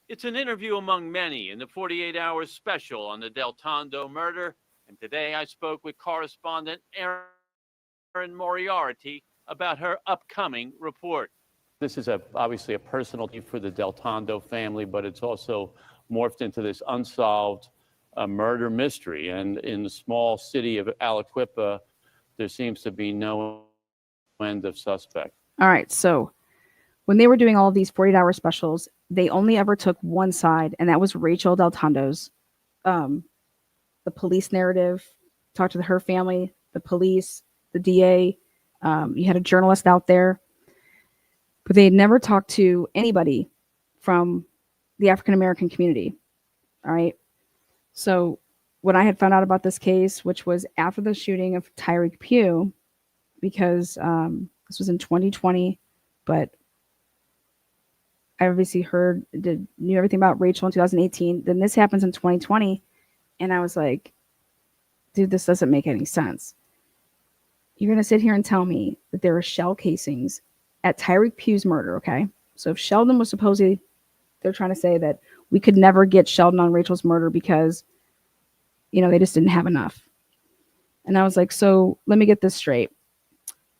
It's an interview among many in the 48 Hours special on the Del Tondo murder. And today I spoke with correspondent Aaron Moriarty about her upcoming report. This is obviously a personal issue for the Del Tondo family, but it's also morphed into this unsolved murder mystery. And in the small city of Aliquippa, there seems to be no end of suspect. All right. So when they were doing all of these 48-hour specials, they only ever took one side, and that was Rachel Del Tondo's. The police narrative, talked to her family, the police, the DA. You had a journalist out there. But they had never talked to anybody from the African-American community. All right. So when I had found out about this case, which was after the shooting of Tyreek Pugh, because this was in 2020, but I obviously knew everything about Rachel in 2018. Then this happens in 2020. And I was like, dude, this doesn't make any sense. You're going to sit here and tell me that there are shell casings at Tyreek Pugh's murder, okay? So if Sheldon was supposedly, they're trying to say that we could never get Sheldon on Rachel's murder because, they just didn't have enough. And I was like, so let me get this straight.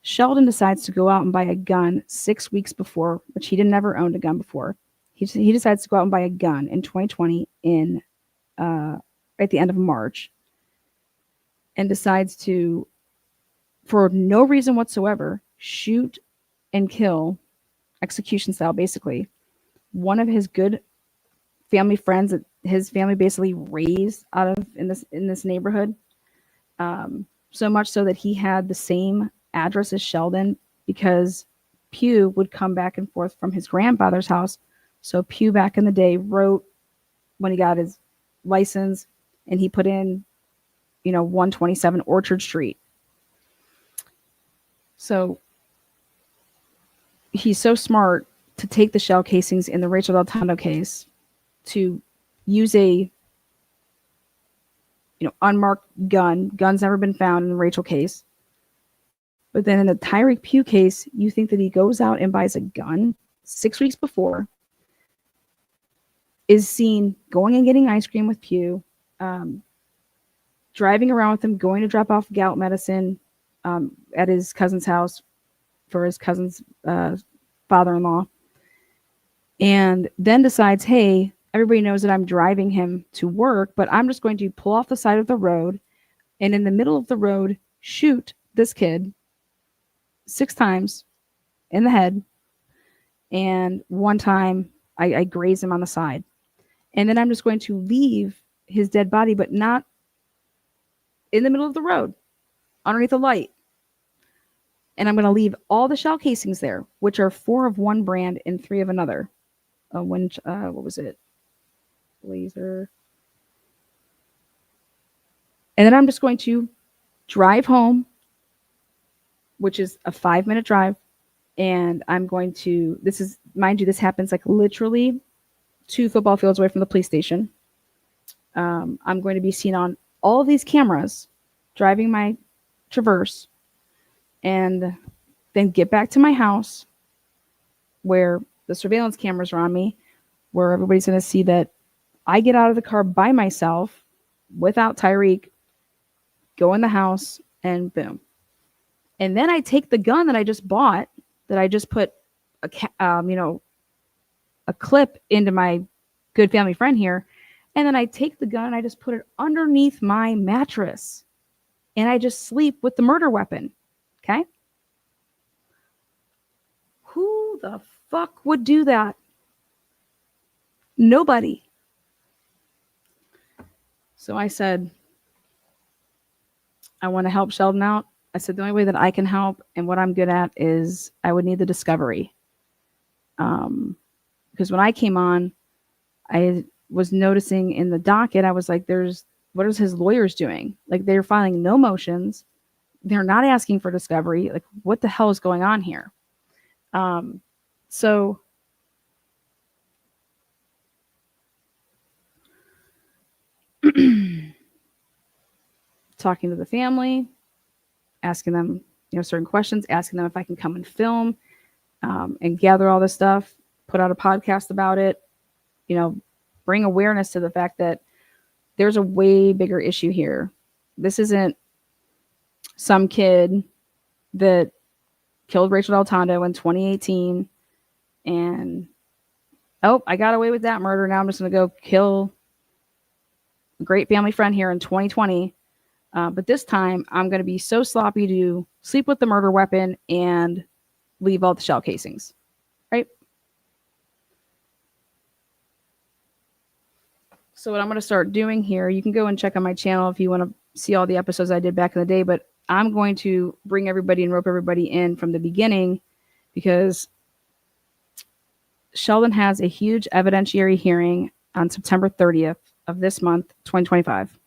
Sheldon decides to go out and buy a gun 6 weeks before, which he didn't ever owned a gun before. He decides to go out and buy a gun in 2020 at the end of March, and decides to, for no reason whatsoever, shoot and kill, execution style, basically, one of his good family friends that his family basically raised out of in this neighborhood. So much so that he had the same address as Sheldon, because Pugh would come back and forth from his grandfather's house. So Pugh back in the day wrote when he got his license, and he put in, 127 Orchard Street. So he's so smart to take the shell casings in the Rachel Del Tondo case to use a unmarked gun. Gun's never been found in the Rachel case. But then in the Tyreek Pugh case, you think that he goes out and buys a gun 6 weeks before, is seen going and getting ice cream with Pugh, driving around with him, going to drop off gout medicine at his cousin's house for his cousin's father-in-law, and then decides, hey, everybody knows that I'm driving him to work, but I'm just going to pull off the side of the road and in the middle of the road shoot this kid 6 times in the head, and one time I graze him on the side. And then I'm just going to leave his dead body, but not in the middle of the road, underneath a light. And I'm going to leave all the shell casings there, which are 4 of one brand and 3 of another. What was it? Laser. And then I'm just going to drive home, which is a 5-minute drive. And I'm going to, this is, mind you, this happens like literally 2 football fields away from the police station. I'm going to be seen on all of these cameras driving my Traverse, and then get back to my house where the surveillance cameras are on me, where everybody's going to see that I get out of the car by myself without Tyreek, go in the house, and boom. And then I take the gun that I just bought, that I just put a clip into my good family friend here, and then I take the gun and I just put it underneath my mattress, and I just sleep with the murder weapon. Okay? Who the fuck would do that? Nobody. So I said, I want to help Sheldon out. I said, the only way that I can help and what I'm good at is I would need the discovery. Because when I came on, I was noticing in the docket, I was like, what is his lawyers doing? Like, they're filing no motions. They're not asking for discovery. Like, what the hell is going on here? So talking to the family, asking them, certain questions, asking them if I can come and film, and gather all this stuff, put out a podcast about it, bring awareness to the fact that there's a way bigger issue here. This isn't some kid that killed Rachel Del Tondo in 2018 and, I got away with that murder. Now I'm just going to go kill a great family friend here in 2020. But this time I'm going to be so sloppy to sleep with the murder weapon and leave all the shell casings. Right? So what I'm going to start doing here, you can go and check on my channel if you want to see all the episodes I did back in the day, but I'm going to bring everybody and rope everybody in from the beginning, because Sheldon has a huge evidentiary hearing on September 30th of this month, 2025.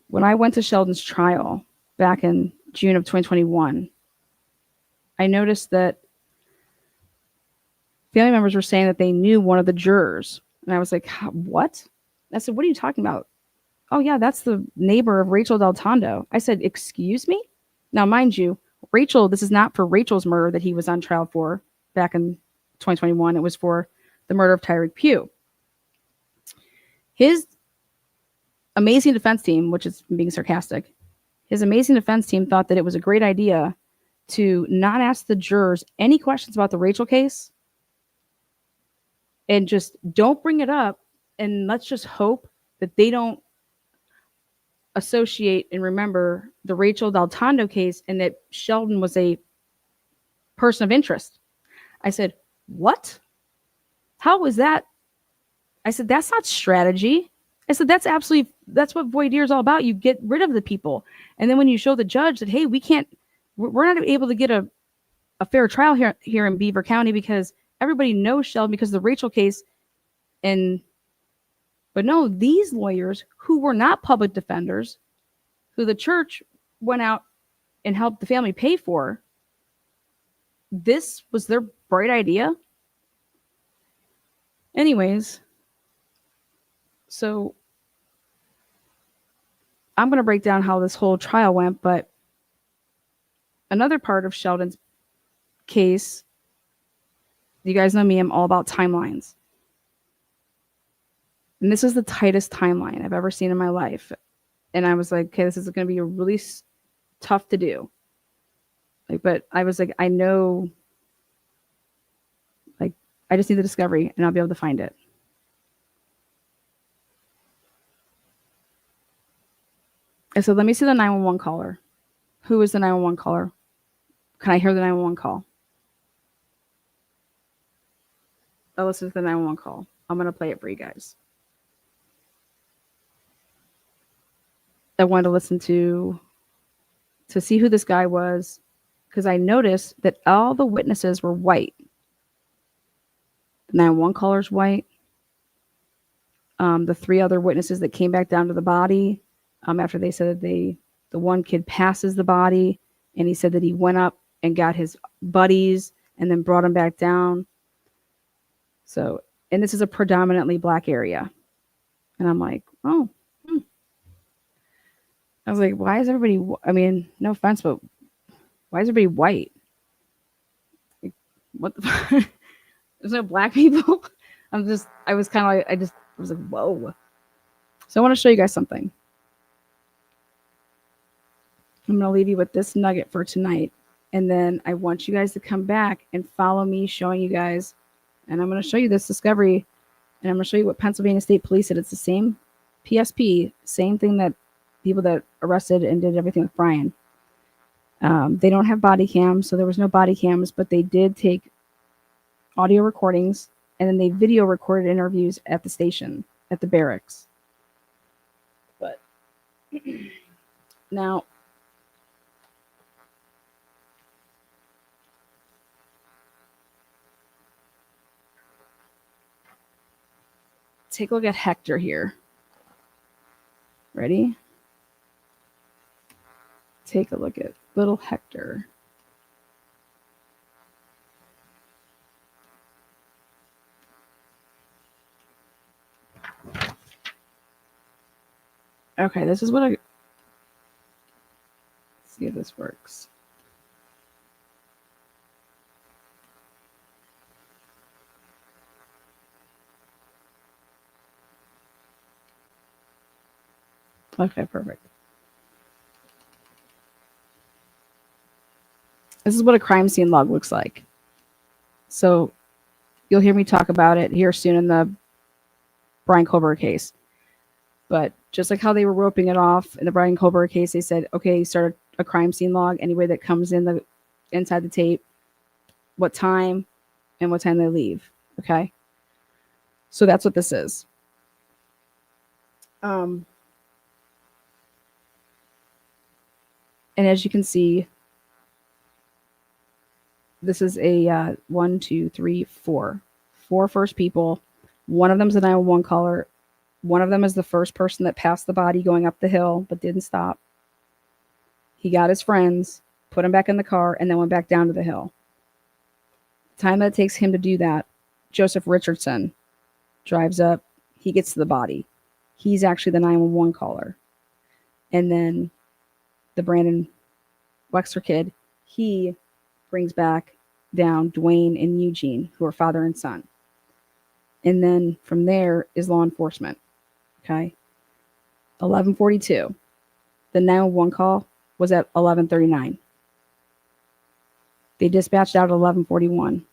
When I went to Sheldon's trial back in June of 2021, I noticed that family members were saying that they knew one of the jurors. And I was like, what? I said, what are you talking about? Oh, yeah, that's the neighbor of Rachel Del Tondo. I said, excuse me? Now, mind you, Rachel, this is not for Rachel's murder that he was on trial for back in 2021. It was for the murder of Tyreek Pugh. His amazing defense team, which is being sarcastic, his amazing defense team thought that it was a great idea to not ask the jurors any questions about the Rachel case and just don't bring it up. And let's just hope that they don't associate and remember the Rachel Del Tondo case and that Sheldon was a person of interest. I said, what? How was that? I said, that's not strategy. I said, that's what voir dire is all about. You get rid of the people. And then when you show the judge that, hey, we're not able to get a fair trial here in Beaver County because everybody knows Sheldon because of the Rachel case. But no, these lawyers who were not public defenders, who the church went out and helped the family pay for, this was their bright idea. Anyways, so I'm going to break down how this whole trial went, but another part of Sheldon's case, you guys know me, I'm all about timelines. And this is the tightest timeline I've ever seen in my life. And I was like, okay, this is going to be a really tough to do. Like, but I was like, I know, like, I just need the discovery and I'll be able to find it. And so let me see the 911 caller. Who is the 911 caller? Can I hear the 911 call? I'll listen to the 911 call. I'm going to play it for you guys. I wanted to listen to see who this guy was, because I noticed that all the witnesses were white. The 911 caller's white. The 3 other witnesses that came back down to the body, after they said that the one kid passes the body, and he said that he went up and got his buddies and then brought him back down. So, and this is a predominantly black area. And I'm like, oh, I was like, why is everybody, I mean, no offense, but why is everybody white? Like, what the fuck? There's no black people. I was kind of like, I was like, whoa. So I want to show you guys something. I'm going to leave you with this nugget for tonight. And then I want you guys to come back and follow me showing you guys. And I'm going to show you this discovery. And I'm going to show you what Pennsylvania State Police said. It's the same PSP, same thing that people that arrested and did everything with Brian. They don't have body cams, so there was no body cams, but they did take audio recordings, and then they video recorded interviews at the station, at the barracks. But now, take a look at Hector here. Ready? Take a look at little Hector. Okay, this is what let's see if this works. Okay, perfect. This is what a crime scene log looks like. So you'll hear me talk about it here soon in the Brian Colbert case. But just like how they were roping it off in the Brian Colbert case, they said, okay, start a crime scene log. Anybody that comes in inside the tape, what time and what time they leave. Okay. So that's what this is. And as you can see, this is a 1, 2, 3, 4. 4 first people. One of them is a 911 caller. One of them is the first person that passed the body going up the hill, but didn't stop. He got his friends, put him back in the car, and then went back down to the hill. The time that it takes him to do that, Joseph Richardson drives up. He gets to the body. He's actually the 911 caller. And then the Brandon Wexler kid, he brings back down Dwayne and Eugene, who are father and son. And then from there is law enforcement. Okay. 11:42. The 911 call was at 11:39. They dispatched out at 11:41.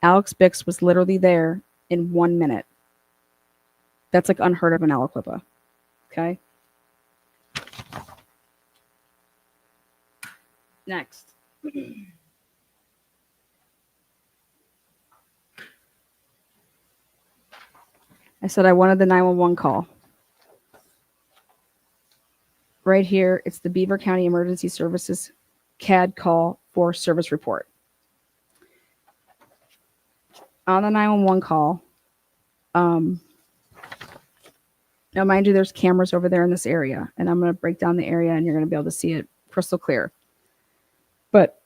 Alex Bix was literally there in 1 minute. That's like unheard of in Aliquippa. Okay. Next. I said I wanted the 911 call. Right here, it's the Beaver County Emergency Services CAD call for service report. On the 911 call, now mind you, there's cameras over there in this area, and I'm going to break down the area, and you're going to be able to see it crystal clear. But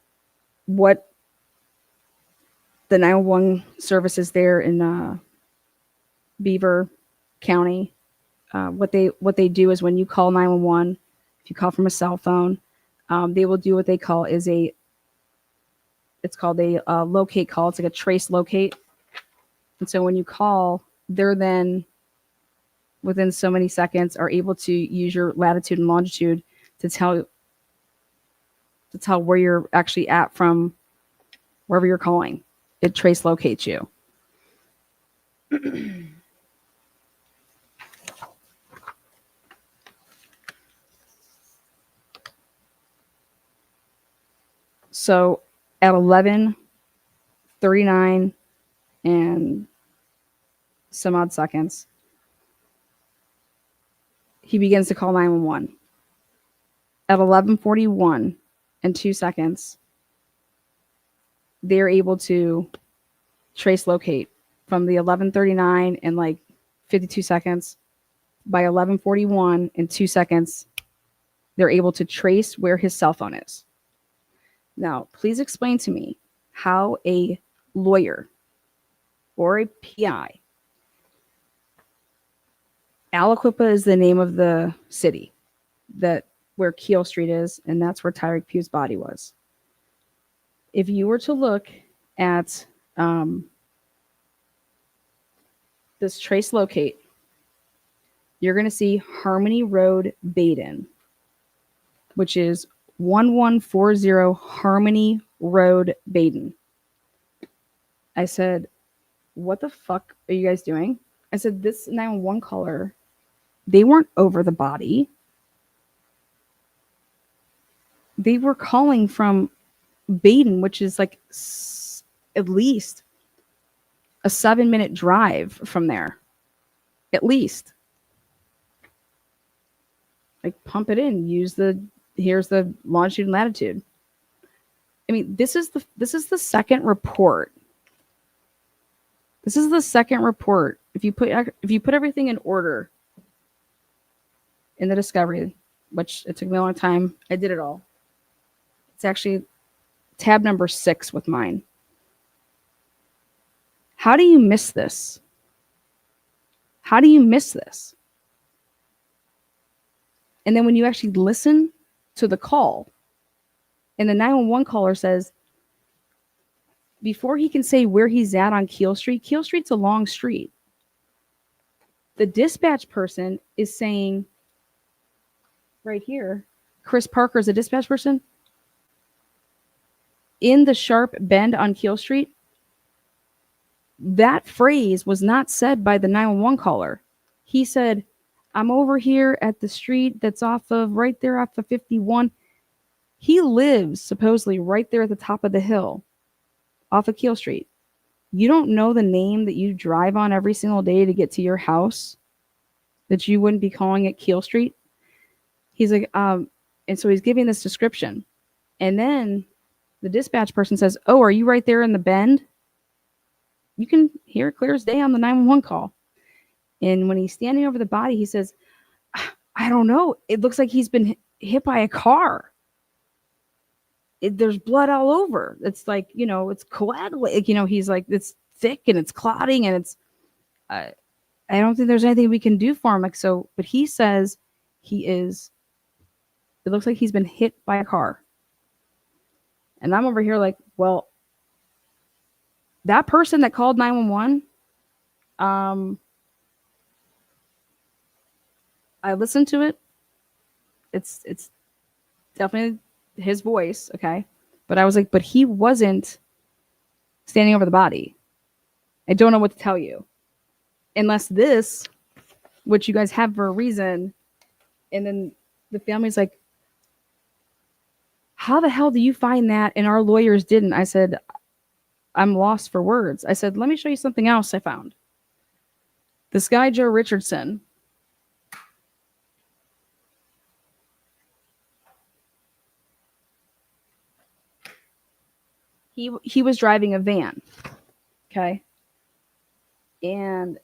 what the 911 services there in Beaver County. What they do is when you call 911, if you call from a cell phone, they will do what they call it's called a locate call. It's like a trace locate. And so when you call, they're then within so many seconds are able to use your latitude and longitude to tell where you're actually at from wherever you're calling. It trace locates you. So at 11:39 and some odd seconds, he begins to call 911. At 11:41 and 2 seconds, they're able to trace locate from the 11:39 and like 52 seconds. By 11:41 and 2 seconds, they're able to trace where his cell phone is. Now, please explain to me how a lawyer or a PI, Aliquippa is the name of the city where Keel Street is, and that's where Tyreek Pugh's body was. If you were to look at this trace locate, you're going to see Harmony Road, Baden, which is 1140 Harmony Road, Baden. I said, what the fuck are you guys doing? I said, this 911 caller, they weren't over the body. They were calling from Baden, which is like at least a 7-minute drive from there. At least. Like, pump it in. Here's the longitude and latitude. I mean, this is the second report. This is the second report. If you put everything in order in the discovery, which it took me a long time, I did it all. It's actually tab number 6 with mine. How do you miss this? How do you miss this? And then when you actually listen to the call, and the 911 caller says, before he can say where he's at on Keel Street's a long street. The dispatch person is saying, right here, Chris Parker is a dispatch person, in the sharp bend on Keel Street. That phrase was not said by the 911 caller. He said, I'm over here at the street that's right there off of 51. He lives supposedly right there at the top of the hill off of Keel Street. You don't know the name that you drive on every single day to get to your house, that you wouldn't be calling it Keel Street? He's like, and so he's giving this description. And then the dispatch person says, oh, are you right there in the bend? You can hear it clear as day on the 911 call. And when he's standing over the body, he says, I don't know. It looks like he's been hit by a car. There's blood all over. It's like, it's coagulated. He's like, it's thick and it's clotting and it's, I don't think there's anything we can do for him. Like, so, but he says it looks like he's been hit by a car. And I'm over here like, well, that person that called 911, I listened to it. It's definitely his voice, okay? But I was like, but he wasn't standing over the body. I don't know what to tell you. Unless this, which you guys have for a reason, and then the family's like, how the hell do you find that and our lawyers didn't? I said, I'm lost for words. I said, let me show you something else I found. This guy, Joe Richardson, he was driving a van, okay? And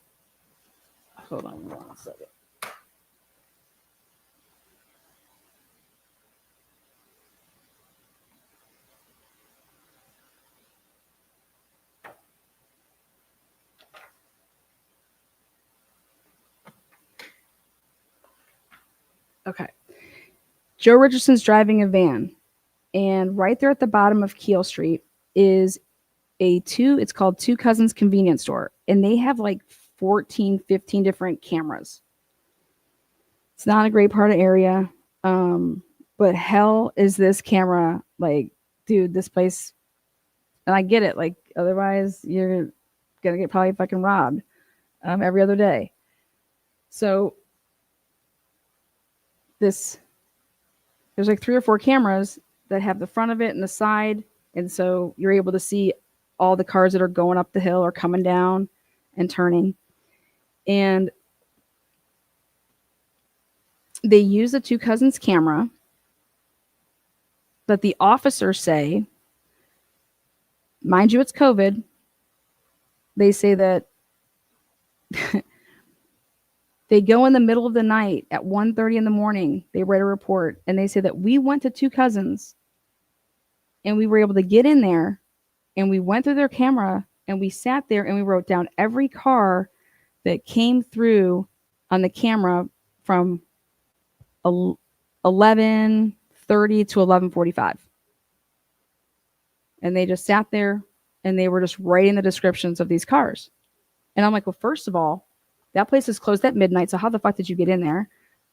hold on 1 second. Okay. Joe Richardson's driving a van, and right there at the bottom of Keel Street is it's called Two Cousins Convenience Store, and they have like 14, 15 different cameras. It's not a great part of area. But hell is this camera, like, dude, this place, and I get it, like, otherwise you're gonna get probably fucking robbed every other day. So there's like 3 or 4 cameras that have the front of it and the side, and so you're able to see all the cars that are going up the hill or coming down and turning. And they use the Two Cousins camera, but the officers say, mind you, it's COVID. They say that they go in the middle of the night at 1:30 in the morning. They write a report, and they say that we went to Two Cousins and we were able to get in there, and we went through their camera, and we sat there and we wrote down every car that came through on the camera from 11:30 to 11:45. And they just sat there and they were just writing the descriptions of these cars. And I'm like, well, first of all, that place is closed at midnight. So how the fuck did you get in there?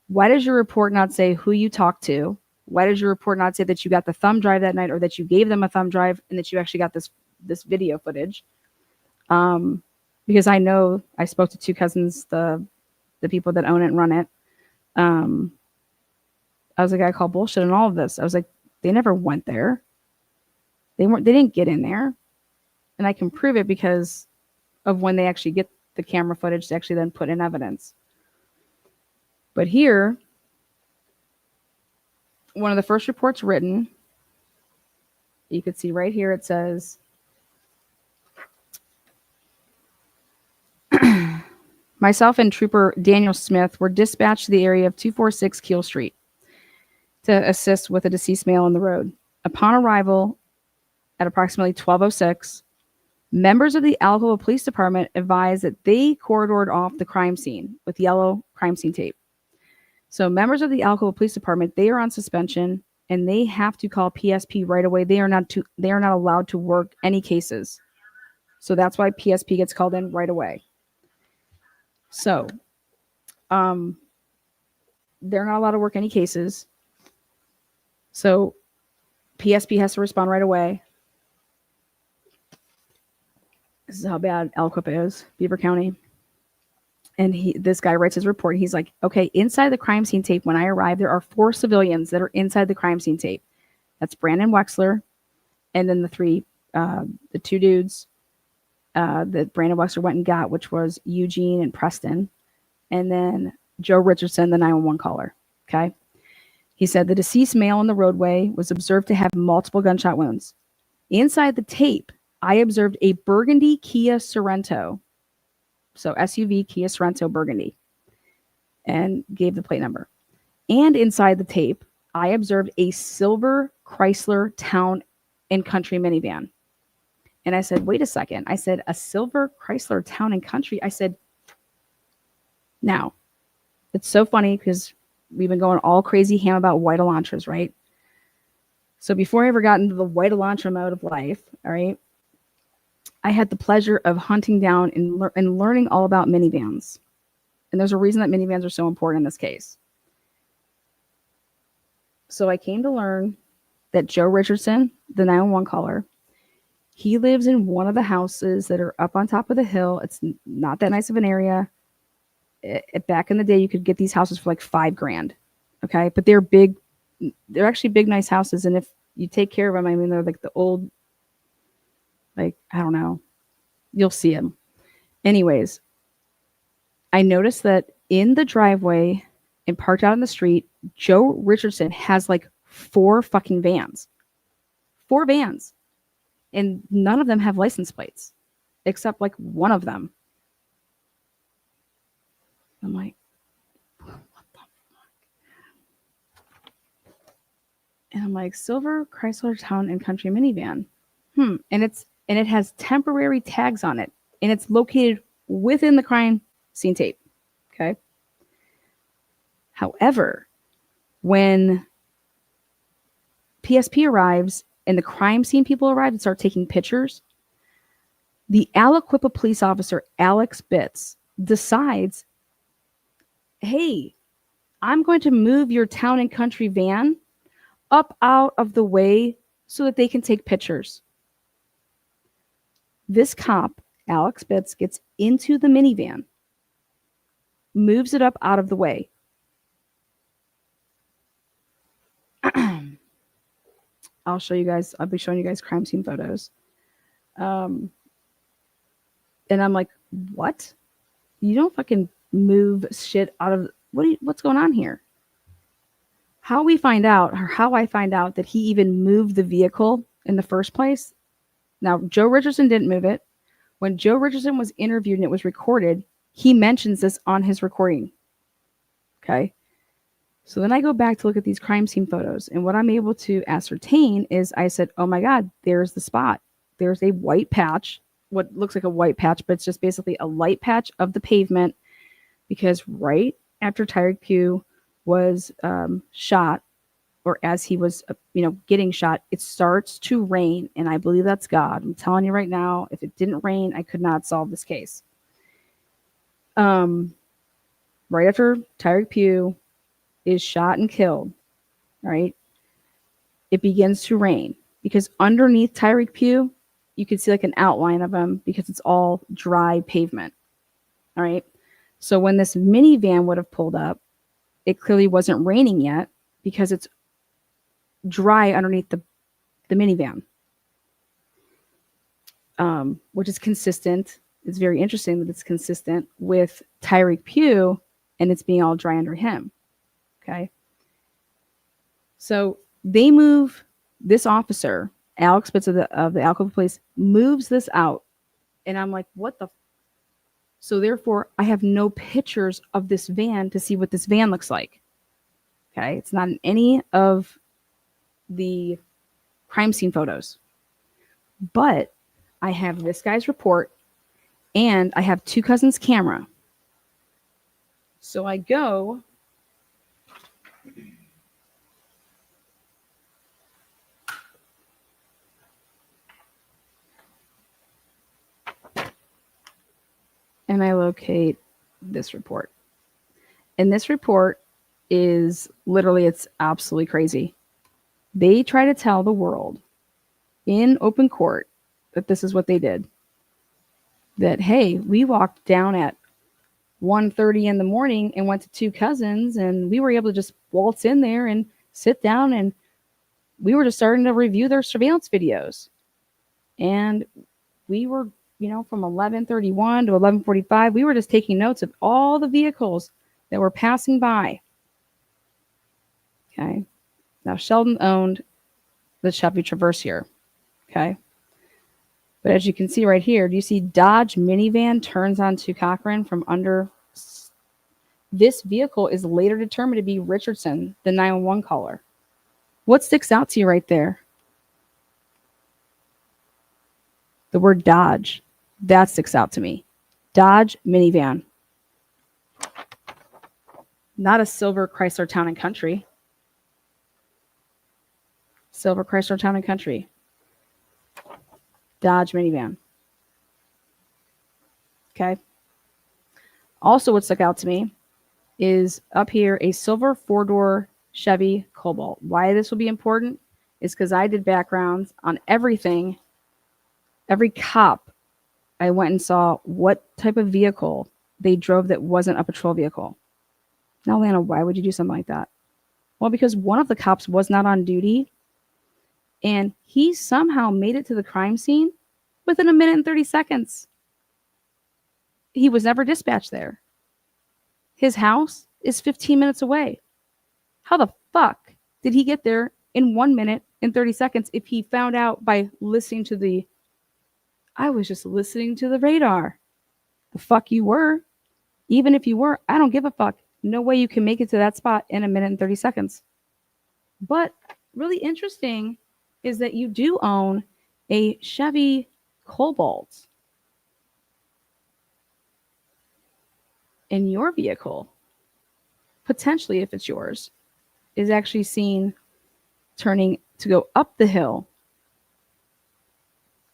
Why does your report not say who you talked to? Why does your report not say that you got the thumb drive that night, or that you gave them a thumb drive and that you actually got this video footage? Because I know I spoke to Two Cousins, the people that own it and run it. I was like, I call bullshit on all of this. I was like, they never went there. They didn't get in there. And I can prove it because of when they actually get the camera footage to actually then put in evidence. But here, one of the first reports written, you could see right here, it says, myself and Trooper Daniel Smith were dispatched to the area of 246 Keel Street to assist with a deceased male on the road. Upon arrival at approximately 12:06, members of the Adelson Police Department advised that they corridored off the crime scene with yellow crime scene tape. So members of the Adelson Police Department, they are on suspension and they have to call PSP right away. They are not allowed to work any cases. So that's why PSP gets called in right away. So they're not allowed to work any cases. So PSP has to respond right away. This is how bad Aliquippa is, Beaver County. And this guy writes his report. He's like, okay, inside the crime scene tape, when I arrived, there are 4 civilians that are inside the crime scene tape. That's Brandon Wexler, and then the 2 dudes that Brandon Wexler went and got, which was Eugene and Preston, and then Joe Richardson, the 911 caller. Okay. He said the deceased male on the roadway was observed to have multiple gunshot wounds. Inside the tape, I observed a burgundy Kia Sorento. So SUV Kia Sorento burgundy, and gave the plate number. And inside the tape, I observed a silver Chrysler Town and Country minivan. And I said, wait a second. I said, a silver Chrysler Town and Country. I said, now, it's so funny because we've been going all crazy ham about white Elantras, right? So before I ever got into the white Elantra mode of life, all right, I had the pleasure of hunting down and learning all about minivans. And there's a reason that minivans are so important in this case. So I came to learn that Joe Richardson, the 911 caller, he lives in one of the houses that are up on top of the hill. It's not that nice of an area. Back in the day, you could get these houses for like $5,000. Okay. But they're big. They're actually big, nice houses. And if you take care of them, I mean, they're like the old, like, I don't know, you'll see them. Anyways, I noticed that in the driveway and parked out on the street, Joe Richardson has like 4 fucking vans. 4 vans. And none of them have license plates, except like one of them. I'm like, what the fuck? And I'm like, silver Chrysler Town and Country minivan. And it has temporary tags on it, and it's located within the crime scene tape. Okay. However, When PSP arrives and the crime scene people arrive and start taking pictures, the Aliquippa police officer, Alex Bitts, decides, hey, I'm going to move your town and country van up out of the way so that they can take pictures. This cop, Alex Bitts, gets into the minivan, moves it up out of the way. I'll show you guys, I'll be showing you guys crime scene photos. And I'm like, what? You don't fucking move shit out of, what's going on here? How I find out that he even moved the vehicle in the first place. Now, Joe Richardson didn't move it. When Joe Richardson was interviewed and it was recorded, he mentions this on his recording. Okay. So then I go back to look at these crime scene photos, and what I'm able to ascertain is I said, oh my God, there's the spot. There's a white patch, what looks like a white patch, but it's just basically a light patch of the pavement, because right after Tyreek Pugh was shot, or as he was, getting shot, it starts to rain, and I believe that's God. I'm telling you right now, if it didn't rain, I could not solve this case. Right after Tyreek Pugh is shot and killed, right? It begins to rain, because underneath Tyreek Pugh, you can see like an outline of him, because it's all dry pavement. All right. So when this minivan would have pulled up, it clearly wasn't raining yet, because it's dry underneath the minivan, which is consistent. It's very interesting that it's consistent with Tyreek Pugh, and it's being all dry under him. Okay. So they move this officer, Alex Bitts of the Aliquippa police, moves this out. And I'm like, what the? So therefore, I have no pictures of this van to see what this van looks like. Okay. It's not in any of the crime scene photos. But I have this guy's report, and I have Two Cousins' camera. So I go. And I locate this report. And this report is literally, it's absolutely crazy. They try to tell the world in open court that this is what they did. That, hey, we walked down at 1:30 in the morning and went to Two Cousins, and we were able to just waltz in there and sit down, and we were just starting to review their surveillance videos. And we were, from 11:31 to 11:45, we were just taking notes of all the vehicles that were passing by. Okay. Now, Sheldon owned the Chevy Traverse here. Okay. But as you can see right here, do you see Dodge minivan turns onto Cochran from under? This vehicle is later determined to be Richardson, the 911 caller. What sticks out to you right there? The word Dodge. That sticks out to me. Dodge minivan. Not a silver Chrysler Town and Country. Silver Chrysler Town and Country. Dodge minivan. Okay. Also, what stuck out to me is up here a silver 4-door Chevy Cobalt. Why this will be important is because I did backgrounds on everything. Every cop, I went and saw what type of vehicle they drove that wasn't a patrol vehicle. Now, Lana, why would you do something like that? Well, because one of the cops was not on duty, and he somehow made it to the crime scene within 1 minute and 30 seconds. He was never dispatched there. His house is 15 minutes away. How the fuck did he get there in 1 minute and 30 seconds if he found out by listening to I was just listening to the radar? The fuck you were. Even if you were, I don't give a fuck. No way you can make it to that spot in 1 minute and 30 seconds. But really interesting is that you do own a Chevy Cobalt in your vehicle. Potentially, if it's yours. is actually seen turning to go up the hill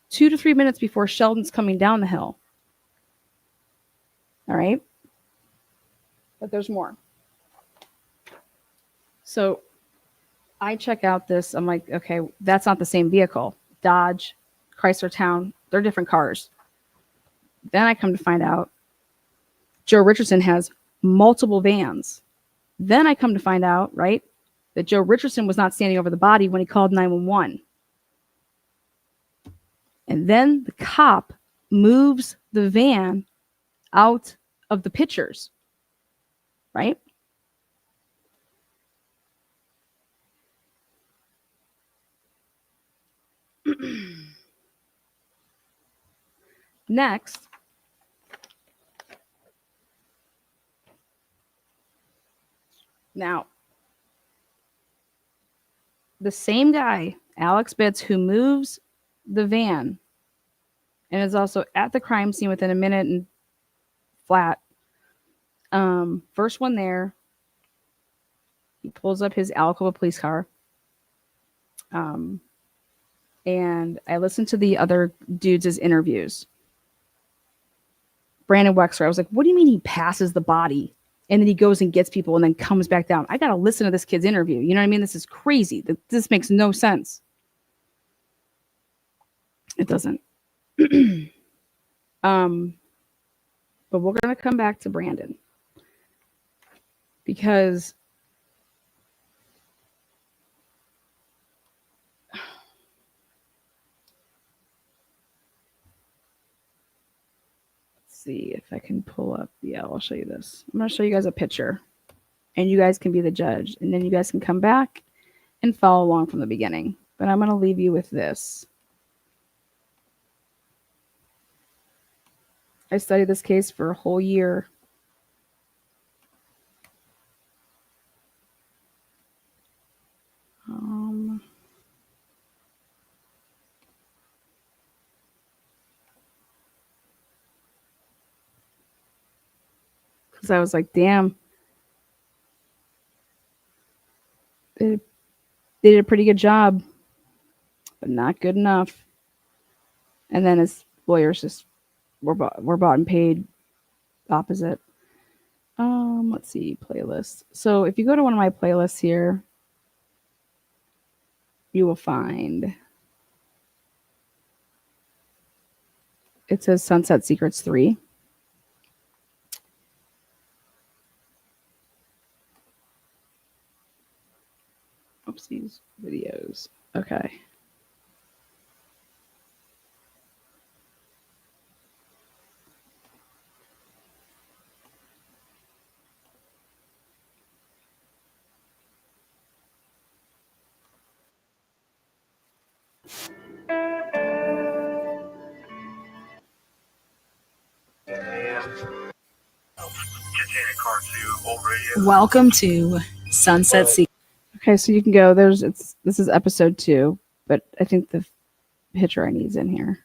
2 to 3 minutes before Sheldon's coming down the hill. All right. But there's more. So I check out this. I'm like, okay, that's not the same vehicle. Dodge, Chrysler Town, they're different cars. Then I come to find out Joe Richardson has multiple vans. Then I come to find out, right, that Joe Richardson was not standing over the body when he called 911. And then the cop moves the van out of the pictures, right? Next, now, the same guy, Alex Bitts, who moves the van and is also at the crime scene within a minute and flat. First one there, he pulls up his Aliquippa police car. And I listened to the other dudes' interviews. Brandon Wexler, I was like, what do you mean he passes the body and then he goes and gets people and then comes back down? I got to listen to this kid's interview. You know what I mean? This is crazy. This makes no sense. It doesn't. But we're going to come back to Brandon because see if I can pull up. Yeah, I'll show you this. I'm going to show you guys a picture and you guys can be the judge and then you guys can come back and follow along from the beginning. But I'm going to leave you with this. I studied this case for a whole year. Because I was like, damn, they did a pretty good job, but not good enough. And then his lawyers just were bought and paid opposite. Let's see, playlist. So if you go to one of my playlists here, you will find it says Sunset Secrets 3. Oopsies, videos. Okay. Welcome to Sunset Secrets. Okay, so you can go. This is episode 2, but I think the picture I need is in here.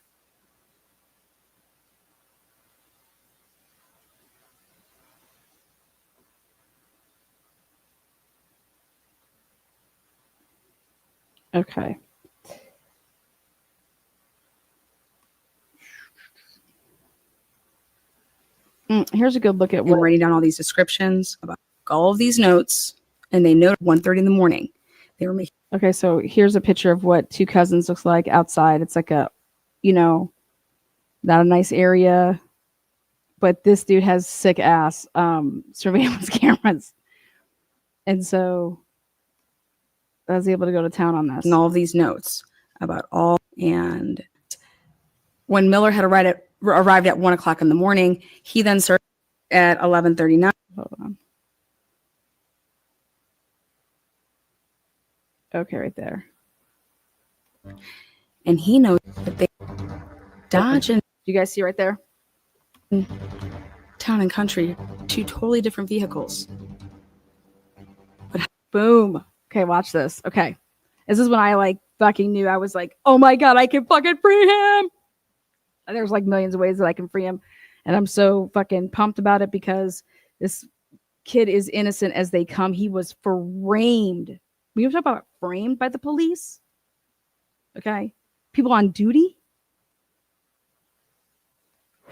Okay. Here's a good look at when writing down all these descriptions about all of these notes, and they note 1:30 in the morning. They were making. Okay, so here's a picture of what Two Cousins looks like outside. It's like a, not a nice area, but this dude has sick ass surveillance cameras, and so I was able to go to town on this and all of these notes about all. And when Miller had arrived at 1 o'clock in the morning, he then started at 11:39. Hold on. Okay, right there. And he knows that they Dodge and you guys see right there? Town and country, 2 totally different vehicles. But boom. Okay, watch this. Okay. This is when I fucking knew. I was like, oh my God, I can fucking free him. And there's millions of ways that I can free him. And I'm so fucking pumped about it because this kid is innocent as they come. He was framed. We were talking about framed by the police. Okay. People on duty.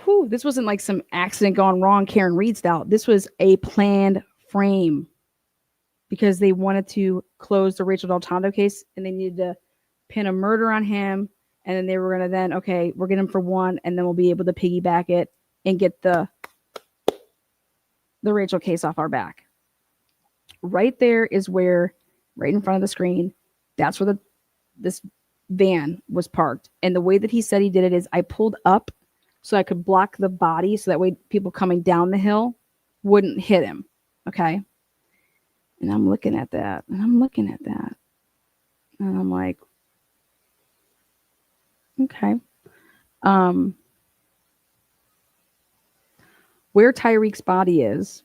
Whew, this wasn't like some accident gone wrong, Karen Reed style. This was a planned frame because they wanted to close the Rachel Deltondo case and they needed to pin a murder on him. And then they were going to then, okay, we'll get him for one and then we'll be able to piggyback it and get the Rachel case off our back. Right there is where, right in front of the screen, that's where this van was parked. And the way that he said he did it is I pulled up so I could block the body so that way people coming down the hill wouldn't hit him. Okay. And I'm looking at that. And I'm like, okay. Where Tyreek's body is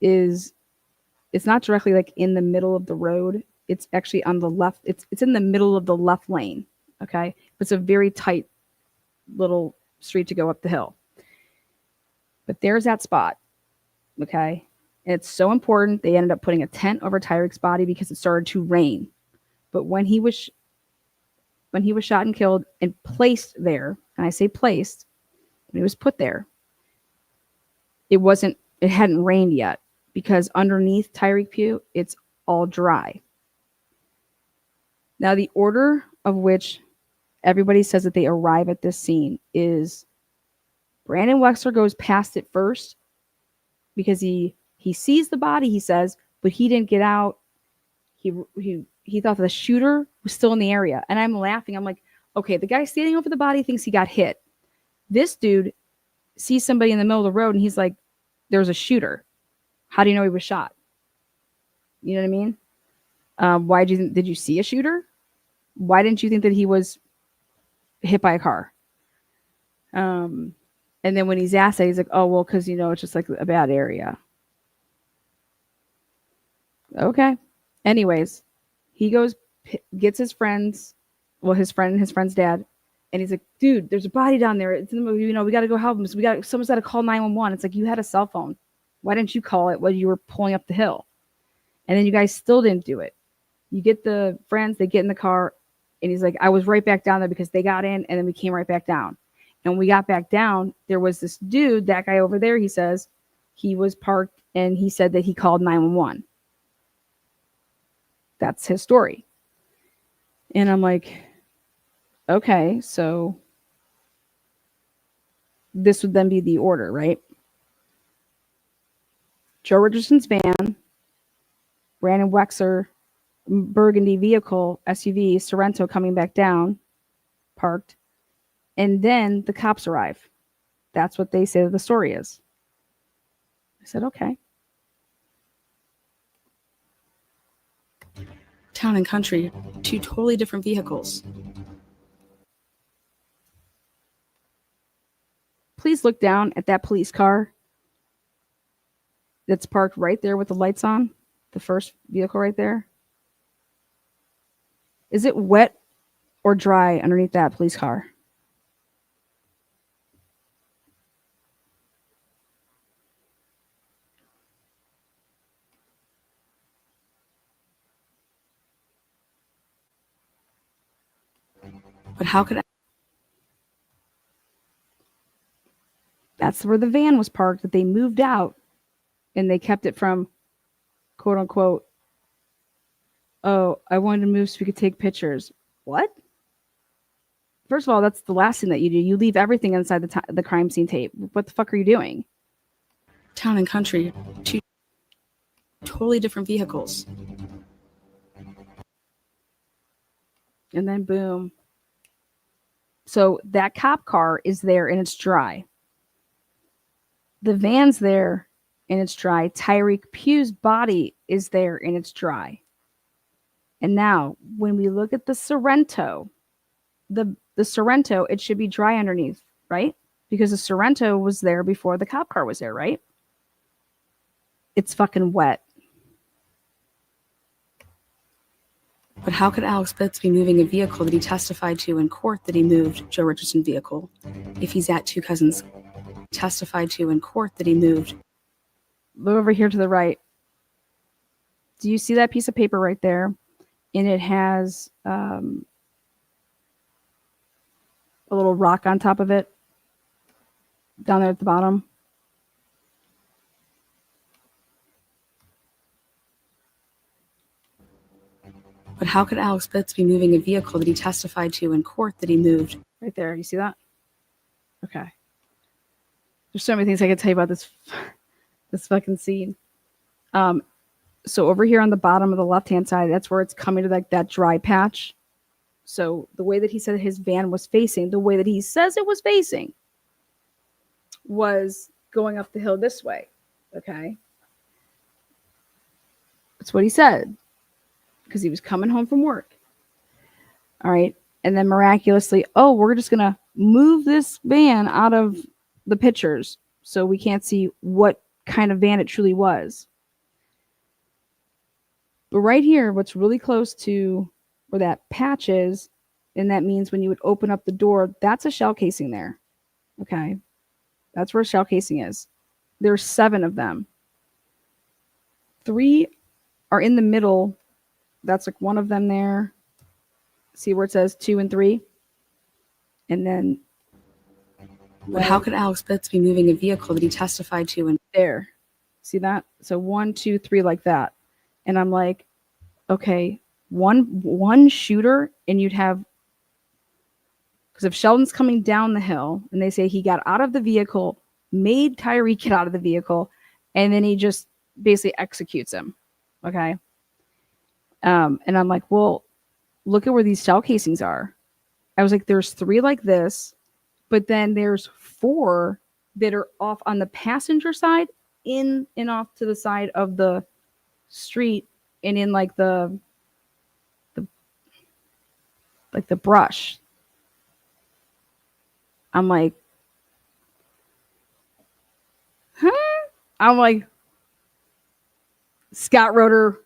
it's not directly like in the middle of the road. It's actually on the left. It's in the middle of the left lane. Okay. It's a very tight little street to go up the hill. But there's that spot. Okay. And it's so important. They ended up putting a tent over Tyreek's body because it started to rain. But when he was shot and killed and placed there, and I say placed, when he was put there, it hadn't rained yet because underneath Tyreek Pugh, it's all dry. Now, the order of which everybody says that they arrive at this scene is Brandon Wexler goes past it first because he sees the body, he says, but he didn't get out. He thought the shooter was still in the area. And I'm laughing. I'm like, okay, the guy standing over the body thinks he got hit. This dude sees somebody in the middle of the road and he's like, there's a shooter. How do you know he was shot? You know what I mean? Why did you see a shooter? Why didn't you think that he was hit by a car? And then when he's asked that, he's like, oh, well, because, it's just like a bad area. Okay. Anyways, he goes, gets his friends, his friend and his friend's dad. And he's like, dude, there's a body down there. It's in the, we got to go help him. So someone's got to call 911. It's like, you had a cell phone. Why didn't you call it when you were pulling up the hill? And then you guys still didn't do it. You get the friends, they get in the car. And he's like, I was right back down there because they got in and then we came right back down. And when we got back down, there was this dude, that guy over there, he says, he was parked and he said that he called 911. That's his story. And I'm like, okay, so this would then be the order, right? Joe Richardson's van, Brandon Wexler, burgundy vehicle, SUV, Sorrento coming back down, parked, and then the cops arrive. That's what they say the story is. I said, okay. Town and country, two totally different vehicles. Please look down at that police car that's parked right there with the lights on. The first vehicle right there. Is it wet or dry underneath that police car? But how could I? That's where the van was parked that they moved out and they kept it from, quote unquote, oh, I wanted to move so we could take pictures. What? First of all, that's the last thing that you do. You leave everything inside the crime scene tape. What the fuck are you doing? Town and country, two totally different vehicles. And then boom. So that cop car is there and it's dry. The van's there and it's dry. Tyreek Pugh's body is there and it's dry. And now when we look at the Sorrento, the Sorrento, it should be dry underneath, right? Because the Sorrento was there before the cop car was there, right? It's fucking wet. But how could Alex Betts be moving a vehicle that he testified to in court that he moved Joe Richardson vehicle if he's at two cousins testified to in court that he moved look over here to the right. Do you see that piece of paper right there? And it has a little rock on top of it down there at the bottom. But how could Alex Bitts be moving a vehicle that he testified to in court that he moved? Right there. You see that? Okay. There's so many things I could tell you about this fucking scene. So over here on the bottom of the left-hand side, that's where it's coming to like that dry patch. So the way that he said his van was facing, the way that he says it was facing, was going up the hill this way. Okay. That's what he said. Because he was coming home from work. All right. And then miraculously, oh, we're just going to move this van out of the pictures so we can't see what kind of van it truly was. But right here, what's really close to where that patch is, and that means when you would open up the door, that's a shell casing there. Okay. That's where a shell casing is. There's 7 of them. 3 are in the middle. That's like one of them there. See where it says 2 and 3? And then. But how could Alex Bitts be moving a vehicle that he testified to in there? See that? So 1, 2, 3 like that. And I'm like, okay, one shooter, and you'd have, because if Sheldon's coming down the hill and they say he got out of the vehicle, made Tyree get out of the vehicle, and then he just basically executes him. Okay. And I'm like, well, look at where these shell casings are. I was like, there's 3 like this, but then there's 4 that are off on the passenger side, in and off to the side of the street, and in like the brush. I'm like, huh? I'm like, Scott Roeder,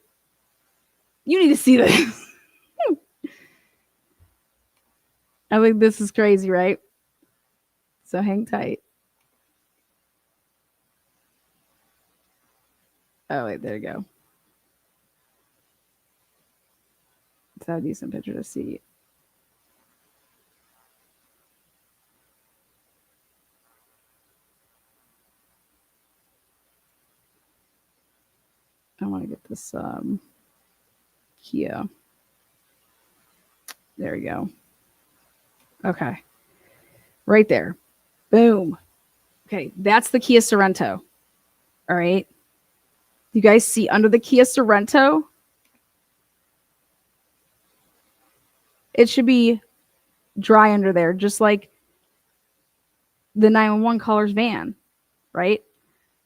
you need to see this. I think this is crazy, right? So hang tight. Oh, wait, there you go. It's a decent picture to see. I want to get this Kia. There we go. Okay. Right there. Boom. Okay, that's the Kia Sorento. All right. You guys see under the Kia Sorento? It should be dry under there, just like the 911 caller's van, right?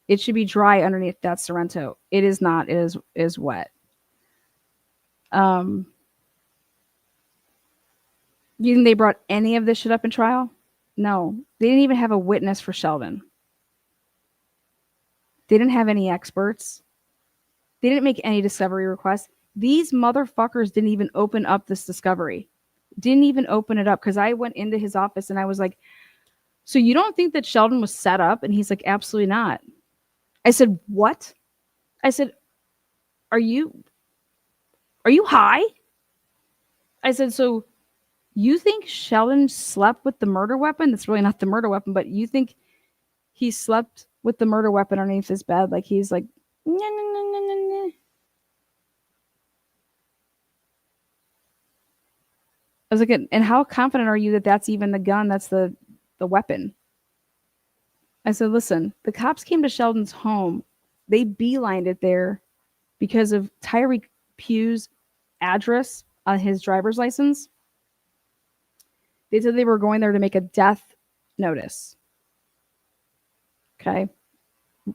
It should be dry underneath that Sorento. It is not. It is wet. You think they brought any of this shit up in trial? No. They didn't even have a witness for Sheldon. They didn't have any experts. They didn't make any discovery requests. These motherfuckers didn't even open up this discovery. Didn't even open it up, because I went into his office and I was like, so you don't think that Sheldon was set up? And he's like, absolutely not. I said, what? I said, are you high? I said, so you think Sheldon slept with the murder weapon? That's really not the murder weapon, but you think he slept with the murder weapon underneath his bed? Like he's like, nah, nah, nah, nah, nah, nah. I was like, and how confident are you that that's even the gun? That's the weapon. I said, listen, the cops came to Sheldon's home. They beelined it there because of Tyreek Pugh's address on his driver's license. They said they were going there to make a death notice. Okay.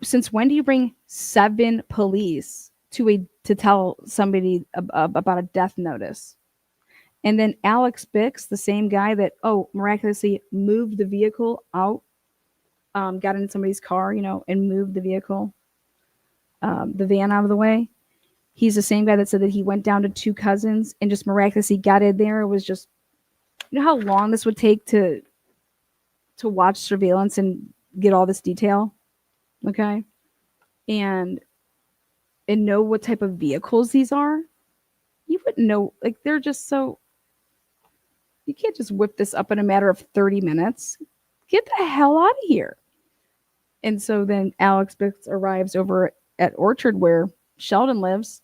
Since when do you bring 7 police to tell somebody about a death notice? And then Alex Bix, the same guy that, miraculously moved the vehicle out, got in somebody's car, and moved the vehicle, the van out of the way. He's the same guy that said that he went down to 2 cousins and just miraculously got in there. It was just, you know how long this would take to watch surveillance and get all this detail? Okay. and know what type of vehicles these are, you wouldn't know. Like, they're just so, you can't just whip this up in a matter of 30 minutes. Get the hell out of here. And so then Alex Bix arrives over at Orchard where Sheldon lives,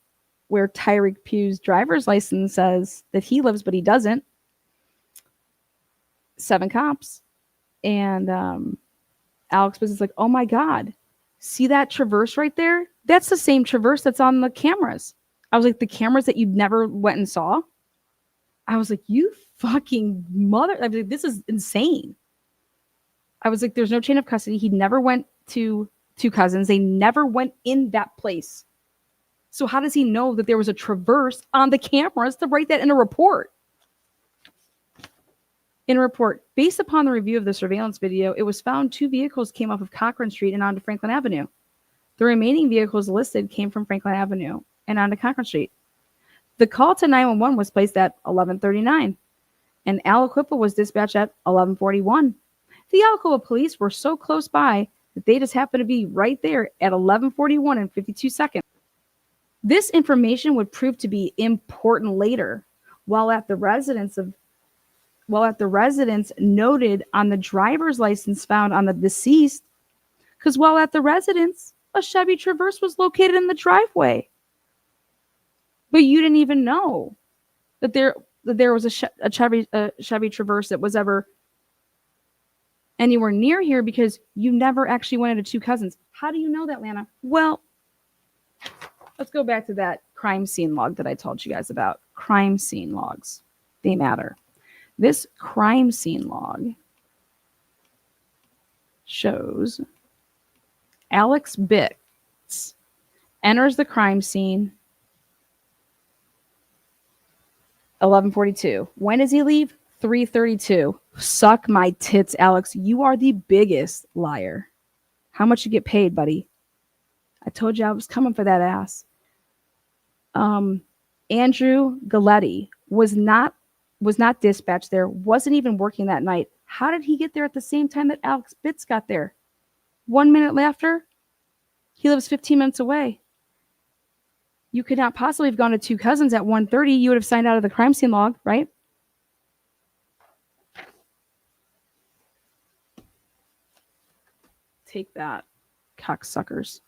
where Tyreek Pugh's driver's license says that he lives, but he doesn't. 7 cops. And Alex Bix is like, oh my God, see that traverse right there? That's the same traverse that's on the cameras. I was like, the cameras that you never went and saw? I was like, you fucking mother. I was like, this is insane. I was like, there's no chain of custody. He never went to 2 cousins. They never went in that place. So how does he know that there was a traverse on the cameras to write that in a report? In a report, based upon the review of the surveillance video, it was found 2 vehicles came off of Cochran Street and onto Franklin Avenue. The remaining vehicles listed came from Franklin Avenue and onto Cochran Street. The call to 911 was placed at 11:39, and Aliquippa was dispatched at 11:41. The Aliquippa police were so close by that they just happened to be right there at 11:41 and 52 seconds. This information would prove to be important later, while at the residence noted on the driver's license found on the deceased, because while at the residence, a Chevy Traverse was located in the driveway. But you didn't even know that there was a Chevy Traverse that was ever anywhere near here, because you never actually went into 2 cousins. How do you know that, Lana? Well, let's go back to that crime scene log that I told you guys about. Crime scene logs. They matter. This crime scene log shows Alex Bix enters the crime scene 11:42. When does he leave? 3:32. Suck my tits, Alex. You are the biggest liar. How much you get paid, buddy? I told you I was coming for that ass. Andrew Galletti was not dispatched there, wasn't even working that night. How did he get there at the same time that Alex Bix got there? 1 minute after? He lives 15 minutes away. You could not possibly have gone to 2 cousins at 1:30. You would have signed out of the crime scene log, right? Take that, cocksuckers.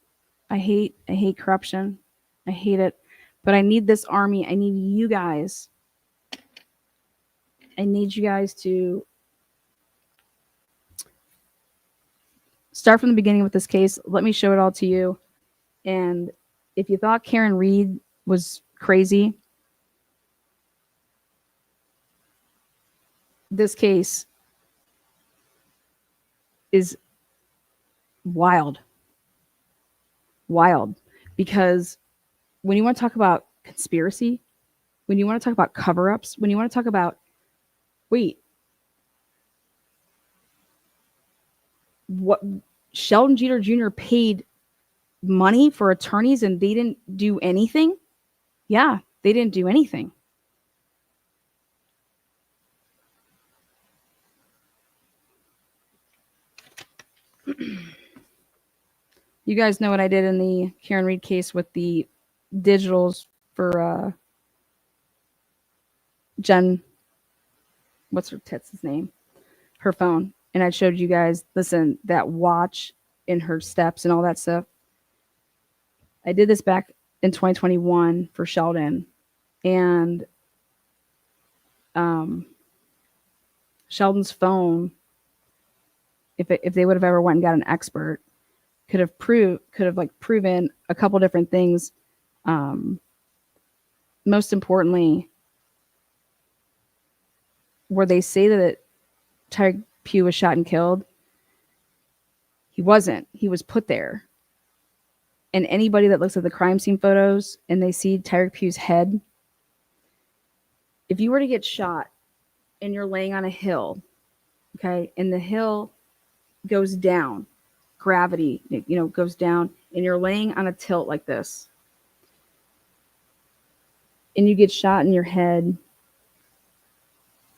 I hate corruption. I hate it. But I need this army. I need you guys. I need you guys to start from the beginning with this case. Let me show it all to you. And if you thought Karen Reed was crazy, this case is wild. Wild. Because when you want to talk about conspiracy, when you want to talk about cover-ups, when you want to talk about, wait, what, Sheldon Jeter Jr. paid money for attorneys and they didn't do anything? Yeah, they didn't do anything. You guys know what I did in the Karen Reed case with the digitals for Jen, what's her tits' name? Her phone. And I showed you guys, listen, that watch in her steps and all that stuff. I did this back in 2021 for Sheldon. And Sheldon's phone, if they would have ever went and got an expert, could have proven a couple different things. Most importantly, where they say that Tyreek Pugh was shot and killed, he wasn't. He was put there. And anybody that looks at the crime scene photos and they see Tyreek Pugh's head, if you were to get shot and you're laying on a hill, okay, and the hill goes down, gravity, goes down, and you're laying on a tilt like this, and you get shot in your head,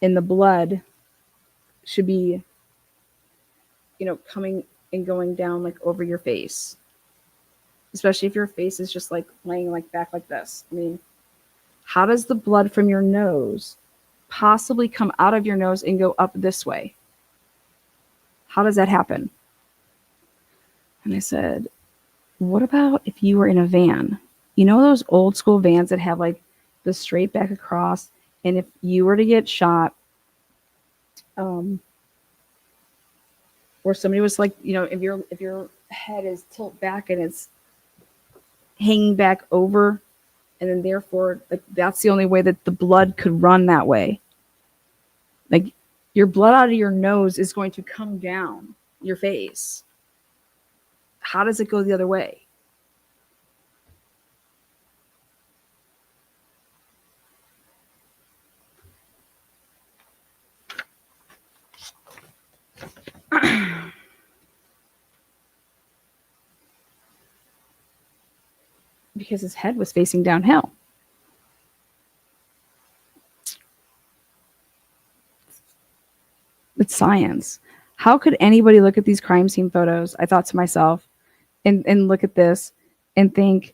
and the blood should be, coming and going down like over your face. especially if your face is just like laying like back like this. I mean, how does the blood from your nose possibly come out of your nose and go up this way? How does that happen? And I said, what about if you were in a van? You know those old school vans that have like the straight back across, and if you were to get shot, or somebody was like, you know, if your head is tilt back and it's hanging back over, and then therefore like that's the only way that the blood could run that way. Like your blood out of your nose is going to come down your face. How does it go the other way? Because his head was facing downhill. It's science. How could anybody look at these crime scene photos, I thought to myself, and look at this and think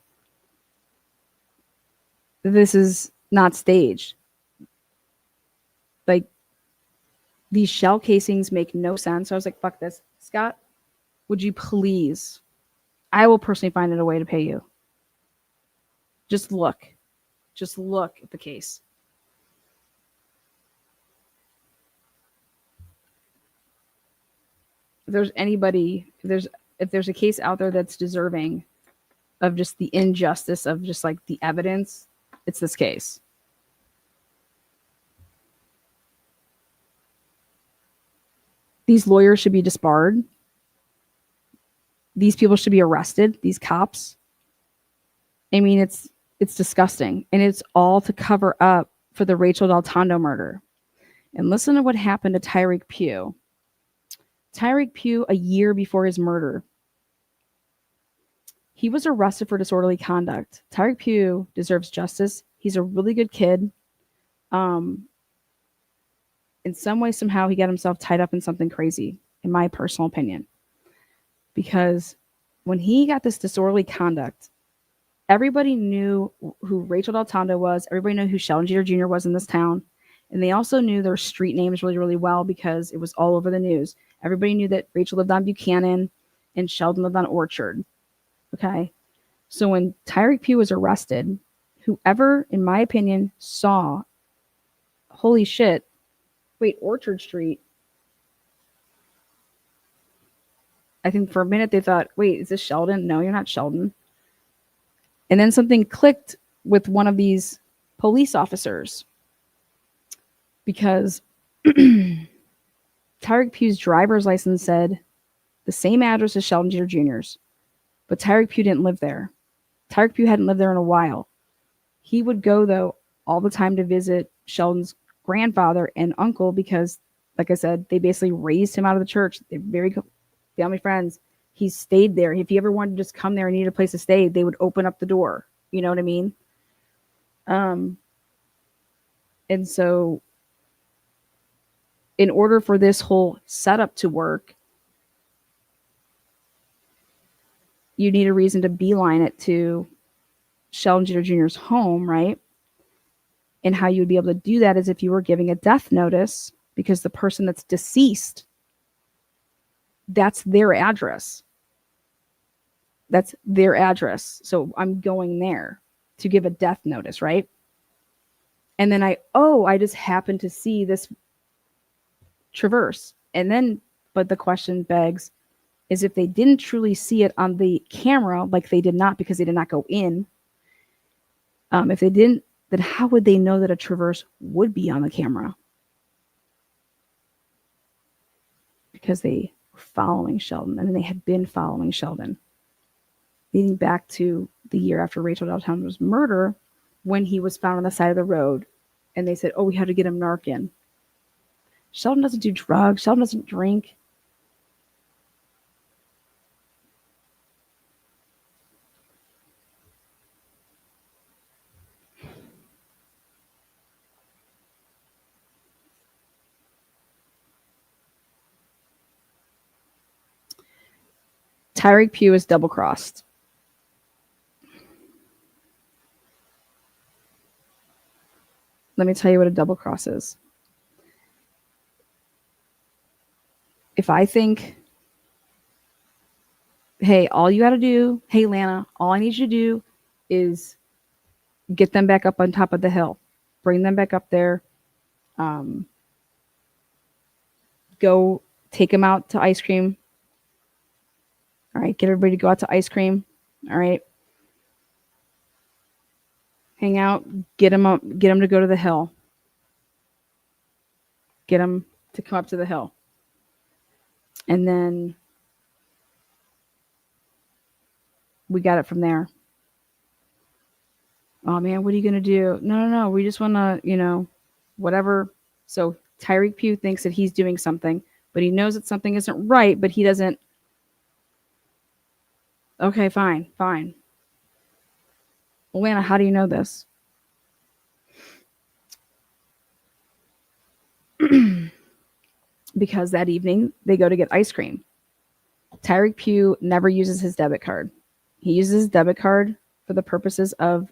this is not staged? Like, these shell casings make no sense. So I was like, fuck this. Scott, would you please? I will personally find it a way to pay you. Just look. Just look at the case. If there's anybody, if there's a case out there that's deserving of just the injustice of just like the evidence, it's this case. These lawyers should be disbarred. These people should be arrested, these cops. I mean, it's disgusting. And it's all to cover up for the Rachel Del Tondo murder. And listen to what happened to Tyreek Pugh. Tyreek Pugh, a year before his murder, he was arrested for disorderly conduct. Tyreek Pugh deserves justice. He's a really good kid. In some way, somehow, he got himself tied up in something crazy, in my personal opinion. Because when he got this disorderly conduct, everybody knew who Rachel Del Tondo was. Everybody knew who Sheldon Jeter Jr. was in this town. And they also knew their street names really, really well because it was all over the news. Everybody knew that Rachel lived on Buchanan and Sheldon lived on Orchard. Okay? So when Tyreek Pugh was arrested, whoever, in my opinion, saw, holy shit, wait, Orchard Street. I think for a minute they thought, wait, is this Sheldon? No, you're not Sheldon. And then something clicked with one of these police officers because Tyreek Pugh's driver's license said the same address as Sheldon Jeter Jr.'s, but Tyreek Pugh didn't live there. Tyreek Pugh hadn't lived there in a while. He would go, though, all the time to visit Sheldon's grandfather and uncle because, like I said, they basically raised him out of the church. They're very family friends. He stayed there. If he ever wanted to just come there and need a place to stay, they would open up the door. You know what I mean? And so in order for this whole setup to work, you need a reason to beeline it to Sheldon Jeter Jr.'s home, right? And how you would be able to do that is if you were giving a death notice because the person that's deceased, that's their address. That's their address. So I'm going there to give a death notice, right? And then I just happened to see this traverse. And then, but the question begs is if they didn't truly see it on the camera, like they did not because they did not go in, if they didn't, then how would they know that a traverse would be on the camera? Because they were following Sheldon, and they had been following Sheldon, leading back to the year after Rachel Del Tondo's murder, when he was found on the side of the road, and they said, "Oh, we had to get him Narcan." Sheldon doesn't do drugs. Sheldon doesn't drink. Tyreek Pugh is double-crossed. let me tell you what a double cross is. If I think, hey, all you got to do, hey, Lana, all I need you to do is get them back up on top of the hill, bring them back up there, go take them out to ice cream. All right, get everybody to go out to ice cream. All right. Hang out, get them to go to the hill. Get them to come up to the hill. And then we got it from there. Oh man, what are you going to do? No. We just want to, whatever. So Tyreek Pugh thinks that he's doing something, but he knows that something isn't right, but he doesn't. Okay, fine. Well, Lana, how do you know this? Because that evening they go to get ice cream. Tyreek Pugh never uses his debit card. He uses his debit card for the purposes of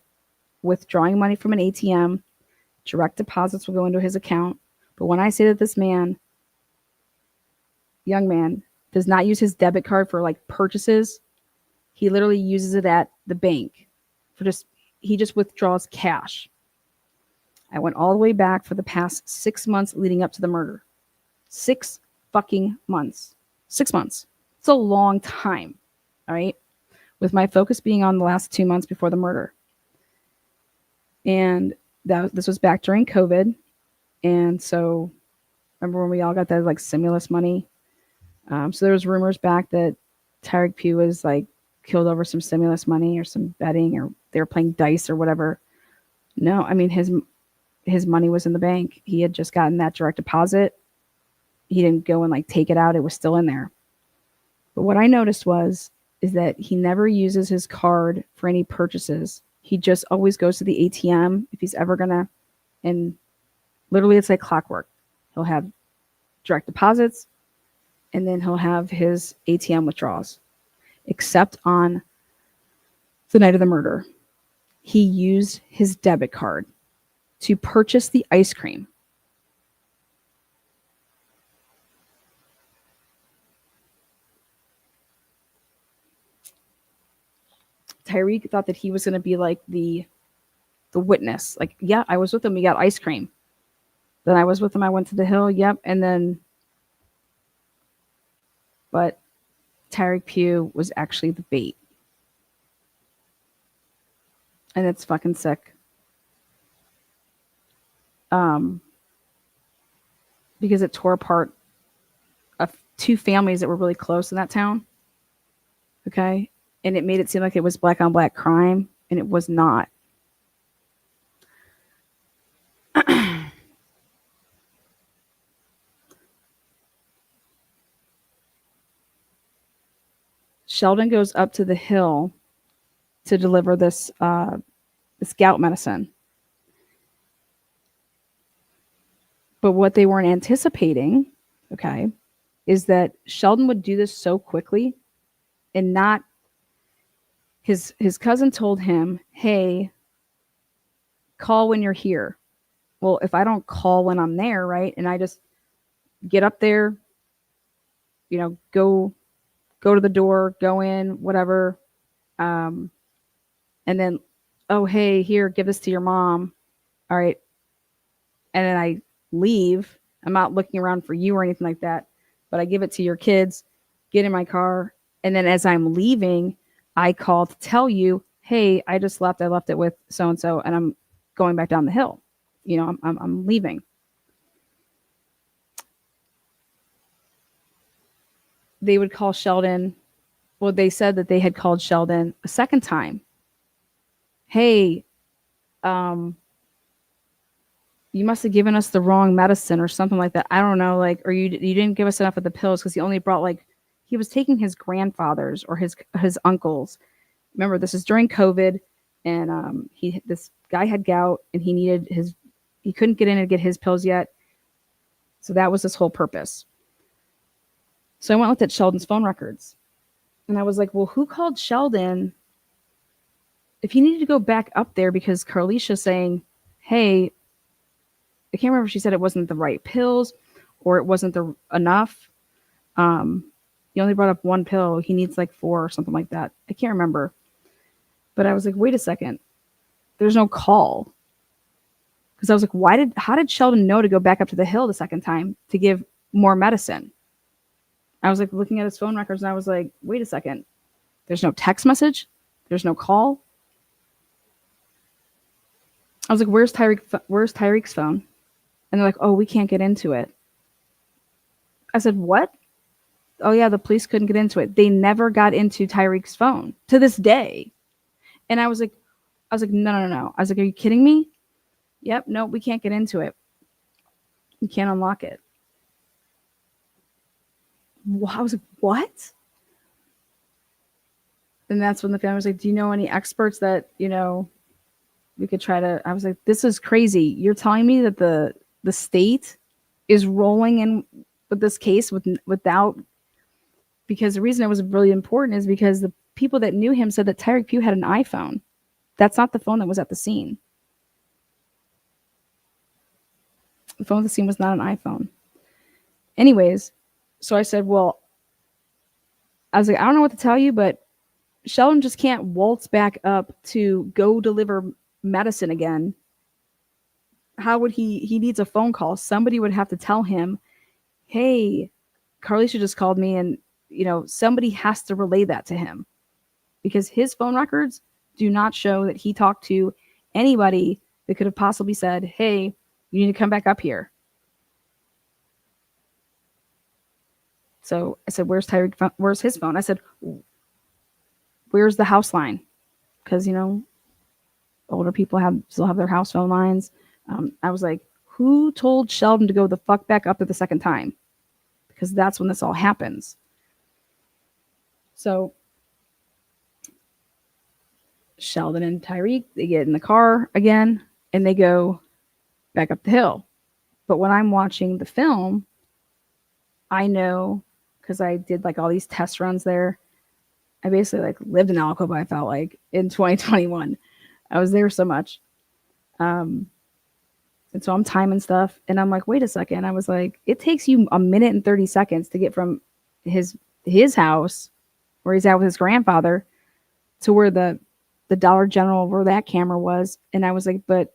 withdrawing money from an ATM. Direct deposits will go into his account. But when I say that this man, young man, does not use his debit card for like purchases, he literally uses it at the bank for he just withdraws cash. I went all the way back for the past 6 months leading up to the murder. 6 fucking months. 6 months. It's a long time. All right. With my focus being on the last 2 months before the murder. And this was back during COVID. And so remember when we all got that like stimulus money? So there was rumors back that Tyreek Pugh was like killed over some stimulus money or some betting, or they were playing dice or whatever. No, I mean, his money was in the bank. He had just gotten that direct deposit. He didn't go and like take it out. It was still in there. But what I noticed is that he never uses his card for any purchases. He just always goes to the ATM if he's ever gonna, and literally it's like clockwork. He'll have direct deposits and then he'll have his ATM withdrawals. Except on the night of the murder, he used his debit card to purchase the ice cream. Tyreek thought that he was going to be like the witness. Like, yeah, I was with him. We got ice cream. Then I was with him. I went to the hill. Yep. And then, but Tyreek Pugh was actually the bait. And it's fucking sick. Because it tore apart two families that were really close in that town. Okay. And it made it seem like it was black on black crime, and it was not. Sheldon goes up to the hill to deliver this gout medicine. But what they weren't anticipating, okay, is that Sheldon would do this so quickly and not. His cousin told him, hey, call when you're here. Well, if I don't call when I'm there, right, and I just get up there, go to the door, go in, whatever, and then, oh, hey, here, give this to your mom. All right. And then I leave. I'm not looking around for you or anything like that, but I give it to your kids, get in my car, and then as I'm leaving, I call to tell you, hey, I just left. I left it with so-and-so, and I'm going back down the hill. I'm leaving. They would call Sheldon. Well, they said that they had called Sheldon a second time. Hey, you must have given us the wrong medicine or something like that. I don't know, like, or you didn't give us enough of the pills because he only brought he was taking his grandfather's or his uncle's. Remember, this is during COVID, and this guy had gout, and he couldn't get in and get his pills yet. So that was his whole purpose. So I went and looked at Sheldon's phone records, and I was like, well, who called Sheldon if he needed to go back up there because Carlicia's saying, hey, I can't remember if she said it wasn't the right pills or it wasn't enough. He only brought up one pill. He needs like 4 or something like that. I can't remember. But I was like, wait a second. There's no call. Because I was like, how did Sheldon know to go back up to the hill the second time to give more medicine? I was like looking at his phone records and I was like, wait a second. There's no text message. There's no call. I was like, where's Tyreek's phone? And they're like, oh, we can't get into it. I said, what? Oh yeah, the police couldn't get into it. They never got into Tyreek's phone to this day. And I was like, no. I was like, are you kidding me? Yep, no, we can't get into it. We can't unlock it. I was like, what? And that's when the family was like, do you know any experts that, we could try to... I was like, this is crazy. You're telling me that the state is rolling in with this case without... Because the reason it was really important is because the people that knew him said that Tyreek Pugh had an iPhone. That's not the phone that was at the scene. The phone at the scene was not an iPhone. Anyways, so I said, well, I was like, I don't know what to tell you, but Sheldon just can't waltz back up to go deliver medicine again. How would he needs a phone call. Somebody would have to tell him, hey, Carlisha just called me, and somebody has to relay that to him, because his phone records do not show that he talked to anybody that could have possibly said, hey, you need to come back up here. So I said, where's Tyreek? Where's his phone? I said, where's the house line? Because, older people still have their house phone lines. I was like, who told Sheldon to go the fuck back up to the second time? Because that's when this all happens. So Sheldon and Tyreek, they get in the car again and they go back up the hill. But when I'm watching the film, I know, because I did like all these test runs there. I basically like lived in Aliquippa, I felt like, in 2021. I was there so much. And so I'm timing stuff and I'm like, wait a second. I was like, it takes you a minute and 30 seconds to get from his house where he's at with his grandfather to where the Dollar General where that camera was. And I was like, but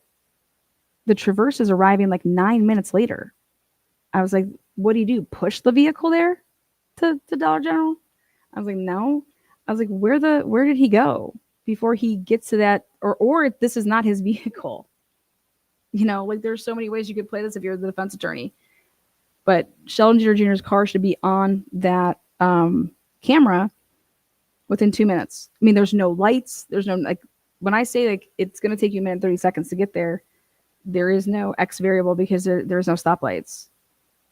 the Traverse is arriving like 9 minutes later. I was like, what do you do? Push the vehicle there to Dollar General? I was like, no. I was like, where did he go before he gets to that? Or if this is not his vehicle. Like there's so many ways you could play this if you're the defense attorney. But Sheldon Jeter Jr.'s car should be on that camera within 2 minutes. I mean, there's no lights. There's no, like, when I say like it's going to take you a minute and 30 seconds to get there, there is no X variable because there's no stoplights.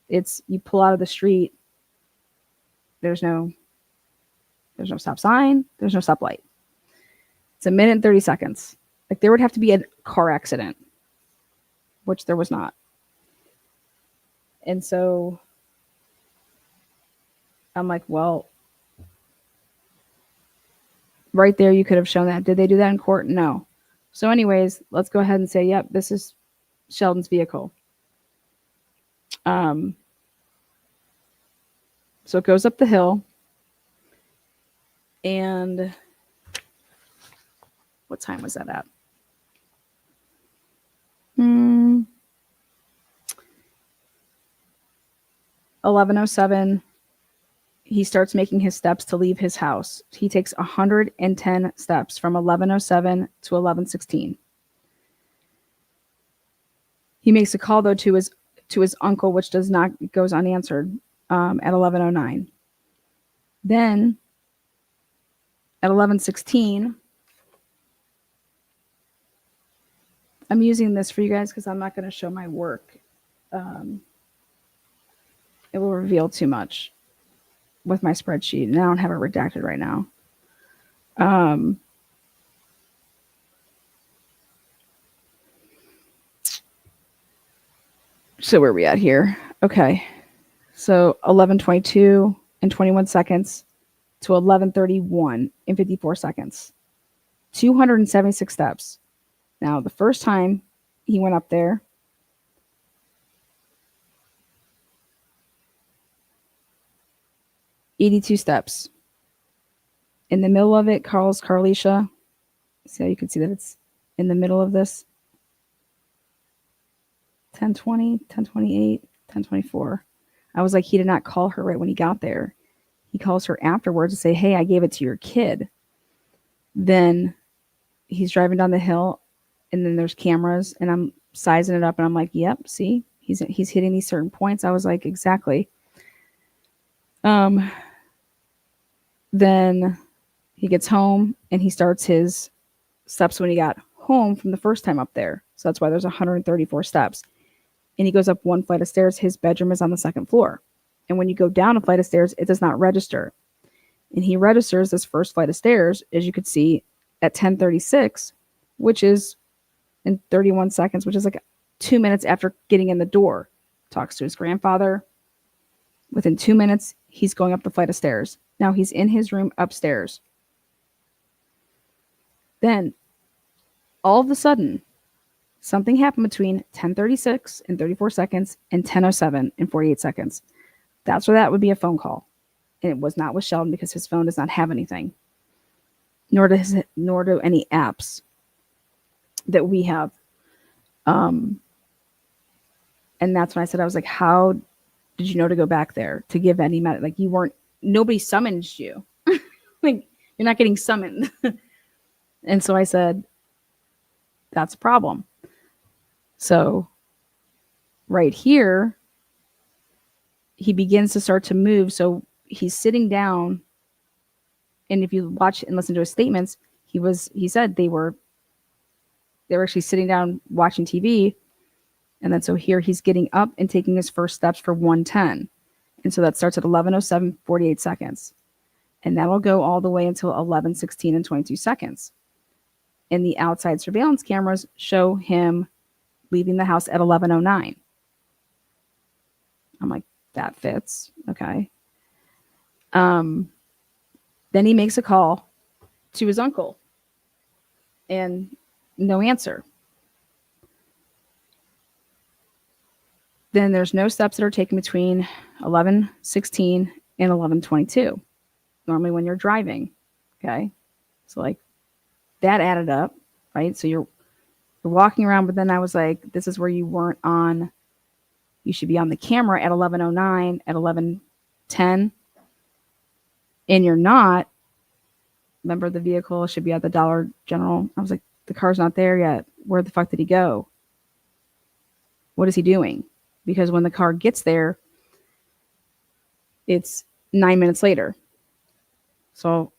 It's you pull out of the street. There's no stop sign. There's no stoplight. It's a minute and 30 seconds. Like there would have to be a car accident, which there was not. And so I'm like, well, right there, you could have shown that. Did they do that in court? No. So anyways, let's go ahead and say, yep, this is Sheldon's vehicle. So it goes up the hill. And what time was that at? 11:07. He starts making his steps to leave his house. He takes 110 steps from 11:07 to 11:16. He makes a call though to his uncle, which goes unanswered at 11:09. Then at 11:16, I'm using this for you guys because I'm not going to show my work. It will reveal too much with my spreadsheet, and I don't have it redacted right now. So where are we at here? Okay. So 11:22 and 21 seconds to 11:31 in 54 seconds. 276 steps. Now, the first time he went up there, 82 steps. In the middle of it, Carlisha. See how you can see that it's in the middle of this. 10:20, 10:28, 10:24. I was like, he did not call her right when he got there. He calls her afterwards to say, hey, I gave it to your kid. Then he's driving down the hill, and then there's cameras, and I'm sizing it up, and I'm like, yep, see, he's hitting these certain points. I was like, exactly. Then he gets home, and he starts his steps when he got home from the first time up there. So that's why there's 134 steps. And he goes up one flight of stairs. His bedroom is on the second floor. And when you go down a flight of stairs, it does not register. And he registers this first flight of stairs, as you could see, at 10:36, which is in 31 seconds, which is like 2 minutes after getting in the door. Talks to his grandfather. Within 2 minutes, he's going up the flight of stairs. Now he's in his room upstairs. Then, all of a sudden, something happened between 10:36 and 34 seconds and 10:07 and 48 seconds. That's where that would be a phone call. And it was not with Sheldon because his phone does not have anything. Nor do any apps that we have. And that's when I said, I was like, how did you know to go back there to give any like you weren't, nobody summoned you. Like, you're not getting summoned. And so I said, that's a problem. So right here, he begins to start to move. So he's sitting down. And if you watch and listen to his statements, he said they were actually sitting down watching TV. And then so here he's getting up and taking his first steps for 110. And so that starts at 11:07, 48 seconds. And that'll go all the way until 11:16 and 22 seconds. And the outside surveillance cameras show him leaving the house at 11:09. I'm like, that fits. Okay. Then he makes a call to his uncle and no answer. Then there's no steps that are taken between 11:16 and 11:22. Normally when you're driving. Okay. So like that added up, right? So you're walking around, but then I was like, this is where you weren't on. You should be on the camera at 11:09, at 11:10. And you're not. Remember, the vehicle should be at the Dollar General. I was like, the car's not there yet. Where the fuck did he go? What is he doing? Because when the car gets there, it's 9 minutes later. So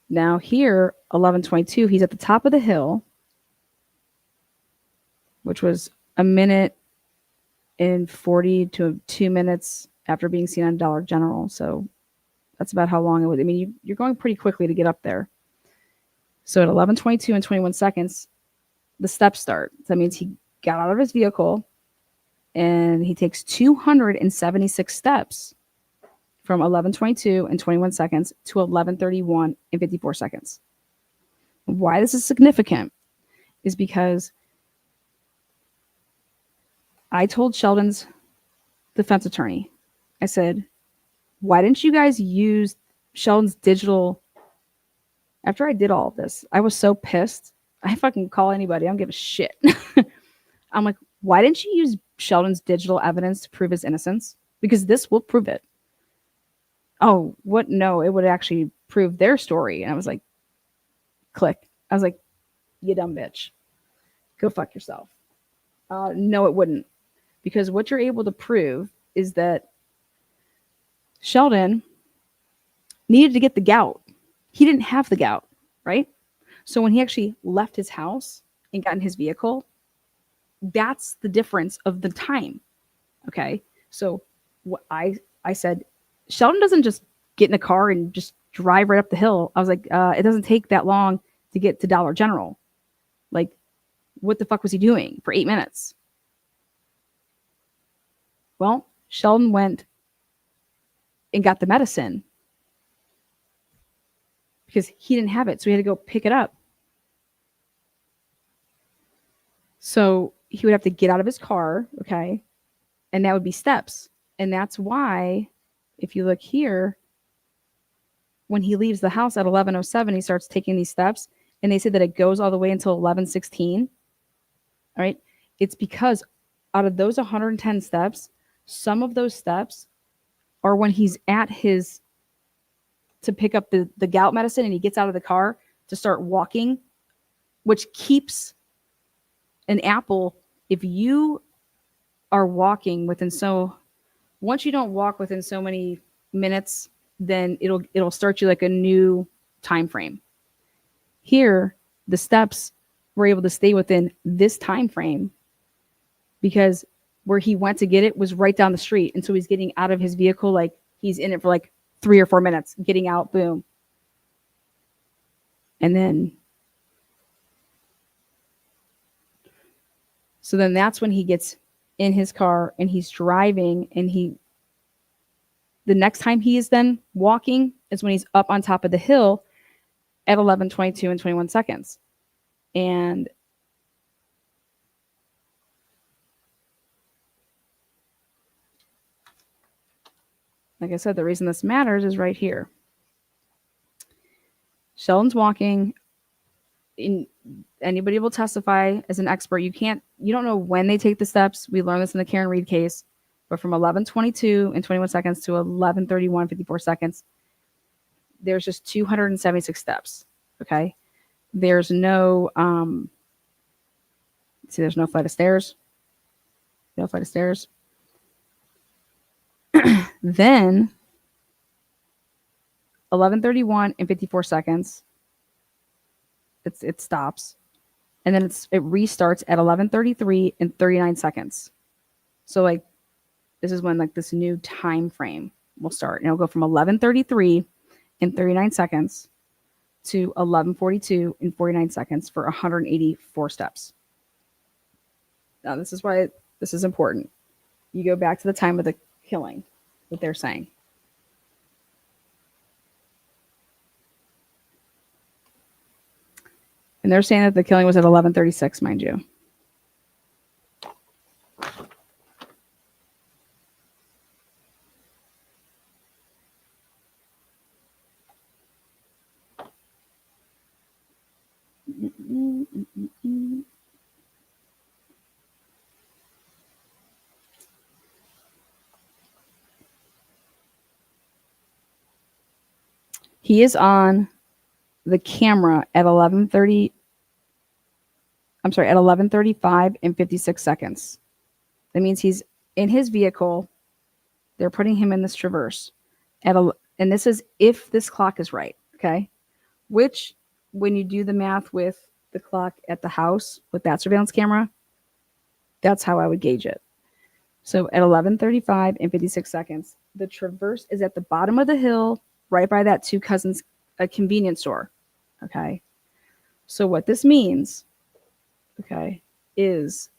now here, 11:22, he's at the top of the hill, which was a minute and 40 to 2 minutes after being seen on Dollar General. So that's about how long it was. I mean, you're going pretty quickly to get up there. So at 11:22 and 21 seconds, the steps start. So that means he got out of his vehicle and he takes 276 steps from 11:22 and 21 seconds to 11:31 and 54 seconds. Why this is significant is because I told Sheldon's defense attorney, I said, why didn't you guys use Sheldon's digital? After I did all of this, I was so pissed. I fucking call anybody. I don't give a shit. I'm like, why didn't you use Sheldon's digital evidence to prove his innocence? Because this will prove it. Oh, what? No, it would actually prove their story. And I was like, click. I was like, you dumb bitch. Go fuck yourself. No, it wouldn't. Because what you're able to prove is that Sheldon needed to get the gout. He didn't have the gout, right? So when he actually left his house and got in his vehicle, that's the difference of the time. Okay. So what I said, Sheldon doesn't just get in a car and just drive right up the hill. I was like, it doesn't take that long to get to Dollar General. Like, what the fuck was he doing for 8 minutes? Well, Sheldon went and got the medicine because he didn't have it. So he had to go pick it up. So he would have to get out of his car. Okay. And that would be steps. And that's why if you look here, when he leaves the house at 11:07, he starts taking these steps, and they say that it goes all the way until 11:16. All right. It's because out of those 110 steps, some of those steps are when he's at his to pick up the gout medicine and he gets out of the car to start walking, which keeps an apple. If you are walking once you don't walk within so many minutes, then it'll start you like a new time frame. Here, the steps were able to stay within this time frame because where he went to get it was right down the street. And so he's getting out of his vehicle, like he's in it for like 3 or 4 minutes, getting out, boom. And then, so then that's when he gets in his car and he's driving, and the next time he is then walking is when he's up on top of the hill at 11:22 and 21 seconds. And like I said, the reason this matters is right here. Sheldon's walking. Anybody will testify as an expert. You don't know when they take the steps. We learned this in the Karen Reed case, but from 11:22 and 21 seconds to 11:31, 54 seconds, there's just 276 steps. Okay. There's no, there's no flight of stairs. No flight of stairs. Then 11:31 and 54 seconds. It stops, and then it restarts at 11:33 and 39 seconds. So like, this is when like this new time frame will start, and it'll go from 11:33 and 39 seconds to 11:42 and 49 seconds for 184 steps. Now this is why this is important. You go back to the time of the killing, what they're saying. And they're saying that the killing was at 11:36, mind you. He is on the camera at 11:35 and 56 seconds. That means he's in his vehicle. They're putting him in this traverse and this is if this clock is right, okay? Which, when you do the math with the clock at the house with that surveillance camera, that's how I would gauge it. So at 11:35 and 56 seconds, the traverse is at the bottom of the hill, right by that Two Cousins a convenience store. Okay. So what this means, okay, is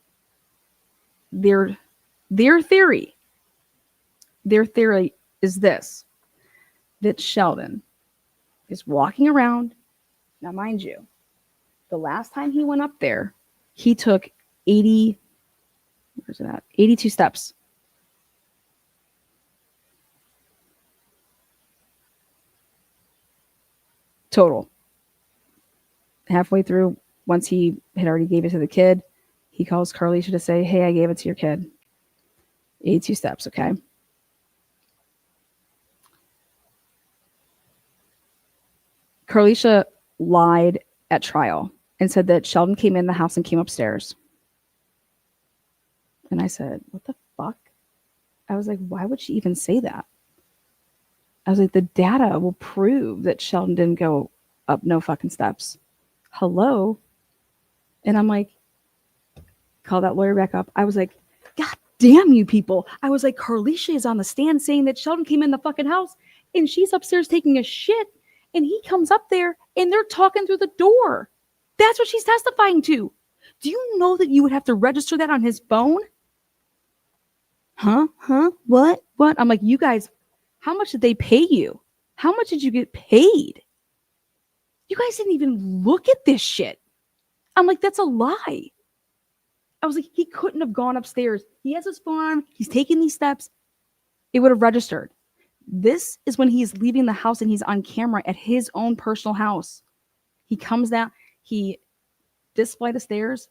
their theory is this, that Sheldon is walking around. Now, mind you, the last time he went up there, he took 82 steps. Total. Halfway through, once he had already gave it to the kid, he calls Carlisha to say, hey, I gave it to your kid. 82 steps, okay? Carlisha lied at trial and said that Sheldon came in the house and came upstairs. And I said, what the fuck? I was like, why would she even say that? I was like, the data will prove that Sheldon didn't go up no fucking steps. Hello? And I'm like, call that lawyer back up. I was like, God damn you people. I was like, Carlisha is on the stand saying that Sheldon came in the fucking house and she's upstairs taking a shit and he comes up there and they're talking through the door. That's what she's testifying to. Do you know that you would have to register that on his phone? Huh? What? I'm like, you guys, how much did they pay you? How much did you get paid? You guys didn't even look at this shit. I'm like, that's a lie. I was like, he couldn't have gone upstairs. He has his phone on. He's taking these steps. It would have registered. This is when he's leaving the house and he's on camera at his own personal house. He comes down, this flight of stairs,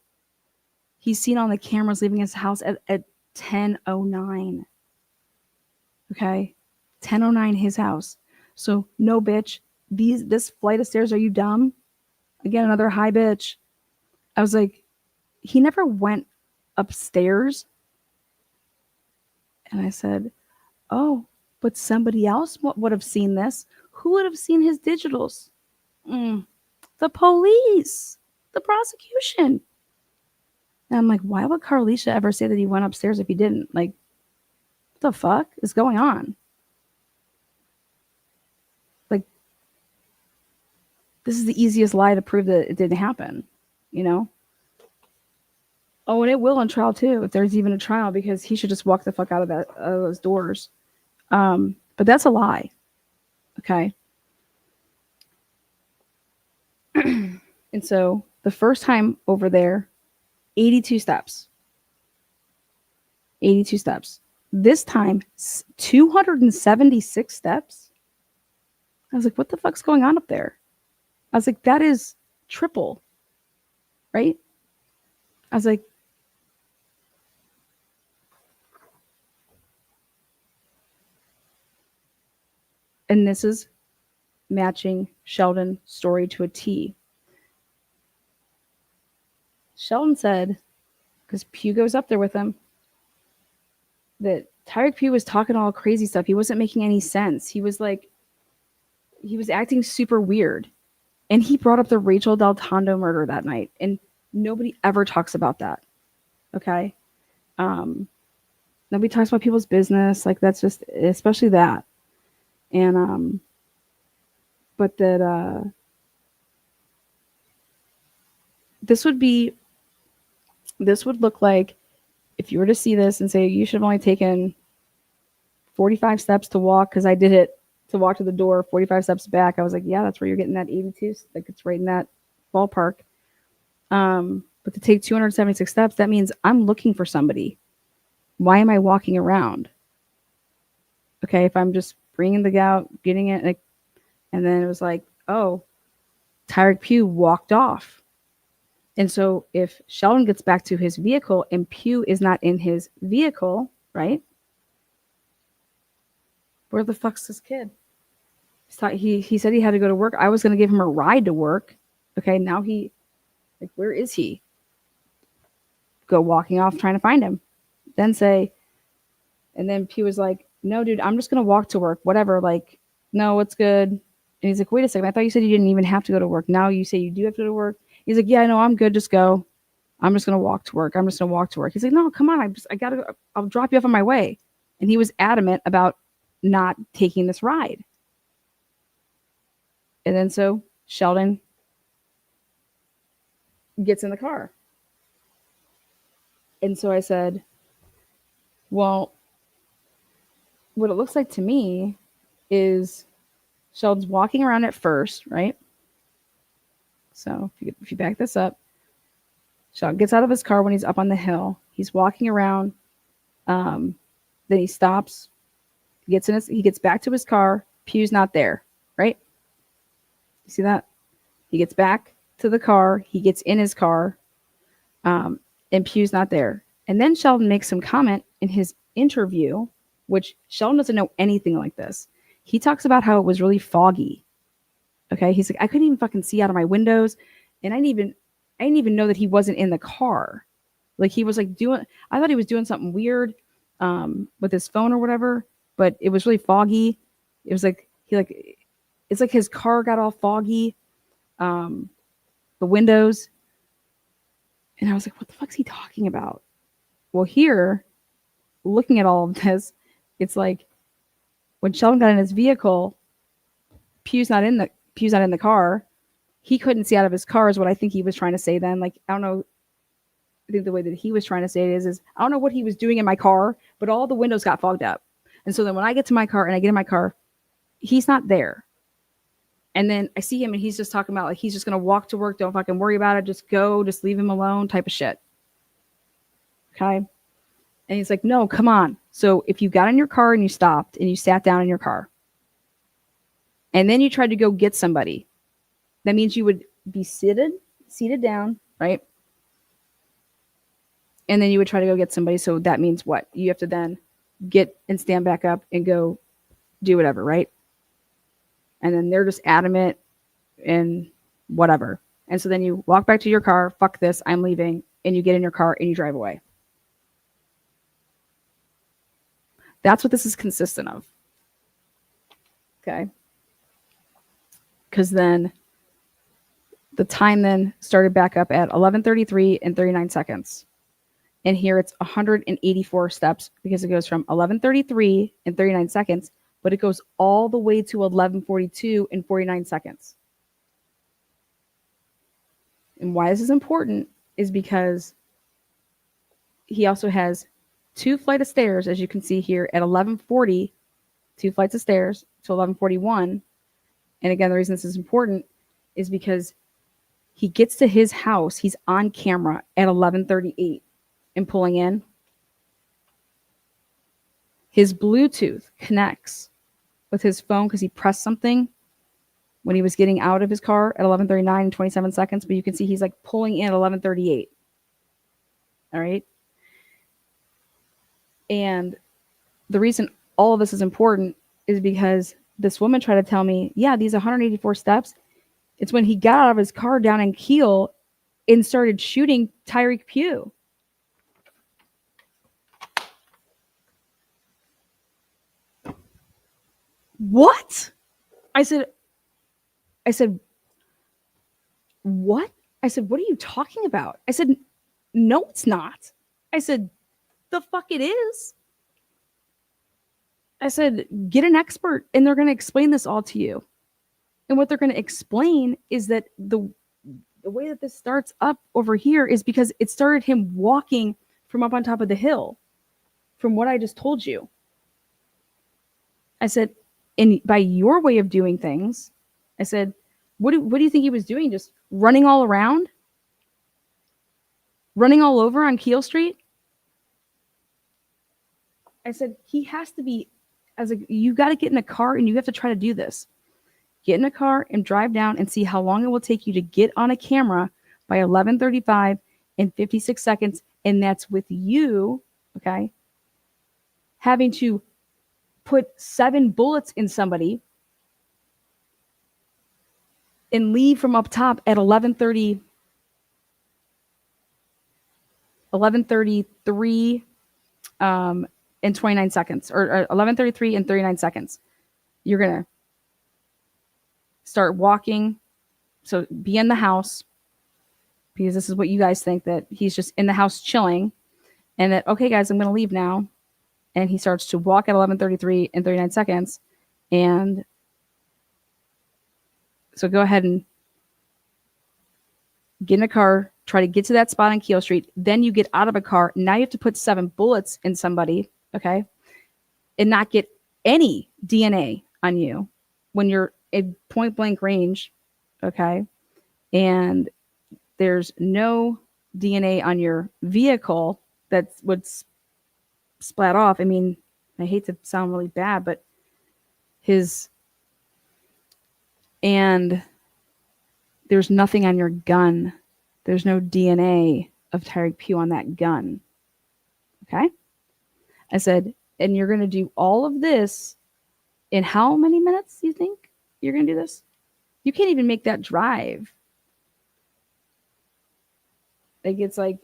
he's seen on the cameras leaving his house at 10:09. Okay? 10:09 his house. So no, bitch. This flight of stairs, are you dumb? Again, another high bitch. I was like, he never went upstairs. And I said, oh, but somebody else would have seen this. Who would have seen his digitals? The police, the prosecution. And I'm like, why would Carlisha ever say that he went upstairs if he didn't? Like, what the fuck is going on? Like, this is the easiest lie to prove that it didn't happen, you know? Oh, and it will in trial too, if there's even a trial, because he should just walk the fuck out of those doors. But that's a lie. Okay. And so the first time over there, 82 steps. 82 steps. This time, 276 steps. I was like, what the fuck's going on up there? I was like, that is triple. Right? I was like, and this is matching Sheldon's story to a T. Sheldon said, because Pugh goes up there with him, that Tyreek Pugh was talking all crazy stuff. He wasn't making any sense. He was acting super weird. And he brought up the Rachel Del Tondo murder that night. And nobody ever talks about that. Okay? Nobody talks about people's business. Like, that's just, especially that. And, but that, this would look like if you were to see this and say, you should have only taken 45 steps to walk, because I did it to walk to the door, 45 steps back. I was like, yeah, that's where you're getting that 82. Like, it's right in that ballpark. But to take 276 steps, that means I'm looking for somebody. Why am I walking around? Okay, if I'm just bringing the gout, getting it, and then it was like, oh, Tyreek Pugh walked off. And so if Sheldon gets back to his vehicle and Pugh is not in his vehicle, right? Where the fuck's this kid? He said he had to go to work. I was going to give him a ride to work. Okay, now where is he? Go walking off trying to find him. And then Pugh was like, no, dude, I'm just going to walk to work. Whatever. Like, no, it's good. And he's like, wait a second. I thought you said you didn't even have to go to work. Now you say you do have to go to work. He's like, yeah, no, I'm good. Just go. I'm just going to walk to work. He's like, no, come on. I got to go. I'll drop you off on my way. And he was adamant about not taking this ride. And then so Sheldon gets in the car. And so I said, well, what it looks like to me is Sheldon's walking around at first, right? So if you back this up, Sheldon gets out of his car when he's up on the hill. He's walking around. Then he stops. He gets back to his car. Pugh's not there, right? You see that? He gets back to the car. He gets in his car. And Pugh's not there. And then Sheldon makes some comment in his interview, which Sheldon doesn't know anything like this. He talks about how it was really foggy. Okay, he's like, I couldn't even fucking see out of my windows, and I didn't even know that he wasn't in the car. Like, he was like I thought he was doing something weird with his phone or whatever, but it was really foggy. It was like it's like his car got all foggy, the windows, and I was like, what the fuck's he talking about? Well, here, looking at all of this, it's like when Sheldon got in his vehicle, Pugh's not in the car. He couldn't see out of his car is what I think he was trying to say then. Like, I don't know. I think the way that he was trying to say it is I don't know what he was doing in my car, but all the windows got fogged up. And so then when I get to my car and I get in my car, he's not there. And then I see him and he's just talking about like, he's just going to walk to work. Don't fucking worry about it. Just go, just leave him alone type of shit. Okay. And he's like, no, come on. So if you got in your car and you stopped and you sat down in your car and then you tried to go get somebody, that means you would be seated down, right? And then you would try to go get somebody. So that means what? You have to then get and stand back up and go do whatever, right? And then they're just adamant and whatever. And so then you walk back to your car, fuck this, I'm leaving, and you get in your car and you drive away. That's what this is consistent of. Okay. Because then the time then started back up at 11:33 and 39 seconds. And here it's 184 steps because it goes from 11:33 and 39 seconds, but it goes all the way to 11:42 and 49 seconds. And why this is important is because he also has 2 flights of stairs, as you can see here, at 11:40, 2 flights of stairs to 11:41. And again, the reason this is important is because he gets to his house, he's on camera at 11:38 and pulling in. His Bluetooth connects with his phone because he pressed something when he was getting out of his car at 11:39 and 27 seconds. But you can see he's like pulling in at 11:38. All right. And the reason all of this is important is because this woman tried to tell me, yeah, these 184 steps, it's when he got out of his car down in Kiel and started shooting Tyreek Pugh. What? I said, what? I said, what are you talking about? I said, no, it's not. I said, the fuck it is. I said, get an expert and they're going to explain this all to you. And what they're going to explain is that the way that this starts up over here is because it started him walking from up on top of the hill, from what I just told you. I said, and by your way of doing things, I said, what do you think he was doing? Just running all around? Running all over on Kiel Street? I said, he has to be, you got to get in a car and you have to try to do this. Get in a car and drive down and see how long it will take you to get on a camera by 11:35 and 56 seconds. And that's with you, okay, having to put 7 bullets in somebody and leave from up top at 11:33 and 29 seconds, or 11:33 and 39 seconds. You're going to start walking. So be in the house, because this is what you guys think, that he's just in the house chilling, and that, okay, guys, I'm going to leave now. And he starts to walk at 11:33 and 39 seconds. And so go ahead and get in a car, try to get to that spot on Kiel Street. Then you get out of a car. Now you have to put 7 bullets in somebody, okay, and not get any DNA on you when you're at point blank range, okay, and there's no DNA on your vehicle that would splat off. I mean, I hate to sound really bad, but and there's nothing on your gun. There's no DNA of Tyreek Pugh on that gun. Okay? I said, and you're going to do all of this in how many minutes you think you're going to do this? You can't even make that drive. It's like,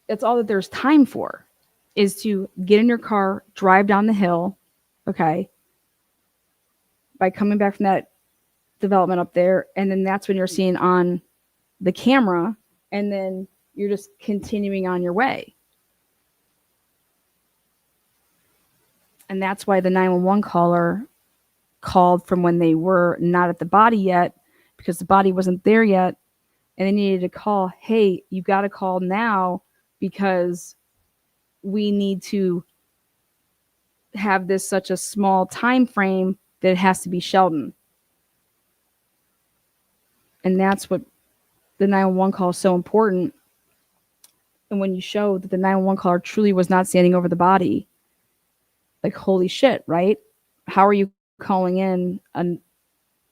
that's all that there's time for, is to get in your car, drive down the hill, okay, by coming back from that development up there, and then that's when you're seeing on the camera, and then you're just continuing on your way. And that's why the 911 caller called from when they were not at the body yet, because the body wasn't there yet, and they needed to call, hey, you got to call now because we need to have this such a small time frame that it has to be Sheldon. And that's what the 911 call is so important, And when you show that the 911 caller truly was not standing over the body, like, holy shit, right? How are you calling in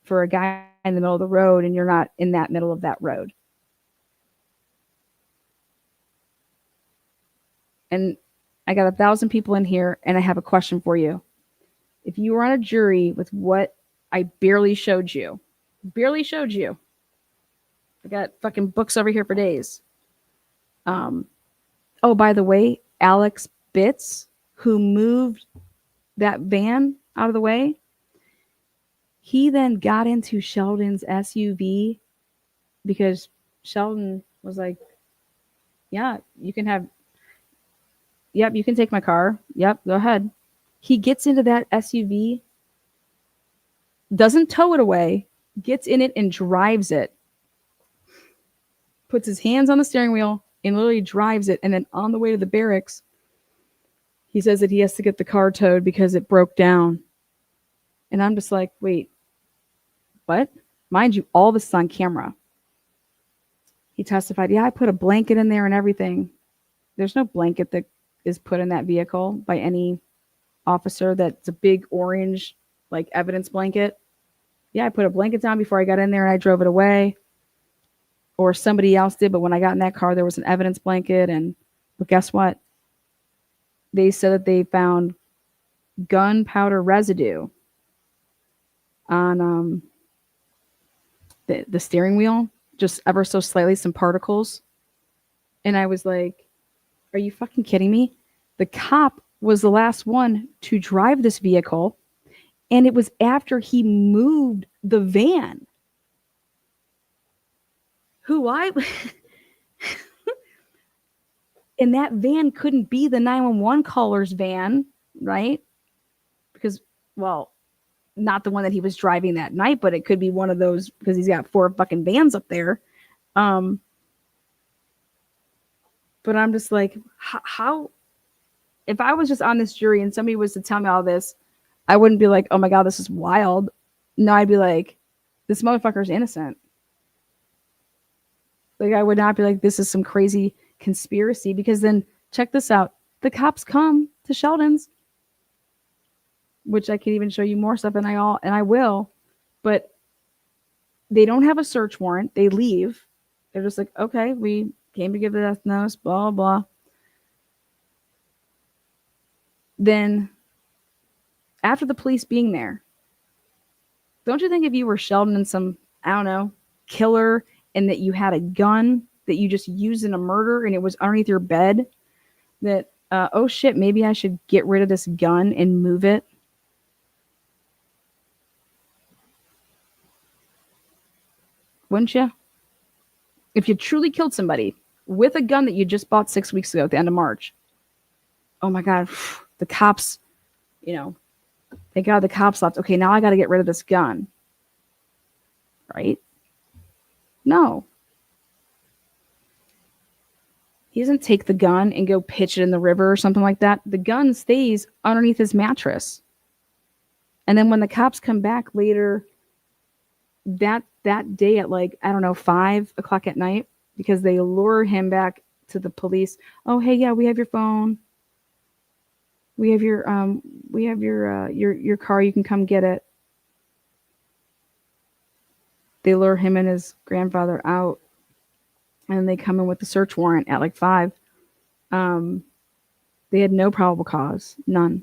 for a guy in the middle of the road and you're not in that middle of that road? And I got 1,000 people in here, and I have a question for you. If you were on a jury with what I barely showed you, I got fucking books over here for days. Oh, by the way, Alex Bitts, who moved that van out of the way, he then got into Sheldon's SUV because Sheldon was like, yeah, you can take my car. Yep, go ahead. He gets into that SUV, doesn't tow it away, gets in it and drives it. Puts his hands on the steering wheel and literally drives it. And then on the way to the barracks, he says that he has to get the car towed because it broke down. And I'm just like, wait, what? Mind you, all this is on camera. He testified, yeah, I put a blanket in there and everything. There's no blanket that is put in that vehicle by any officer that's a big orange, like, evidence blanket. Yeah, I put a blanket down before I got in there and I drove it away. Or somebody else did, but when I got in that car, there was an evidence blanket. But guess what? They said that they found gunpowder residue on the steering wheel, just ever so slightly, some particles. And I was like, are you fucking kidding me? The cop was the last one to drive this vehicle, and it was after he moved the van. And that van couldn't be the 911 caller's van, right? Because, well, not the one that he was driving that night, but it could be one of those because he's got 4 fucking vans up there. But I'm just like, how? If I was just on this jury and somebody was to tell me all this, I wouldn't be like, oh my God, this is wild. No, I'd be like, this motherfucker's innocent. Like, I would not be like, this is some crazy conspiracy, because then check this out. The cops come to Sheldon's, which I can even show you more stuff, and I will, but they don't have a search warrant. They leave. They're just like, okay, we came to give the death notice, blah, blah. Then after the police being there, don't you think if you were Sheldon and some, I don't know, killer, and that you had a gun that you just used in a murder and it was underneath your bed, that, oh shit, maybe I should get rid of this gun and move it? Wouldn't you? If you truly killed somebody with a gun that you just bought 6 weeks ago at the end of March, oh my God, the cops, thank God the cops left. Okay, now I got to get rid of this gun. Right? No. He doesn't take the gun and go pitch it in the river or something like that. The gun stays underneath his mattress. And then when the cops come back later that day at, like, I don't know, 5 o'clock at night, because they lure him back to the police. Oh, hey, yeah, we have your phone. We have your car. You can come get it. They lure him and his grandfather out, and they come in with the search warrant at like 5. They had no probable cause, none.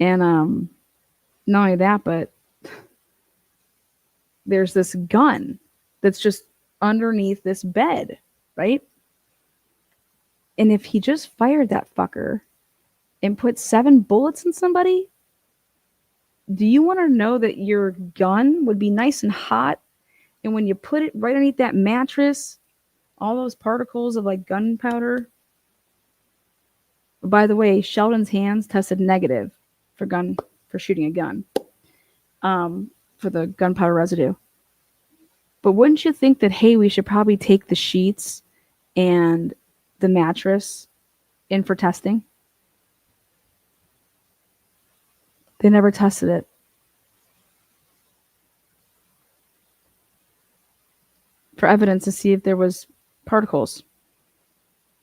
And not only that, but there's this gun that's just underneath this bed, right? And if he just fired that fucker and put 7 bullets in somebody, do you want to know that your gun would be nice and hot? And when you put it right underneath that mattress, all those particles of, like, gunpowder. By the way, Sheldon's hands tested negative for shooting a gun, for the gunpowder residue. But wouldn't you think that, hey, we should probably take the sheets and the mattress in for testing? They never tested it. For evidence to see if there was particles.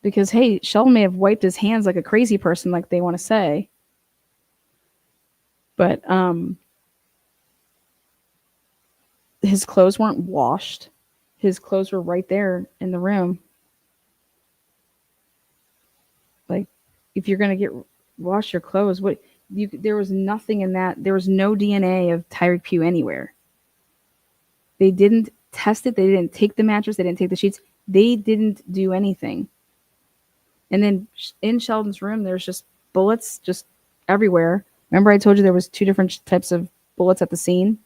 Because, hey, Sheldon may have wiped his hands like a crazy person, like they want to say. But his clothes weren't washed. His clothes were right there in the room. Like, if you're gonna wash your clothes, there was nothing in that. There was no DNA of Tyreek Pugh anywhere. They didn't test it. They didn't take the mattress. They didn't take the sheets. They didn't do anything. And then in Sheldon's room, there's just bullets just everywhere. Remember I told you there was 2 different types of bullets at the scene?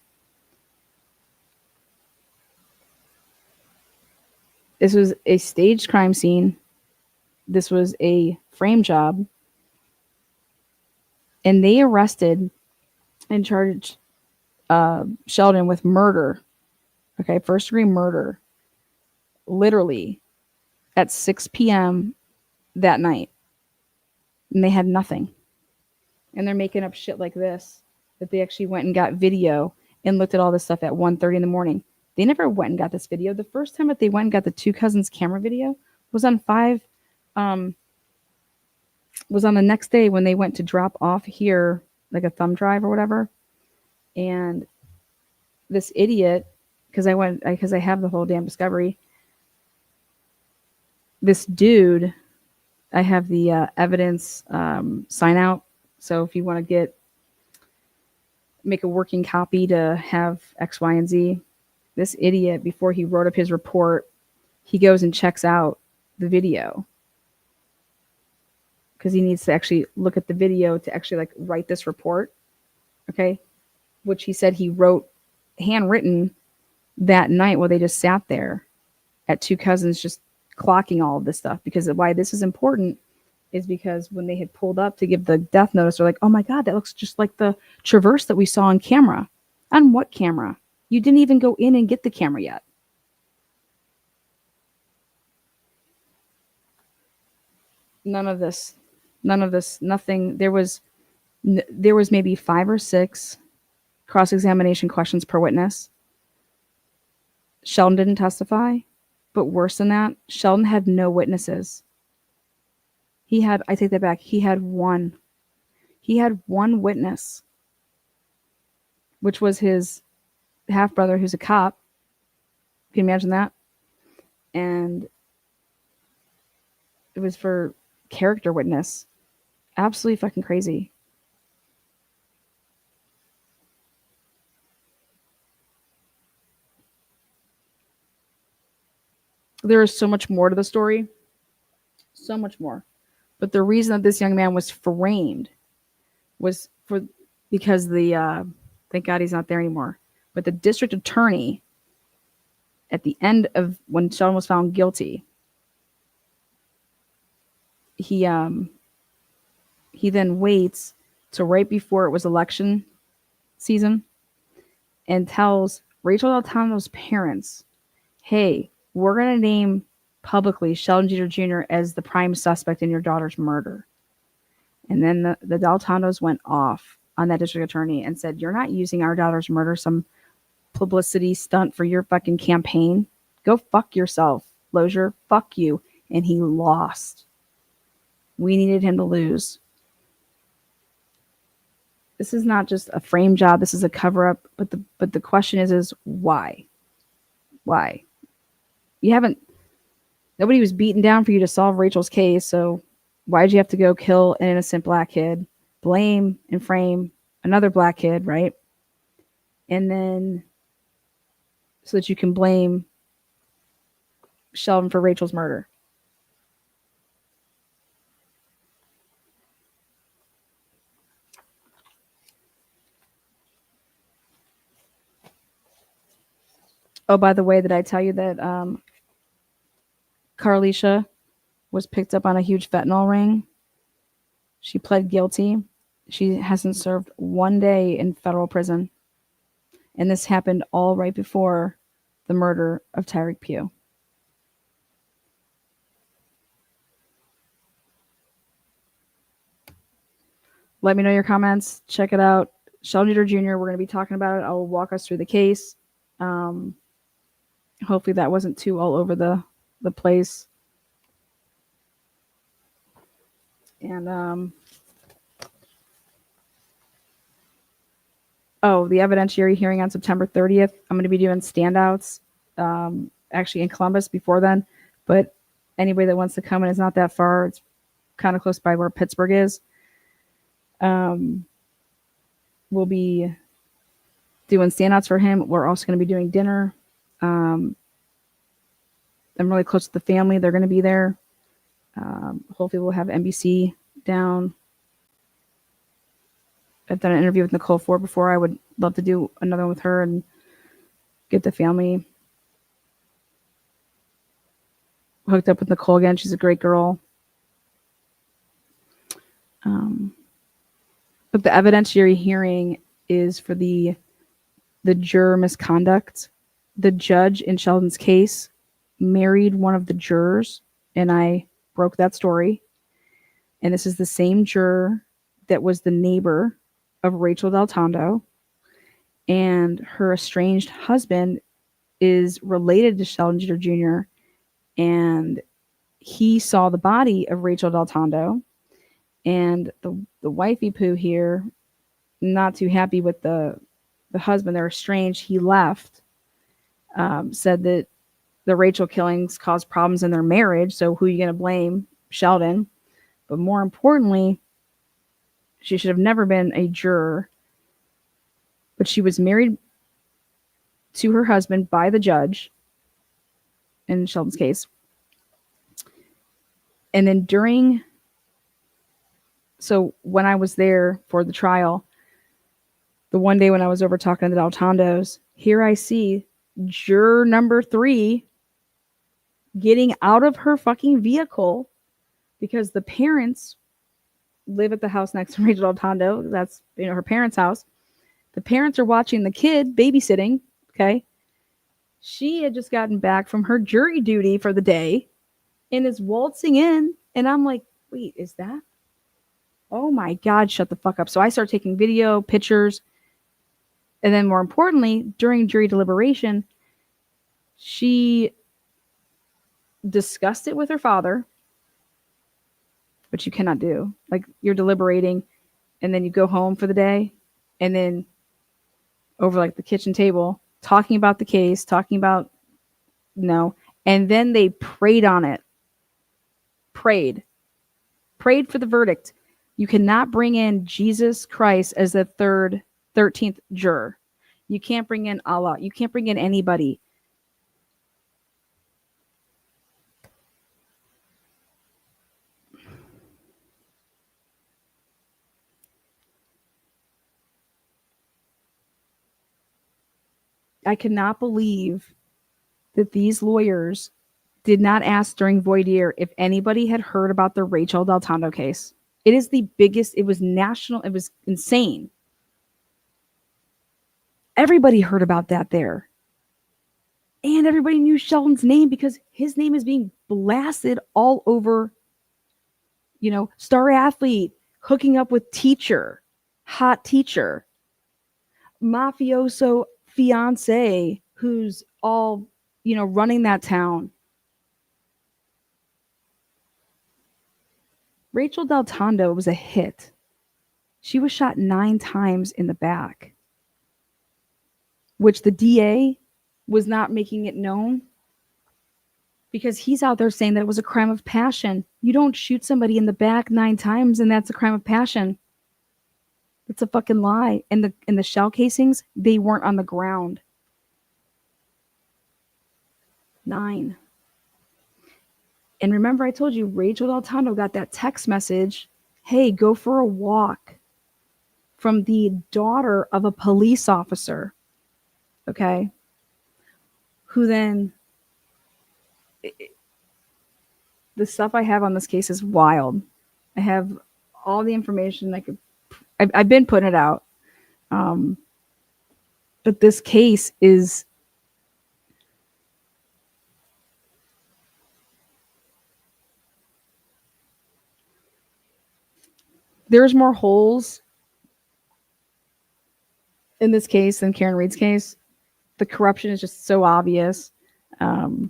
This was a staged crime scene. This was a frame job. And they arrested and charged Sheldon with murder. Okay, first-degree murder. Literally at 6 p.m. that night. And they had nothing. And they're making up shit like this, that they actually went and got video and looked at all this stuff at 1:30 in the morning. They never went and got this video. The first time that they went and got the 2 cousins camera video was on was on the next day when they went to drop off here, like a thumb drive or whatever. And this idiot, because I have the whole damn discovery. This dude, I have the evidence sign out. So if you want to make a working copy to have X, Y, and Z, this idiot, before he wrote up his report, he goes and checks out the video. Because he needs to actually look at the video to actually like write this report. Okay. Which he said he wrote handwritten that night while they just sat there at 2 cousins just clocking all of this stuff. Because why this is important is because when they had pulled up to give the death notice, they're like, oh my God, that looks just like the Traverse that we saw on camera. On what camera? You didn't even go in and get the camera yet. None of this, nothing. There was maybe 5 or 6 cross-examination questions per witness. Sheldon didn't testify, but worse than that, Sheldon had no witnesses. I take that back. He had one witness, which was his half-brother who's a cop. Can you imagine that? And it was for character witness. Absolutely fucking crazy. There is so much more to the story. So much more. But the reason that this young man was framed was because thank God he's not there anymore. But the district attorney, at the end of when Sheldon was found guilty, he then waits to right before it was election season and tells Rachel Deltando's parents, hey, we're going to name publicly Sheldon Jeter Jr. as the prime suspect in your daughter's murder. And then the Deltandos went off on that district attorney and said, you're not using our daughter's murder, some publicity stunt for your fucking campaign. Go fuck yourself, Lozier. Fuck you. And he lost. We needed him to lose. This is not just a frame job. This is a cover-up. But the question is why? Why? Nobody was beaten down for you to solve Rachel's case, so why'd you have to go kill an innocent black kid, blame and frame another black kid, right? And then so that you can blame Sheldon for Rachel's murder. Oh, by the way, did I tell you that Carlisha was picked up on a huge fentanyl ring? She pled guilty. She hasn't served 1 day in federal prison. And this happened all right before the murder of Tyreek Pugh. Let me know your comments. Check it out. Sheldon Jeter Jr., we're going to be talking about it. I'll walk us through the case. Hopefully that wasn't too all over the place. And the evidentiary hearing on September 30th. I'm going to be doing standouts, actually in Columbus before then. But anybody that wants to come in, it's not that far. It's kind of close by where Pittsburgh is. We'll be doing standouts for him. We're also going to be doing dinner. I'm really close to the family. They're going to be there. Hopefully we'll have NBC down. I've done an interview with Nicole4 before. I would love to do another one with her and get the family hooked up with Nicole again. She's a great girl. But the evidentiary hearing is for the juror misconduct. The judge in Sheldon's case married one of the jurors, and I broke that story. And this is the same juror that was the neighbor of Rachel Del Tondo, and her estranged husband is related to Sheldon Jeter Jr., and he saw the body of Rachel Del Tondo, and the wifey poo here, not too happy with the husband. They're estranged. He left, said that the Rachel killings caused problems in their marriage, so who are you going to blame? Sheldon. But more importantly, she should have never been a juror, but she was married to her husband by the judge in Sheldon's case. And then so when I was there for the trial, the one day when I was over talking to the Del Tondos, here I see juror number 3 getting out of her fucking vehicle because the parents live at the house next to Rachel Del Tondo. That's, her parents' house. The parents are watching the kid babysitting. Okay. She had just gotten back from her jury duty for the day and is waltzing in. And I'm like, wait, is that? Oh my God, shut the fuck up. So I start taking video, pictures. And then more importantly, during jury deliberation, she discussed it with her father, which you cannot do. Like, you're deliberating and then you go home for the day and then over like the kitchen table, talking about the case, talking about, and then they prayed on it. Prayed for the verdict. You cannot bring in Jesus Christ as the 13th juror. You can't bring in Allah. You can't bring in anybody. I cannot believe that these lawyers did not ask during voir dire if anybody had heard about the Rachel Del Tondo case. It is the biggest. It was national. It was insane. Everybody heard about that there. And everybody knew Sheldon's name because his name is being blasted all over, star athlete, hooking up with teacher, hot teacher, mafioso fiance who's all, running that town. Rachel Del Tondo was a hit. She was shot 9 times in the back, which the DA was not making it known because he's out there saying that it was a crime of passion. You don't shoot somebody in the back 9 times and that's a crime of passion. It's a fucking lie. And the shell casings, they weren't on the ground. 9. And remember, I told you, Rachel Del Tondo got that text message, hey, go for a walk, from the daughter of a police officer. Okay? Who then, the stuff I have on this case is wild. I have all the information I've been putting it out. But this case is, there's more holes in this case than Karen Reed's case. The corruption is just so obvious. The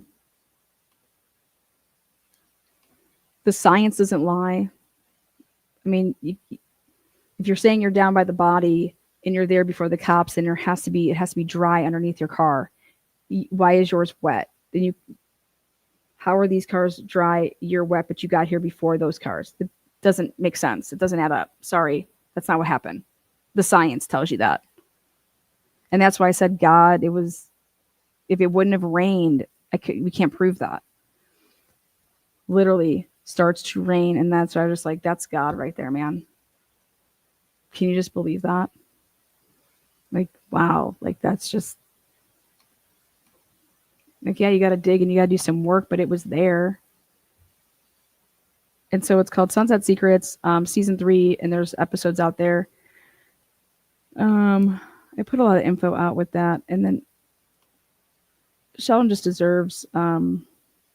science doesn't lie. I mean, if you're saying you're down by the body and you're there before the cops, and it has to be dry underneath your car. Why is yours wet? Then how are these cars dry? You're wet, but you got here before those cars. It doesn't make sense. It doesn't add up. Sorry, that's not what happened. The science tells you that. And that's why I said God, if it wouldn't have rained, we can't prove that. Literally starts to rain, and that's why I was just like, that's God right there, man. Can you just believe that? Like, wow, like that's just like, yeah, you got to dig and you got to do some work, but it was there. And so it's called Sunset Secrets, season 3, and there's episodes out there. I put a lot of info out with that, and then Sheldon just deserves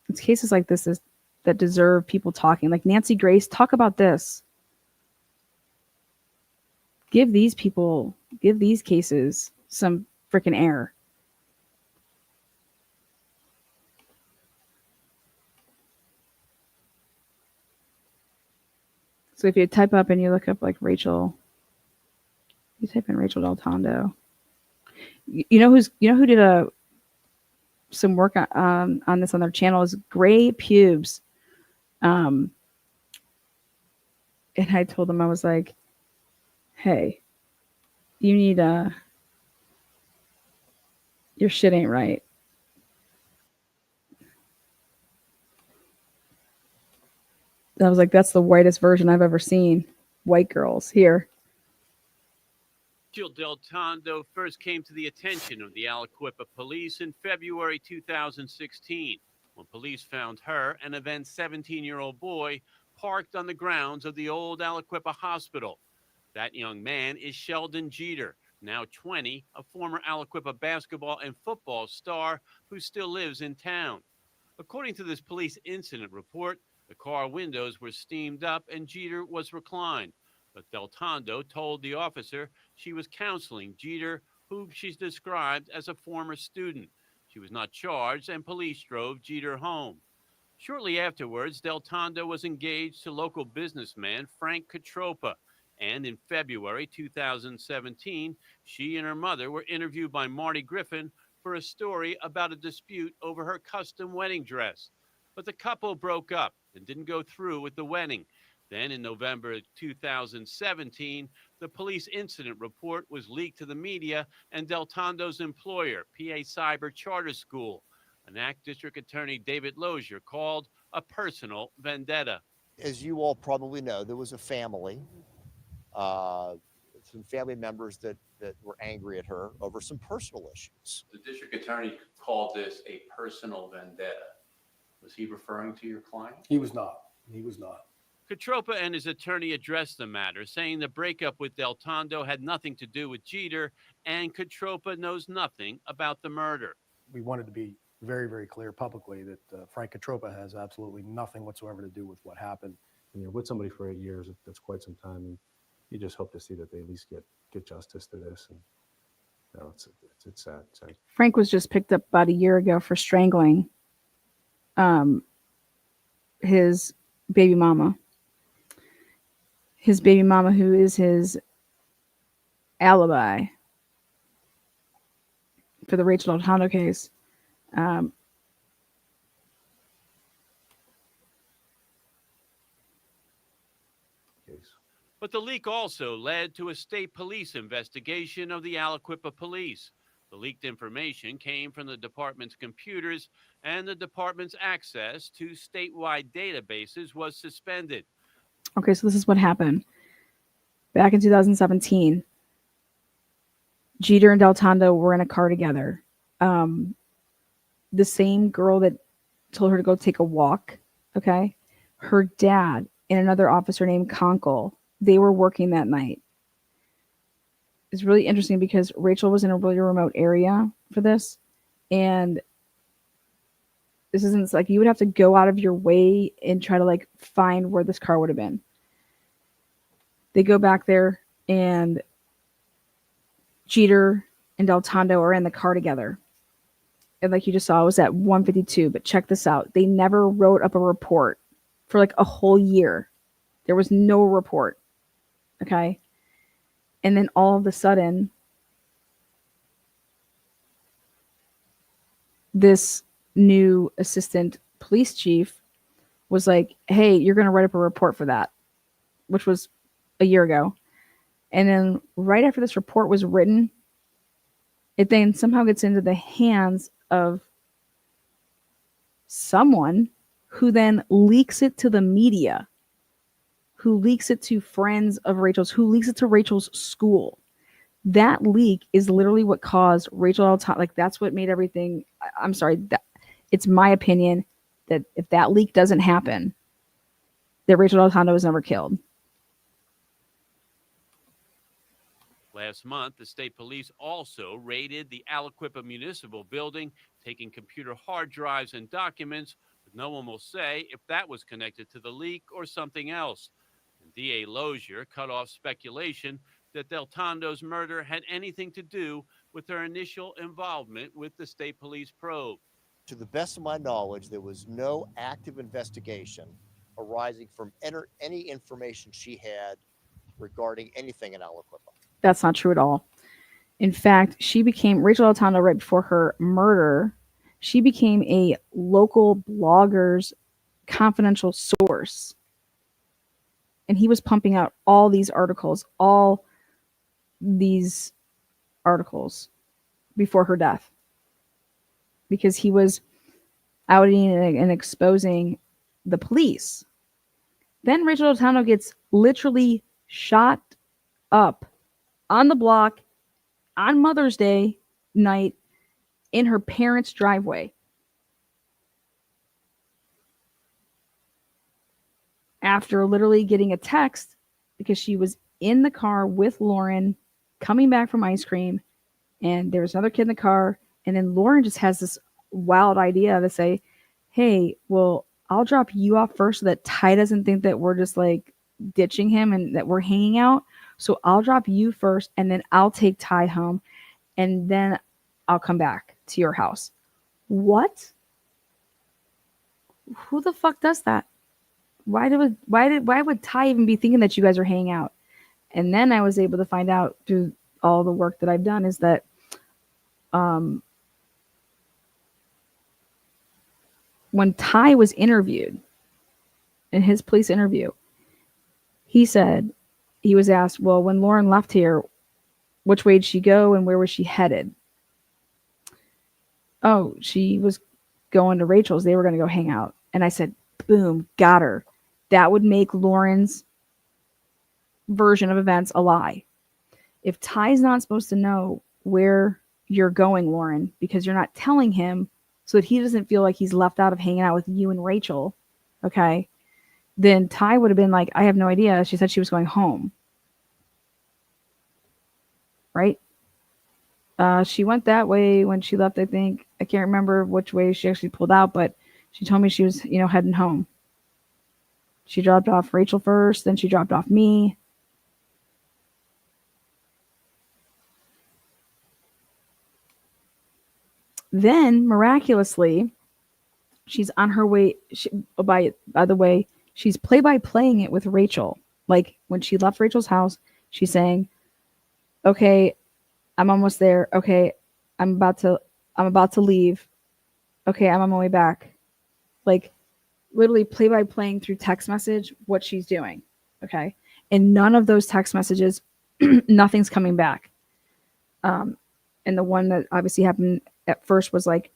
it's cases like this that deserve people talking. Like Nancy Grace, talk about this. Give these cases some freaking air. So if you type up and you look up like Rachel, you type in Rachel Deltondo. You know who did some work on this on their channel is Gray Pubes. And I told them, I was like, hey, you need your shit ain't right. I was like, that's the whitest version I've ever seen. White girls here. Rachel Deltondo first came to the attention of the Aliquippa police in February 2016 when police found her and a then 17-year-old boy parked on the grounds of the old Aliquippa hospital. That young man is Sheldon Jeter, now 20, a former Aliquippa basketball and football star who still lives in town. According to this police incident report, the car windows were steamed up and Jeter was reclined. But Deltondo told the officer she was counseling Jeter, who she's described as a former student. She was not charged, and police drove Jeter home. Shortly afterwards, Deltondo was engaged to local businessman Frank Katropa, and in February 2017, she and her mother were interviewed by Marty Griffin for a story about a dispute over her custom wedding dress. But the couple broke up and didn't go through with the wedding. Then in November 2017, the police incident report was leaked to the media and Deltondo's employer, PA Cyber Charter School, an act District Attorney David Lozier called a personal vendetta. As you all probably know, there was a family, some family members that were angry at her over some personal issues. The district attorney called this a personal vendetta. Was he referring to your client? He was not. He was not. Katropa and his attorney addressed the matter, saying the breakup with Deltondo had nothing to do with Jeter, and Katropa knows nothing about the murder. We wanted to be very, very clear publicly that Frank Katropa has absolutely nothing whatsoever to do with what happened. And you're with somebody for 8 years, that's quite some time, and you just hope to see that they at least get justice to this. And you know, it's sad. Frank was just picked up about a year ago for strangling his baby mama. His baby mama, who is his alibi for the Rachel Deltondo case. But the leak also led to a state police investigation of the Aliquippa police. The leaked information came from the department's computers, and the department's access to statewide databases was suspended. Okay, so this is what happened. Back in 2017, Jeter and Deltondo were in a car together. The same girl that told her to go take a walk, okay? Her dad and another officer named Goncalves, they were working that night. It's really interesting because Rachel was in a really remote area for this, and this isn't like you would have to go out of your way and try to like find where this car would have been. They go back there, and Jeter and Deltondo are in the car together. And like you just saw, it was at 1:52. But check this out. They never wrote up a report for like a whole year. There was no report. Okay. And then all of a sudden, this new assistant police chief was like, hey, you're going to write up a report for that, which was a year ago. And then right after this report was written, it then somehow gets into the hands of someone who then leaks it to the media, who leaks it to friends of Rachel's, who leaks it to Rachel's school. That leak is literally what caused Rachel Deltando. Like, that's what made everything. I'm sorry. It's my opinion that if that leak doesn't happen, that Rachel Deltando was never killed. Last month, the state police also raided the Aliquippa Municipal Building, taking computer hard drives and documents, but no one will say if that was connected to the leak or something else. And DA Lozier cut off speculation that Deltando's murder had anything to do with her initial involvement with the state police probe. To the best of my knowledge, there was no active investigation arising from any information she had regarding anything in Aliquippa. That's not true at all. In fact, she became, Rachel Deltando, right before her murder, she became a local blogger's confidential source. And he was pumping out all these articles before her death, because he was outing and exposing the police. Then Rachel Deltando gets literally shot up on the block on Mother's Day night in her parents' driveway. After literally getting a text, because she was in the car with Lauren coming back from ice cream, and there was another kid in the car, and then Lauren just has this wild idea to say, hey, well, I'll drop you off first so that Ty doesn't think that we're just like ditching him and that we're hanging out. So I'll drop you first, and then I'll take Ty home, and then I'll come back to your house. What? Who the fuck does that? Why would Ty even be thinking that you guys are hanging out? And then I was able to find out through all the work that I've done is that when Ty was interviewed in his police interview, he said, he was asked, well, when Lauren left here, which way did she go and where was she headed? Oh, she was going to Rachel's. They were going to go hang out. And I said, boom, got her. That would make Lauren's version of events a lie. If Ty's not supposed to know where you're going, Lauren, because you're not telling him so that he doesn't feel like he's left out of hanging out with you and Rachel, okay, then Ty would have been like, I have no idea. She said she was going home. Right? She went that way when she left, I think. I can't remember which way she actually pulled out, but she told me she was, heading home. She dropped off Rachel first, then she dropped off me. Then, miraculously, she's on her way. By the way, she's play-by-playing it with Rachel. Like, when she left Rachel's house, she's saying, okay, I'm almost there. Okay, I'm about to leave. Okay, I'm on my way back. Like, literally play-by-playing through text message what she's doing. Okay, and none of those text messages, nothing's coming back. And the one that obviously happened at first was like,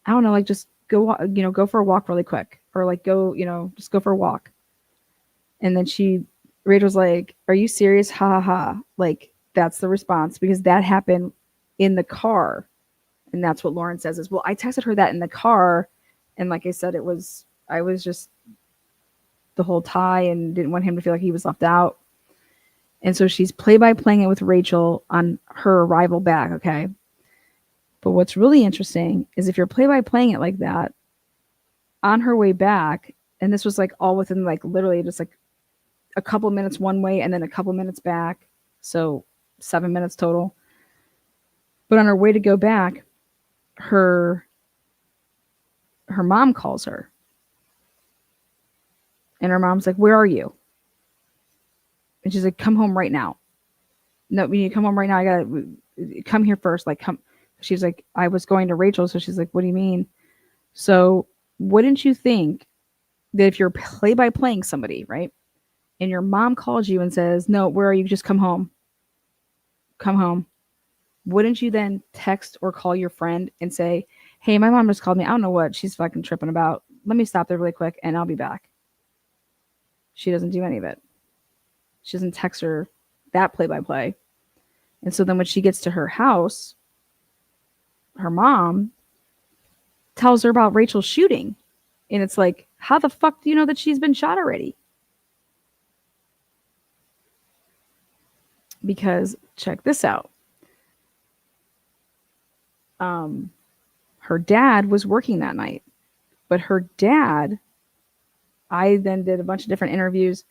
I don't know, like just go, go for a walk really quick, or like go, just go for a walk. And then Rachel's like, are you serious? Ha ha ha. Like, that's the response, because that happened in the car. And that's what Lauren says is, well, I texted her that in the car. And like I said, I was just the whole Ty and didn't want him to feel like he was left out. And so she's play-by-playing it with Rachel on her arrival back. Okay. But what's really interesting is if you're play-by-playing it like that on her way back, and this was like all within like literally just like a couple minutes one way and then a couple minutes back. So 7 minutes total. But on her way to go back, her mom calls her. And her mom's like, where are you? And she's like, come home right now. No, we need to come home right now. I gotta come here first. Like, come. She's like, I was going to Rachel. So she's like, what do you mean? So wouldn't you think that if you're play-by-playing somebody, right? And your mom calls you and says, no, where are you? Just come home. Come home. Wouldn't you then text or call your friend and say, hey, my mom just called me. I don't know what she's fucking tripping about. Let me stop there really quick and I'll be back. She doesn't do any of it. She doesn't text her that play-by-play. And so then when she gets to her house, her mom tells her about Rachel's shooting. And it's like, how the fuck do you know that she's been shot already? Because check this out. Her dad was working that night. But her dad, I then did a bunch of different interviews,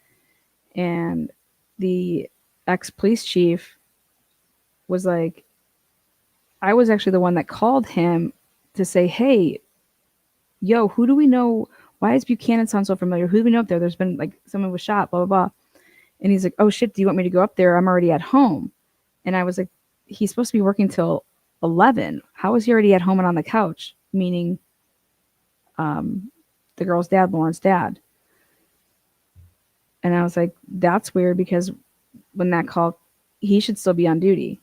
and the ex-police chief was like, I was actually the one that called him to say, hey, yo, who do we know? Why does Buchanan sound so familiar? Who do we know up there? There's been like someone was shot, blah, blah, blah. And he's like, oh shit, do you want me to go up there? I'm already at home. And I was like, he's supposed to be working till 11. How is he already at home and on the couch? Meaning the girl's dad, Lauren's dad. And I was like, that's weird, because when that call, he should still be on duty.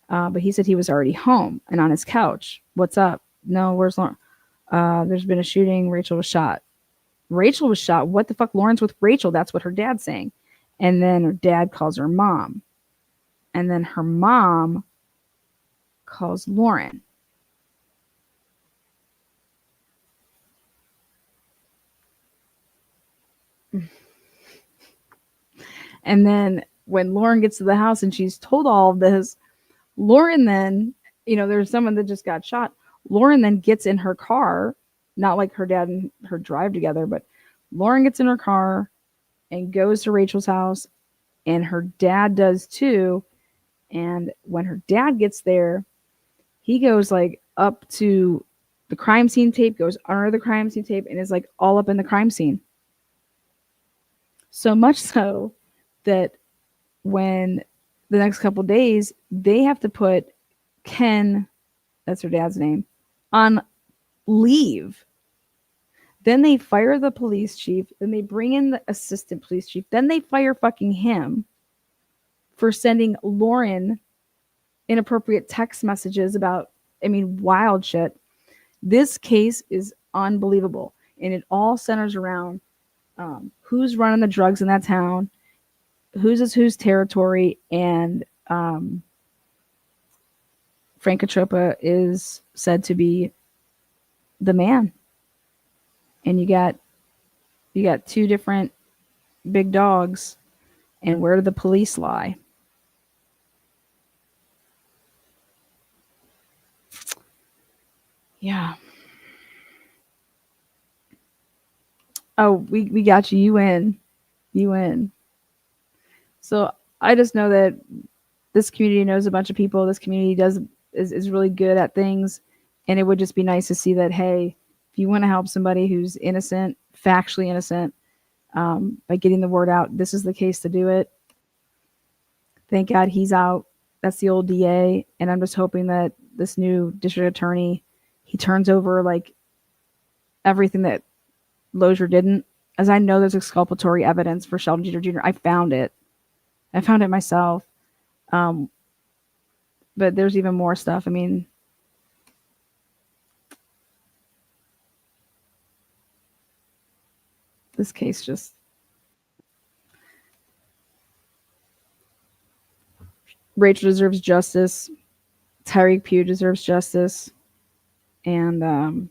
But he said he was already home and on his couch. What's up? No, where's Lauren? There's been a shooting. Rachel was shot. Rachel was shot. What the fuck? Lauren's with Rachel. That's what her dad's saying. And then her dad calls her mom. And then her mom calls Lauren. And then when Lauren gets to the house and she's told all of this, Lauren then, there's someone that just got shot. Lauren then gets in her car, not like her dad and her drive together, but Lauren gets in her car and goes to Rachel's house, and her dad does too. And when her dad gets there, he goes like up to the crime scene tape, goes under the crime scene tape, and is like all up in the crime scene. So much so that when the next couple days, they have to put Ken, that's her dad's name, on leave. Then they fire the police chief. Then they bring in the assistant police chief. Then they fire fucking him for sending Lauren inappropriate text messages about, wild shit. This case is unbelievable. And it all centers around who's running the drugs in that town, whose territory, and Frank Katropa is said to be the man. And you got two different big dogs, and where do the police lie? Yeah. Oh, we got you. You win. You win. So I just know that this community knows a bunch of people. This community is really good at things. And it would just be nice to see that, hey, if you want to help somebody who's innocent, factually innocent, by getting the word out, this is the case to do it. Thank God he's out. That's the old DA. And I'm just hoping that this new district attorney, he turns over like everything that Lozier didn't. As I know there's exculpatory evidence for Sheldon Jeter Jr. I found it myself. But there's even more stuff. This case just... Rachel deserves justice. Tyreek Pugh deserves justice. And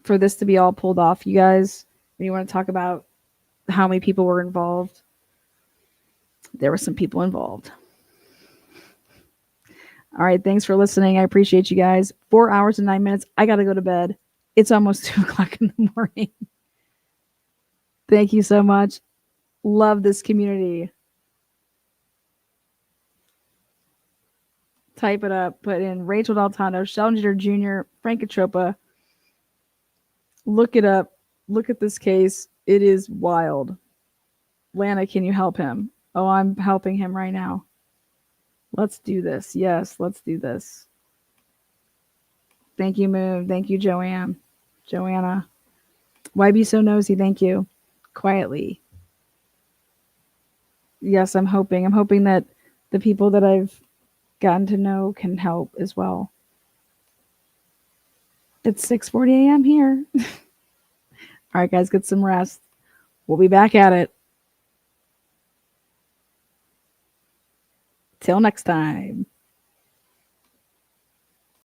for this to be all pulled off, you guys, when you want to talk about how many people were involved, there were some people involved. All right, thanks for listening. I appreciate you guys. 4 hours and 9 minutes. I got to go to bed. It's almost 2 o'clock in the morning. Thank you so much. Love this community. Type it up. Put in Rachel Daltondo, Sheldon Jeter Jr., Frank Katropa. Look it up. Look at this case. It is wild. Lana, can you help him? Oh, I'm helping him right now. Let's do this. Yes, let's do this. Thank you, Moon. Thank you, Joanna. Why be so nosy? Thank you. Quietly. Yes, I'm hoping that the people that I've gotten to know can help as well. It's 6:40 a.m. here. All right, guys, get some rest. We'll be back at it. Till next time.